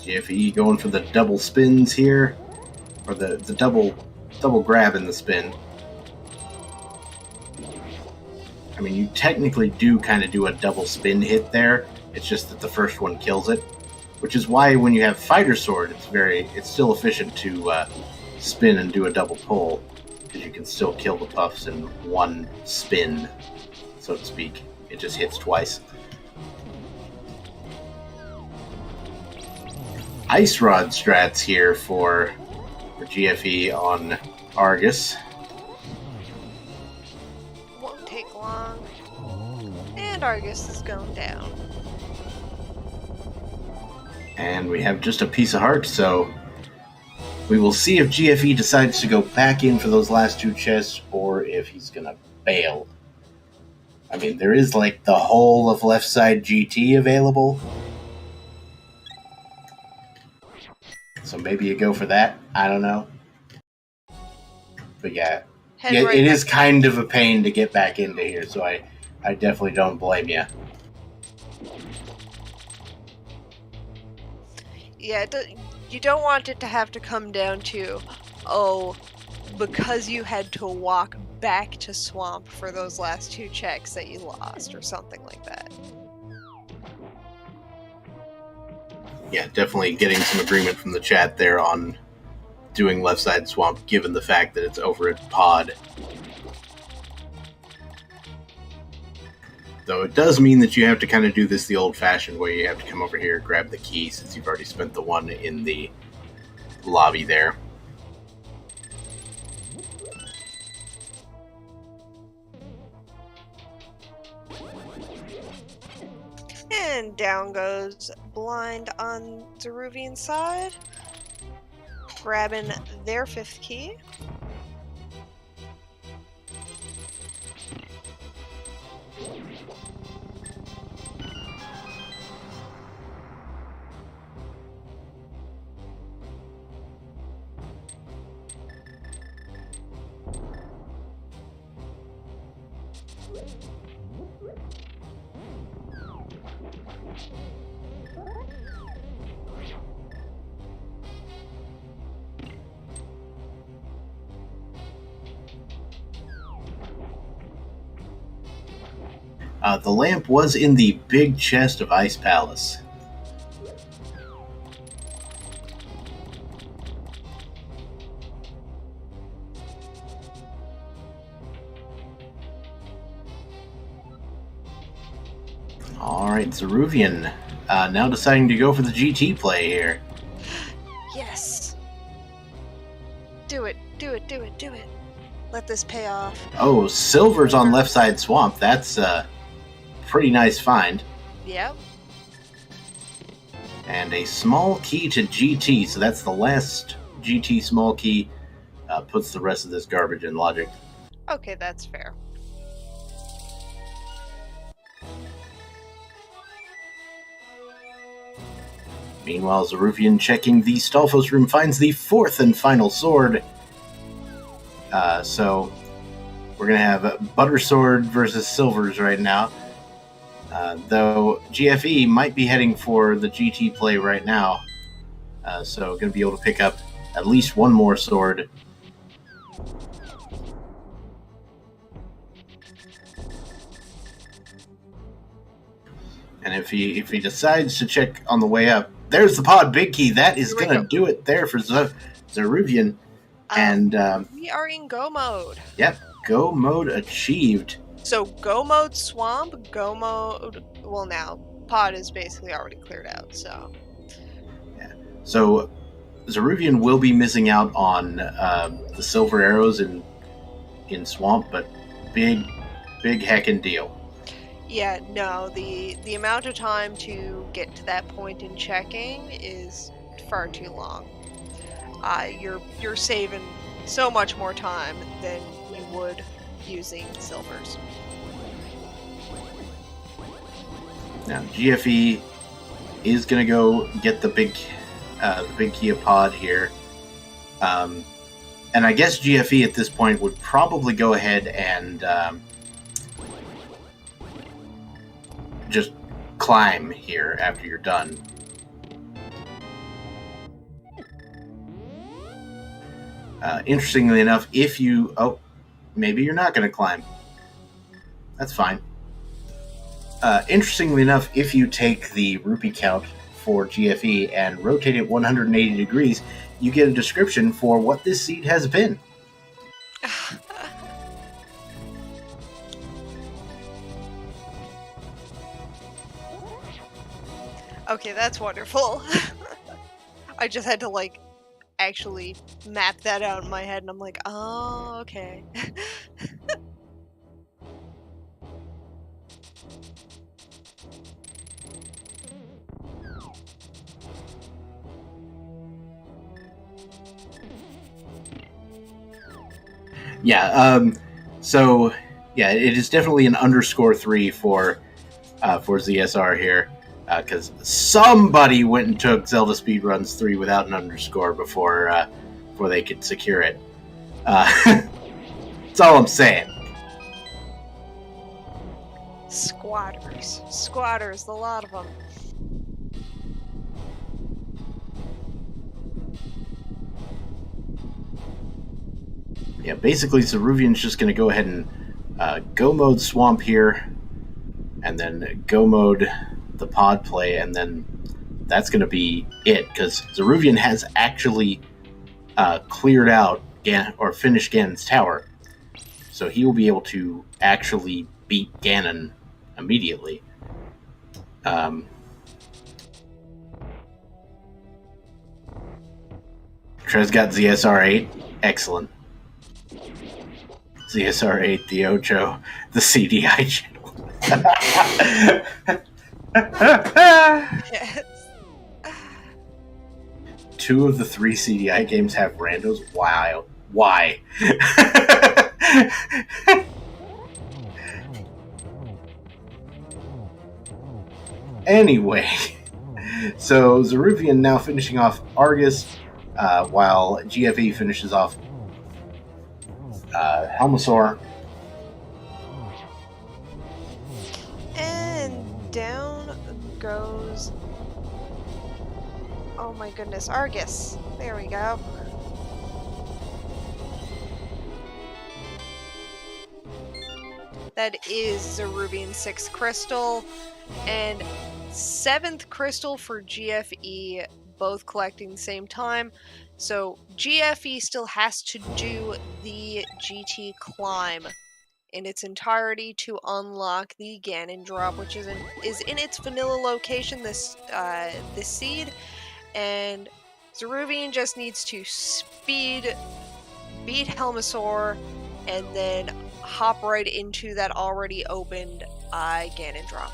Speaker 2: GFE going for the double spins here, or the double grab in the spin. I mean, you technically do kind of do a double spin hit there. It's just that the first one kills it, which is why when you have Fighter Sword, it's still efficient to spin and do a double pull, because you can still kill the puffs in one spin, so to speak. It just hits twice. Ice Rod strats here for GFE on Argus.
Speaker 3: Won't take long. And Argus is going down.
Speaker 2: And we have just a piece of heart, so we will see if GFE decides to go back in for those last two chests or if he's going to bail. I mean, there is like the whole of left side GT available. So maybe you go for that. I don't know. But yeah, it is kind of a pain to get back into here, so I definitely don't blame you.
Speaker 3: Yeah, you don't want it to have to come down to, oh, because you had to walk back to Swamp for those last two checks that you lost, or something like that.
Speaker 2: Yeah, definitely getting some agreement from the chat there on doing left side Swamp, given the fact that it's over at Pod. Though it does mean that you have to kind of do this the old-fashioned way. You have to come over here, grab the key, since you've already spent the one in the lobby there.
Speaker 3: And down goes Blind on Zaruvyen's side, grabbing their 5th key.
Speaker 2: The lamp was in the big chest of Ice Palace. Alright, Zaruvyen, now deciding to go for the GT play here.
Speaker 3: Yes. Do it. Let this pay off.
Speaker 2: Oh, Silver's on left side swamp. That's a pretty nice find.
Speaker 3: Yep.
Speaker 2: And a small key to GT, so that's the last GT small key. Puts the rest of this garbage in logic.
Speaker 3: Okay, that's fair.
Speaker 2: Meanwhile, Zaruvyen, checking the Stalfos room, finds the 4th and final sword. So we're going to have Butter Sword versus Silvers right now. Though GFE might be heading for the GT play right now. So going to be able to pick up at least one more sword. And if he decides to check on the way up, there's the pod big key. That is going to do it there for Zaruvyen. And
Speaker 3: we are in go mode.
Speaker 2: Yep, go mode achieved.
Speaker 3: So go mode swamp, go mode. Well, now pod is basically already cleared out. So
Speaker 2: yeah. So Zaruvyen will be missing out on the silver arrows in swamp, but big heckin' deal.
Speaker 3: Yeah, no, the amount of time to get to that point in checking is far too long. You're saving so much more time than you would using silvers.
Speaker 2: Now GFE is gonna go get the big key of pod here, and I guess GFE at this point would probably go ahead and just climb here after you're done. Interestingly enough, if you... Oh, maybe you're not going to climb. That's fine. Interestingly enough, if you take the rupee count for GFE and rotate it 180 degrees, you get a description for what this seed has been.
Speaker 3: Okay, that's wonderful. I just had to, actually map that out in my head, and I'm like, oh, okay.
Speaker 2: Yeah, so, yeah, it is definitely an _3 for ZSR here. Because somebody went and took ZeldaSpeedRuns 3 without an underscore before they could secure it. That's all I'm saying.
Speaker 3: Squatters, a lot of them.
Speaker 2: Yeah, basically Zaruvyen's just going to go ahead and go mode swamp here, and then go mode the pod play, and then that's going to be it, because Zaruvyen has actually cleared out or finished Ganon's tower, so he will be able to actually beat Ganon immediately. Trez got ZSR8. Excellent. ZSR8, the Ocho, the CDI channel.
Speaker 3: Yes.
Speaker 2: 2 of the 3 CDI games have randos. Wow. Why? Anyway, so Zaruvyen now finishing off Argus, while GFE finishes off Helmasaur.
Speaker 3: And down goes... Oh my goodness, Argus. There we go. That is Zaruvyen's 6th crystal, and 7th crystal for GFE, both collecting the same time. So GFE still has to do the GT climb in its entirety to unlock the Ganon drop, which is in its vanilla location, this seed, and Zaruvyen just needs to beat Helmasaur and then hop right into that already opened Ganon drop.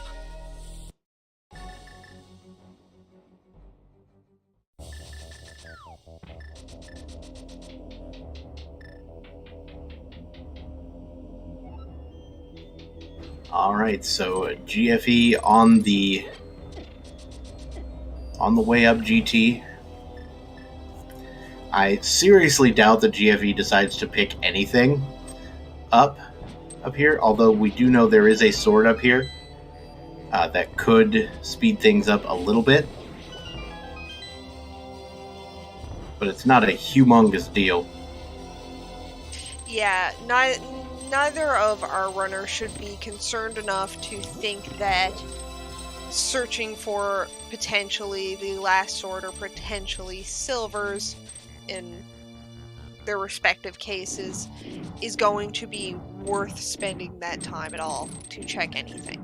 Speaker 2: Alright, so GFE on the way up GT. I seriously doubt that GFE decides to pick anything up here, although we do know there is a sword up here that could speed things up a little bit. But it's not a humongous deal.
Speaker 3: Yeah, neither of our runners should be concerned enough to think that searching for potentially the last sword or potentially silvers in their respective cases is going to be worth spending that time at all to check anything.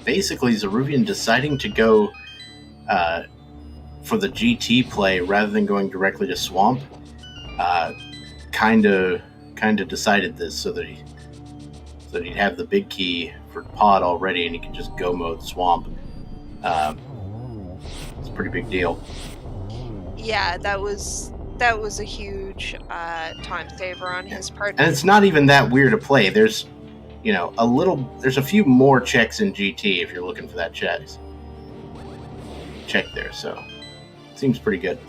Speaker 2: Basically, Zaruvyen deciding to go for the GT play rather than going directly to Swamp, kind of decided this so that he'd have the big key for Pod already, and he can just go mode Swamp. It's a pretty big deal.
Speaker 3: Yeah, that was a huge time saver on his part.
Speaker 2: And it's not even that weird to play. There's there's a few more checks in GT if you're looking for that check there, so it seems pretty good.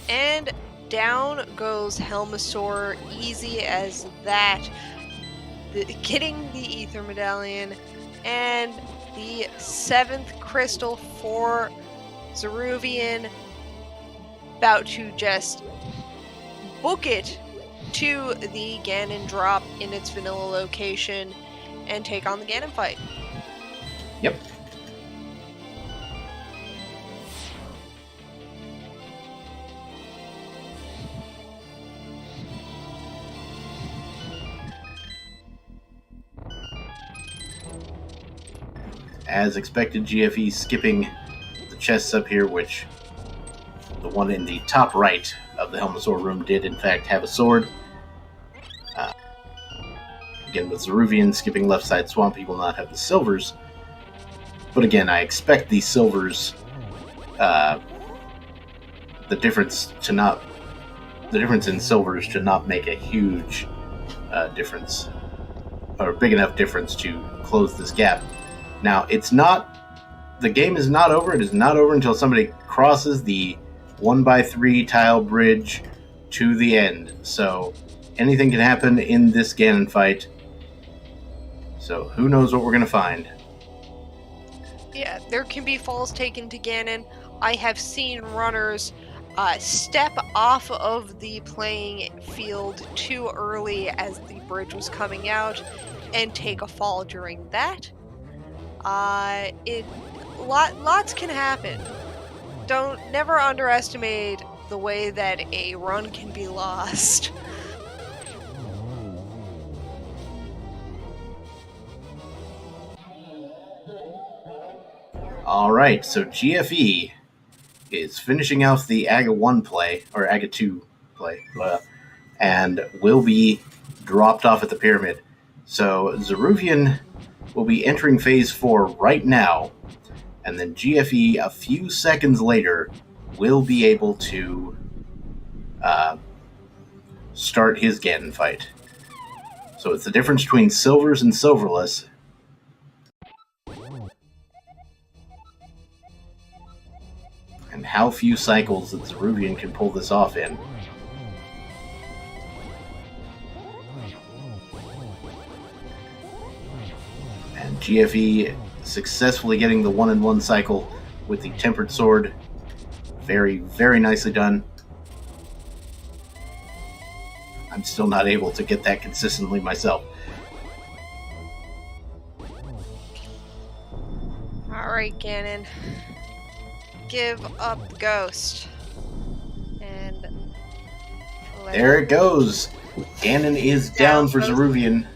Speaker 3: And down goes Helmasaur, easy as that. Getting the Ether Medallion and the 7th crystal for Zaruvyen, about to just book it to the Ganon drop in its vanilla location and take on the Ganon fight.
Speaker 2: Yep. As expected, GFE skipping the chests up here, which the one in the top right of the Helmasaur room did in fact have a sword. Again, with Zaruvyen skipping left side Swamp, he will not have the silvers. But again, I expect these silvers, the difference in silvers to not make a huge difference, or big enough difference to close this gap. Now, the game is not over. It is not over until somebody crosses the 1x3 tile bridge to the end. So anything can happen in this Ganon fight. So who knows what we're going to find.
Speaker 3: Yeah, there can be falls taken to Ganon. I have seen runners step off of the playing field too early as the bridge was coming out and take a fall during that. lots can happen. Don't never underestimate the way that a run can be lost.
Speaker 2: All right, so GFE is finishing off the Aga 1 play, or Aga 2 play, and will be dropped off at the pyramid. So Zaruvyen will be entering phase 4 right now, and then GFE a few seconds later will be able to start his Ganon fight. So it's the difference between silvers and silverless. And how few cycles that Zaruvyen can pull this off in. And GFE successfully getting the 1-in-1 cycle with the Tempered Sword. Very, very nicely done. I'm still not able to get that consistently myself.
Speaker 3: Alright, Ganon. Give up the ghost. And
Speaker 2: there it goes. Ganon is down for Zaruvyen.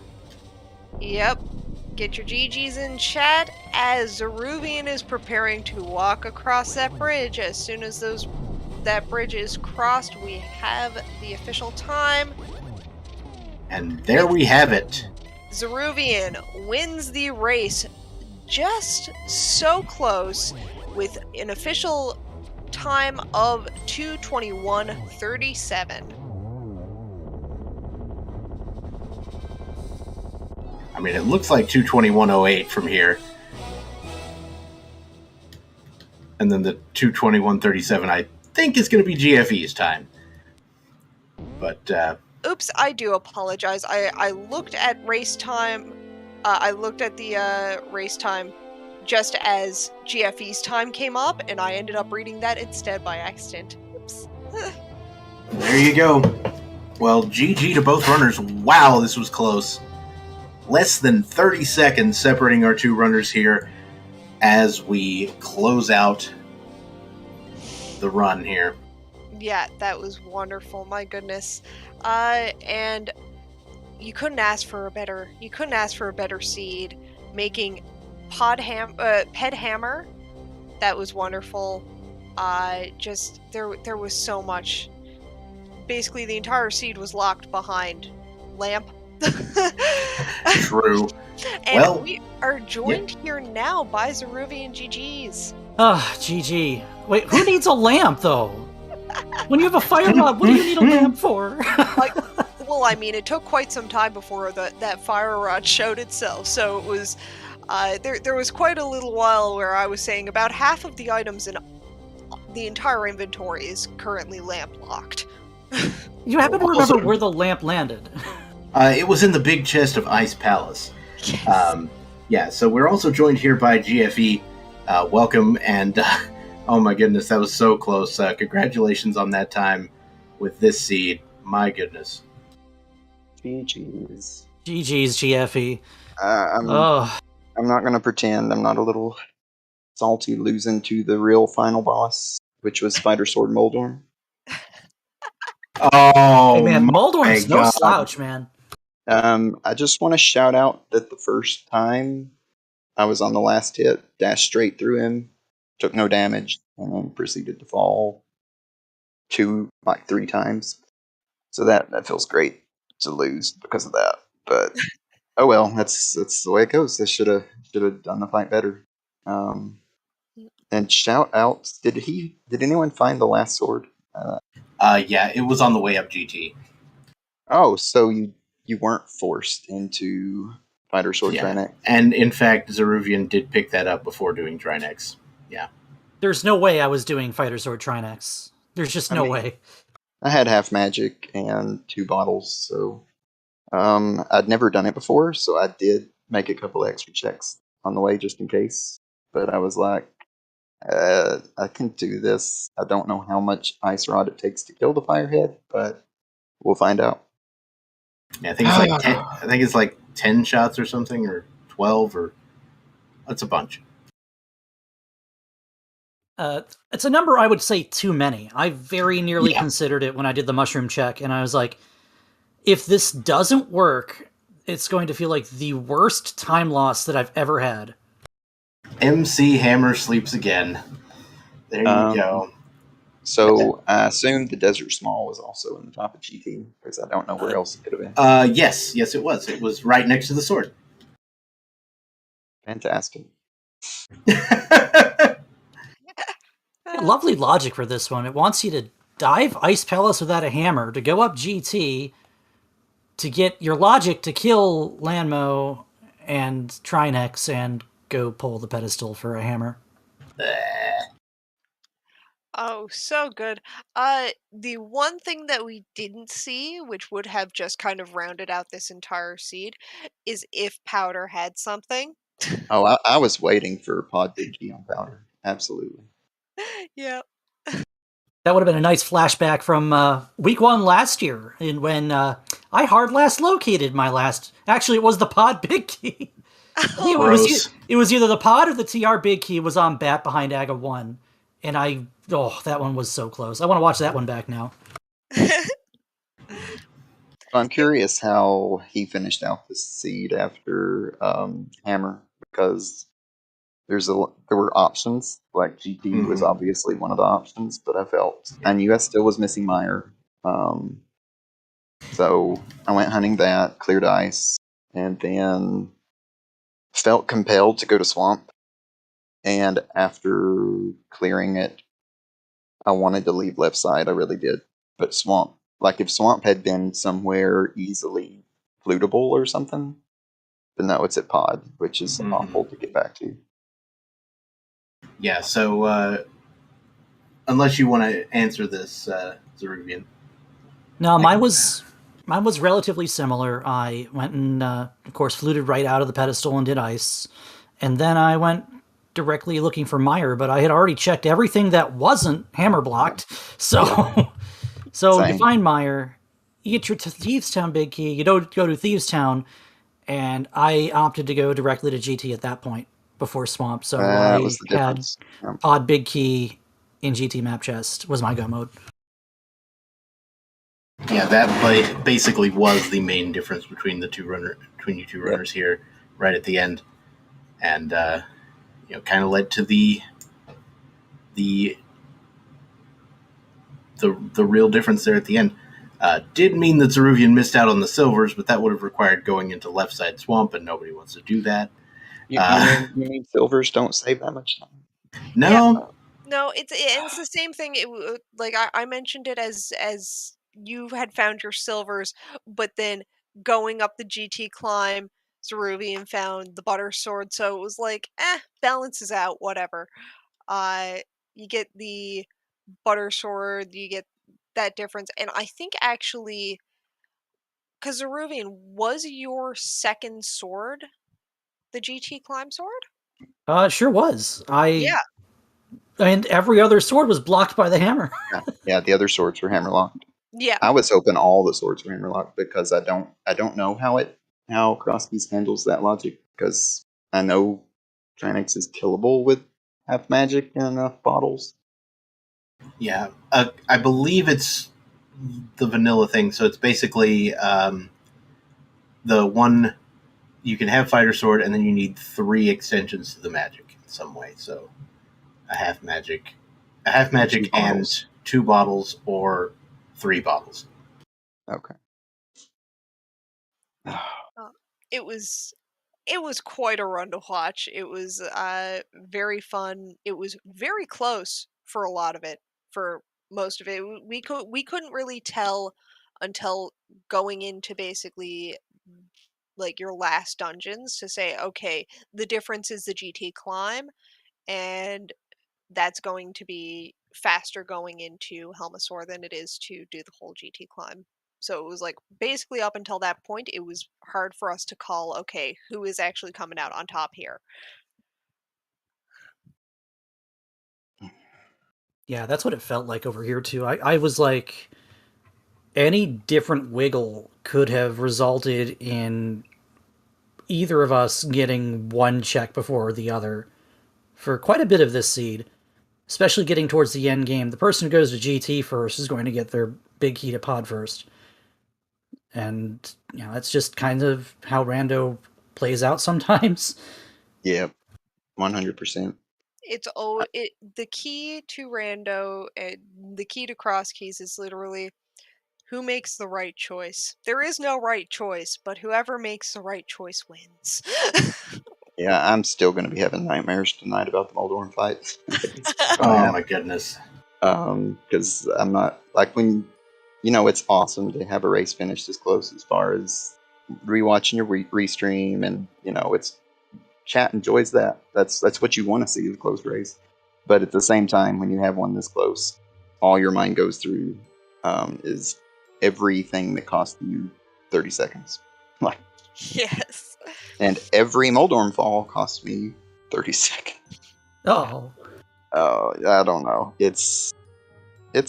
Speaker 3: Yep. Get your GGs in chat as Zaruvyen is preparing to walk across that bridge. As soon as that bridge is crossed, we have the official time.
Speaker 2: And there we have it.
Speaker 3: Zaruvyen wins the race just so close with an official time of 2:21:37.
Speaker 2: I mean, it looks like 2:21:08 from here. And then the 2:21:37, I think is going to be GFE's time. But,
Speaker 3: oops, I do apologize. I looked at race time. I looked at the race time just as GFE's time came up, and I ended up reading that instead by accident. Oops.
Speaker 2: There you go. Well, GG to both runners. Wow, this was close. Less than 30 seconds separating our two runners here as we close out the run here.
Speaker 3: Yeah, that was wonderful. My goodness. And you couldn't ask for a better seed, making Ped Hammer. That was wonderful. Just there was so much. Basically, the entire seed was locked behind Lamp.
Speaker 2: True.
Speaker 3: And
Speaker 2: well,
Speaker 3: we are joined here now by Zaruvyen GGs.
Speaker 4: GG. Wait, who needs a lamp though? When you have a fire rod, what do you need a lamp for?
Speaker 3: Well, I mean, it took quite some time before that fire rod showed itself, so it was there was quite a little while where I was saying about half of the items in the entire inventory is currently lamp locked.
Speaker 4: You happen to remember where the lamp landed?
Speaker 2: It was in the big chest of Ice Palace.
Speaker 3: Yes.
Speaker 2: Yeah, so we're also joined here by GFE. Welcome, and oh my goodness, that was so close. Congratulations on that time with this seed. My goodness.
Speaker 5: GG's.
Speaker 4: GG's, GFE.
Speaker 5: I'm not going to pretend I'm not a little salty losing to the real final boss, which was Spider Sword Moldorm.
Speaker 2: Oh,
Speaker 4: hey man, Moldorm's no
Speaker 2: God.
Speaker 4: slouch, man.
Speaker 5: I just want to shout out that the first time I was on the last hit, dashed straight through him, took no damage, and then proceeded to fall 3 times. So that feels great to lose because of that. But oh well, that's the way it goes. They should have done the fight better. And shout out, did anyone find the last sword?
Speaker 2: Yeah, it was on the way up GT.
Speaker 5: Oh, so you weren't forced into Fighter Sword Trinex.
Speaker 2: And in fact, Zaruvyen did pick that up before doing Trinex. Yeah.
Speaker 4: There's no way I was doing Fighter Sword Trinex. There's just no way.
Speaker 5: I had half magic and 2 bottles, so I'd never done it before, so I did make a couple extra checks on the way just in case. But I was like, I can do this. I don't know how much Ice Rod it takes to kill the Firehead, but we'll find out.
Speaker 2: Yeah, I think it's like 10, I think it's like 10 shots or something, or 12, or that's a bunch.
Speaker 4: It's a number I would say too many. I very nearly
Speaker 2: Yeah.
Speaker 4: considered it when I did the mushroom check, and I was like, if this doesn't work, it's going to feel like the worst time loss that I've ever had.
Speaker 2: MC Hammer sleeps again. There you go.
Speaker 5: So I assume the Desert Small was also in the top of GT because I don't know where else it could have been.
Speaker 2: Yes, it was. It was right next to the sword.
Speaker 5: Fantastic.
Speaker 4: Lovely logic for this one. It wants you to dive Ice Palace without a hammer, to go up GT, to get your logic to kill Lanmo and Trinex and go pull the pedestal for a hammer.
Speaker 3: Oh, so good. The one thing that we didn't see, which would have just kind of rounded out this entire seed, is if Powder had something.
Speaker 5: Oh, I was waiting for Pod Big G on Powder. Absolutely.
Speaker 3: Yeah.
Speaker 4: That would have been a nice flashback from week 1 last year, and when I hard last located my last. Actually, it was the pod big key.
Speaker 2: Gross.
Speaker 4: It was either the pod or the TR big key was on bat behind Aga 1, and that one was so close. I want to watch that one back now.
Speaker 5: I'm curious how he finished out the seed after Hammer because there were options. Like GT was obviously one of the options, but I felt I knew I still was missing Meyer. So I went hunting that, cleared ice, and then felt compelled to go to Swamp. And after clearing it, I wanted to leave left side. I really did. But Swamp, like if Swamp had been somewhere easily floatable or something, but no, it's at Pod, which is awful to get back to.
Speaker 2: Yeah, so unless you want to answer this, Zaruvyen.
Speaker 4: No, mine was relatively similar. I went and, of course, fluted right out of the pedestal and did ice. And then I went directly looking for Meyer, but I had already checked everything that wasn't hammer blocked. So, you find Meyer, you get your Thieves Town big key, you don't go to Thieves Town, and I opted to go directly to GT at that point before Swamp. So I
Speaker 5: was the
Speaker 4: had
Speaker 5: difference. Yeah.
Speaker 4: Pod big key in GT map chest was my go mode.
Speaker 2: Yeah, that basically was the main difference between you two runners here, right at the end, and kind of led to the real difference there at the end. Did mean that Zaruvyen missed out on the silvers, but that would have required going into left side swamp, and nobody wants to do that.
Speaker 5: You mean silvers don't save that much time?
Speaker 2: No.
Speaker 3: Yeah. No, it's the same thing. Like I mentioned it as you had found your silvers, but then going up the GT climb, Zaruvyen found the butter sword, so it was like, balances out, whatever. You get the butter sword, you get that difference, and I think actually, because Zaruvyen, was your second sword the GT climb sword?
Speaker 4: Sure was.
Speaker 3: Yeah.
Speaker 4: And every other sword was blocked by the hammer.
Speaker 5: Yeah, the other swords were hammerlocked.
Speaker 3: Yeah.
Speaker 5: I was hoping all the swords were hammerlocked because I don't know how Crosskeys handles that logic because I know Tranix is killable with half magic and enough bottles.
Speaker 2: Yeah, I believe it's the vanilla thing. So it's basically the one you can have fighter sword, and then you need 3 extensions to the magic in some way. So a half magic, and 2 bottles, or 3 bottles.
Speaker 5: Okay.
Speaker 3: It was quite a run to watch. It was very fun. It was very close for a lot of it. For most of it, we couldn't really tell until going into basically like your last dungeons to say, okay, the difference is the GT climb, and that's going to be faster going into Helmasaur than it is to do the whole GT climb. So it was like basically up until that point, it was hard for us to call, okay, who is actually coming out on top here.
Speaker 4: Yeah, that's what it felt like over here too. I was like, any different wiggle could have resulted in either of us getting one check before the other for quite a bit of this seed. especially getting towards the end game, the person who goes to GT first is going to get their big heated pod first. And, that's just kind of how rando plays out sometimes.
Speaker 5: Yeah, 100%.
Speaker 3: The key to rando and the key to Crosskeys is literally who makes the right choice. There is no right choice, but whoever makes the right choice wins.
Speaker 5: Yeah, I'm still going to be having nightmares tonight about the Moldorm fight.
Speaker 2: Oh my goodness.
Speaker 5: Because I'm not, like, when, it's awesome to have a race finish this close as far as rewatching your restream, and, it's chat enjoys that. That's what you want to see, is a close race. But at the same time, when you have one this close, all your mind goes through is everything that cost you 30 seconds. Like,
Speaker 3: yes.
Speaker 5: and every Moldorm fall cost me 30 seconds.
Speaker 4: Oh.
Speaker 5: I don't know. It's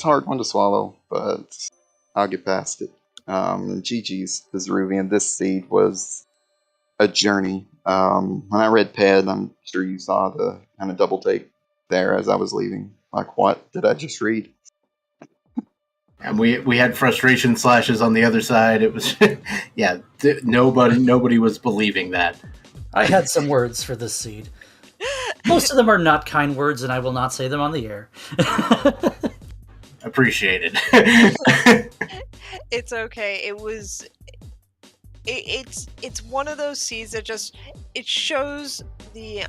Speaker 5: hard one to swallow, but I'll get past it. GG's, the Zaruvyen. This seed was a journey. When I read Ped, I'm sure you saw the kind of double take there as I was leaving. Like, what did I just read?
Speaker 2: And we had frustration slashes on the other side. It was, yeah, nobody was believing that.
Speaker 4: I had some words for this seed. Most of them are not kind words, and I will not say them on the air.
Speaker 2: Appreciated.
Speaker 3: It's okay. It's one of those seeds that just it shows the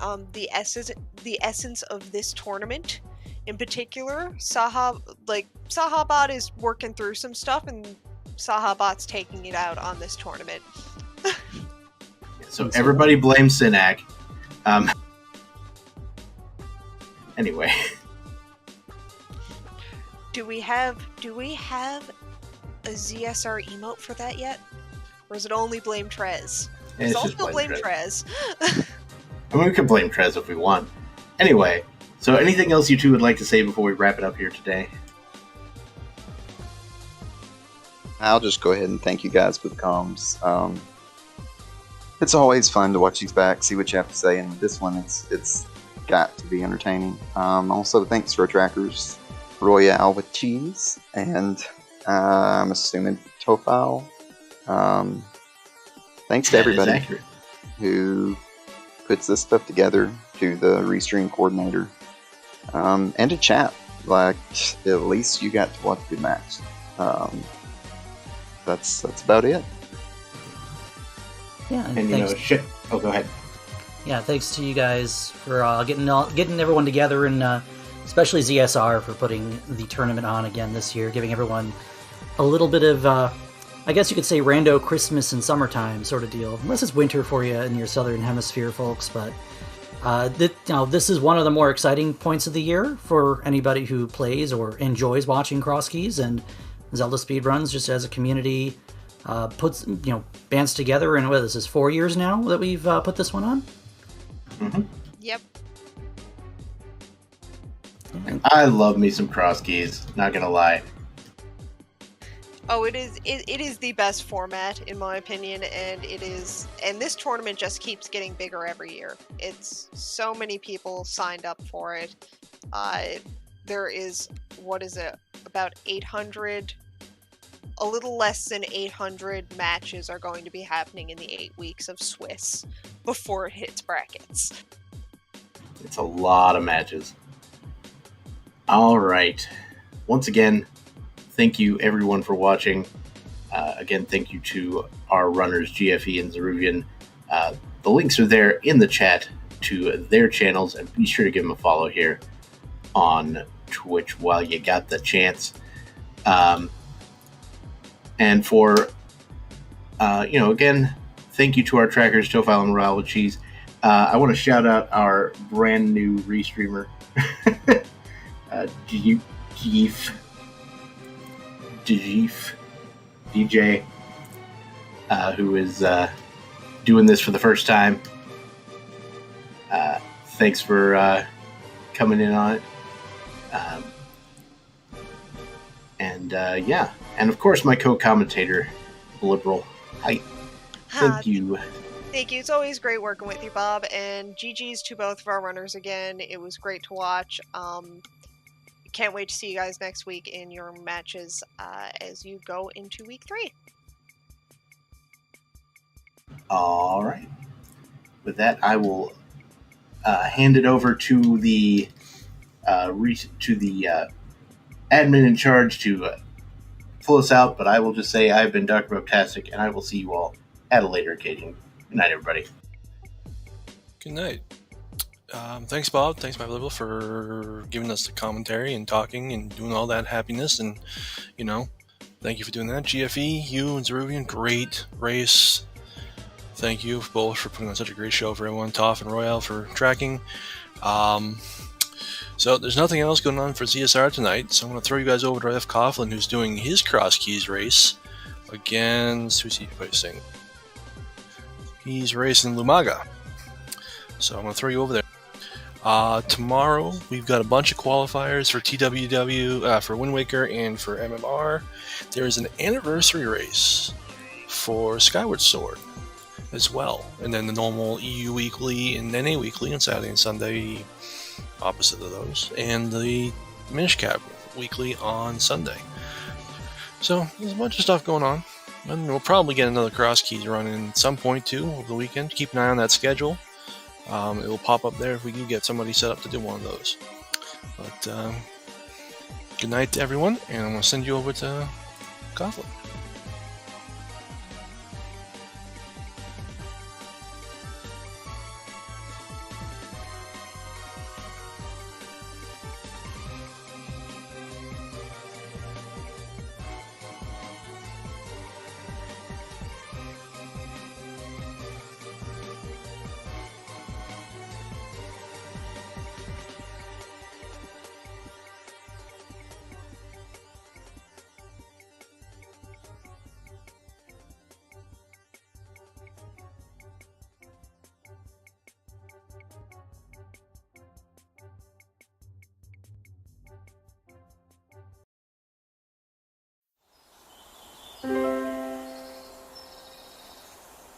Speaker 3: essence of this tournament. In particular, Sahabot is working through some stuff, and Sahabot's taking it out on this tournament.
Speaker 2: So everybody blames Sinak. Anyway.
Speaker 3: Do we have a ZSR emote for that yet? Or is it only blame Trez?
Speaker 2: It's
Speaker 3: I'll
Speaker 2: just
Speaker 3: still blame Trez.
Speaker 2: I mean, we can blame Trez if we want. Anyway, so anything else you two would like to say before we wrap it up here today?
Speaker 5: I'll just go ahead and thank you guys for the comms. It's always fun to watch these back, see what you have to say, and this one, it's got to be entertaining. Also, thanks to our trackers, Royale with cheese, and I'm assuming Tofal. Thanks to everybody who puts this stuff together, to the restream coordinator, and to chat. Like, at least you got to watch the match. That's about it.
Speaker 4: Yeah,
Speaker 2: and shit. Oh, go ahead.
Speaker 4: Yeah, thanks to you guys for getting everyone together, and especially ZSR for putting the tournament on again this year, giving everyone a little bit of, I guess you could say, rando Christmas and summertime sort of deal. Unless it's winter for you in your southern hemisphere, folks. But this is one of the more exciting points of the year for anybody who plays or enjoys watching Crosskeys, and Zelda Speedruns, just as a community, puts bands together. And this is 4 years now that we've put this one on.
Speaker 2: Mm-hmm.
Speaker 3: Yep.
Speaker 2: I love me some Crosskeys, not gonna lie.
Speaker 3: Oh, it is the best format in my opinion, and this tournament just keeps getting bigger every year. It's so many people signed up for it. There is, about 800, a little less than 800 matches are going to be happening in the 8 weeks of Swiss before it hits brackets.
Speaker 2: It's a lot of matches. All right. Once again, thank you everyone for watching. Again, thank you to our runners, GFE and Zaruvyen. The links are there in the chat to their channels, and be sure to give them a follow here on Twitch while you got the chance. And for, again, thank you to our trackers, Tofile and Morale with Cheese. I want to shout out our brand new restreamer, DJ, who is doing this for the first time. Thanks for coming in on it. And of course my co-commentator, Liberal. Thank you.
Speaker 3: Thank you. It's always great working with you, Bob. And GG's to both of our runners again. It was great to watch. Can't wait to see you guys next week in your matches as you go into week 3.
Speaker 2: All right. With that, I will hand it over to the admin in charge to pull us out. But I will just say I've been Dr. Bobtastic, and I will see you all at a later occasion. Good night, everybody.
Speaker 1: Good night. Thanks, Bob. Thanks, my Little, for giving us the commentary and talking and doing all that happiness. And, thank you for doing that. GFE, you and Zaruvyen, great race. Thank you both for putting on such a great show for everyone. Toph and Royale for tracking. So there's nothing else going on for CSR tonight. So I'm going to throw you guys over to F. Coughlin, who's doing his Crosskeys race against, who's he racing? He's racing Lumaga. So I'm going to throw you over there. Tomorrow, we've got a bunch of qualifiers for TWW, for Wind Waker, and for MMR. There's an anniversary race for Skyward Sword as well. And then the normal EU Weekly and NA Weekly on Saturday and Sunday, opposite of those. And the Minish Cap Weekly on Sunday. So there's a bunch of stuff going on. And we'll probably get another Crosskeys running at some point too over the weekend. Keep an eye on that schedule. It will pop up there if we can get somebody set up to do one of those. But good night to everyone, and I'm going to send you over to Coughlin.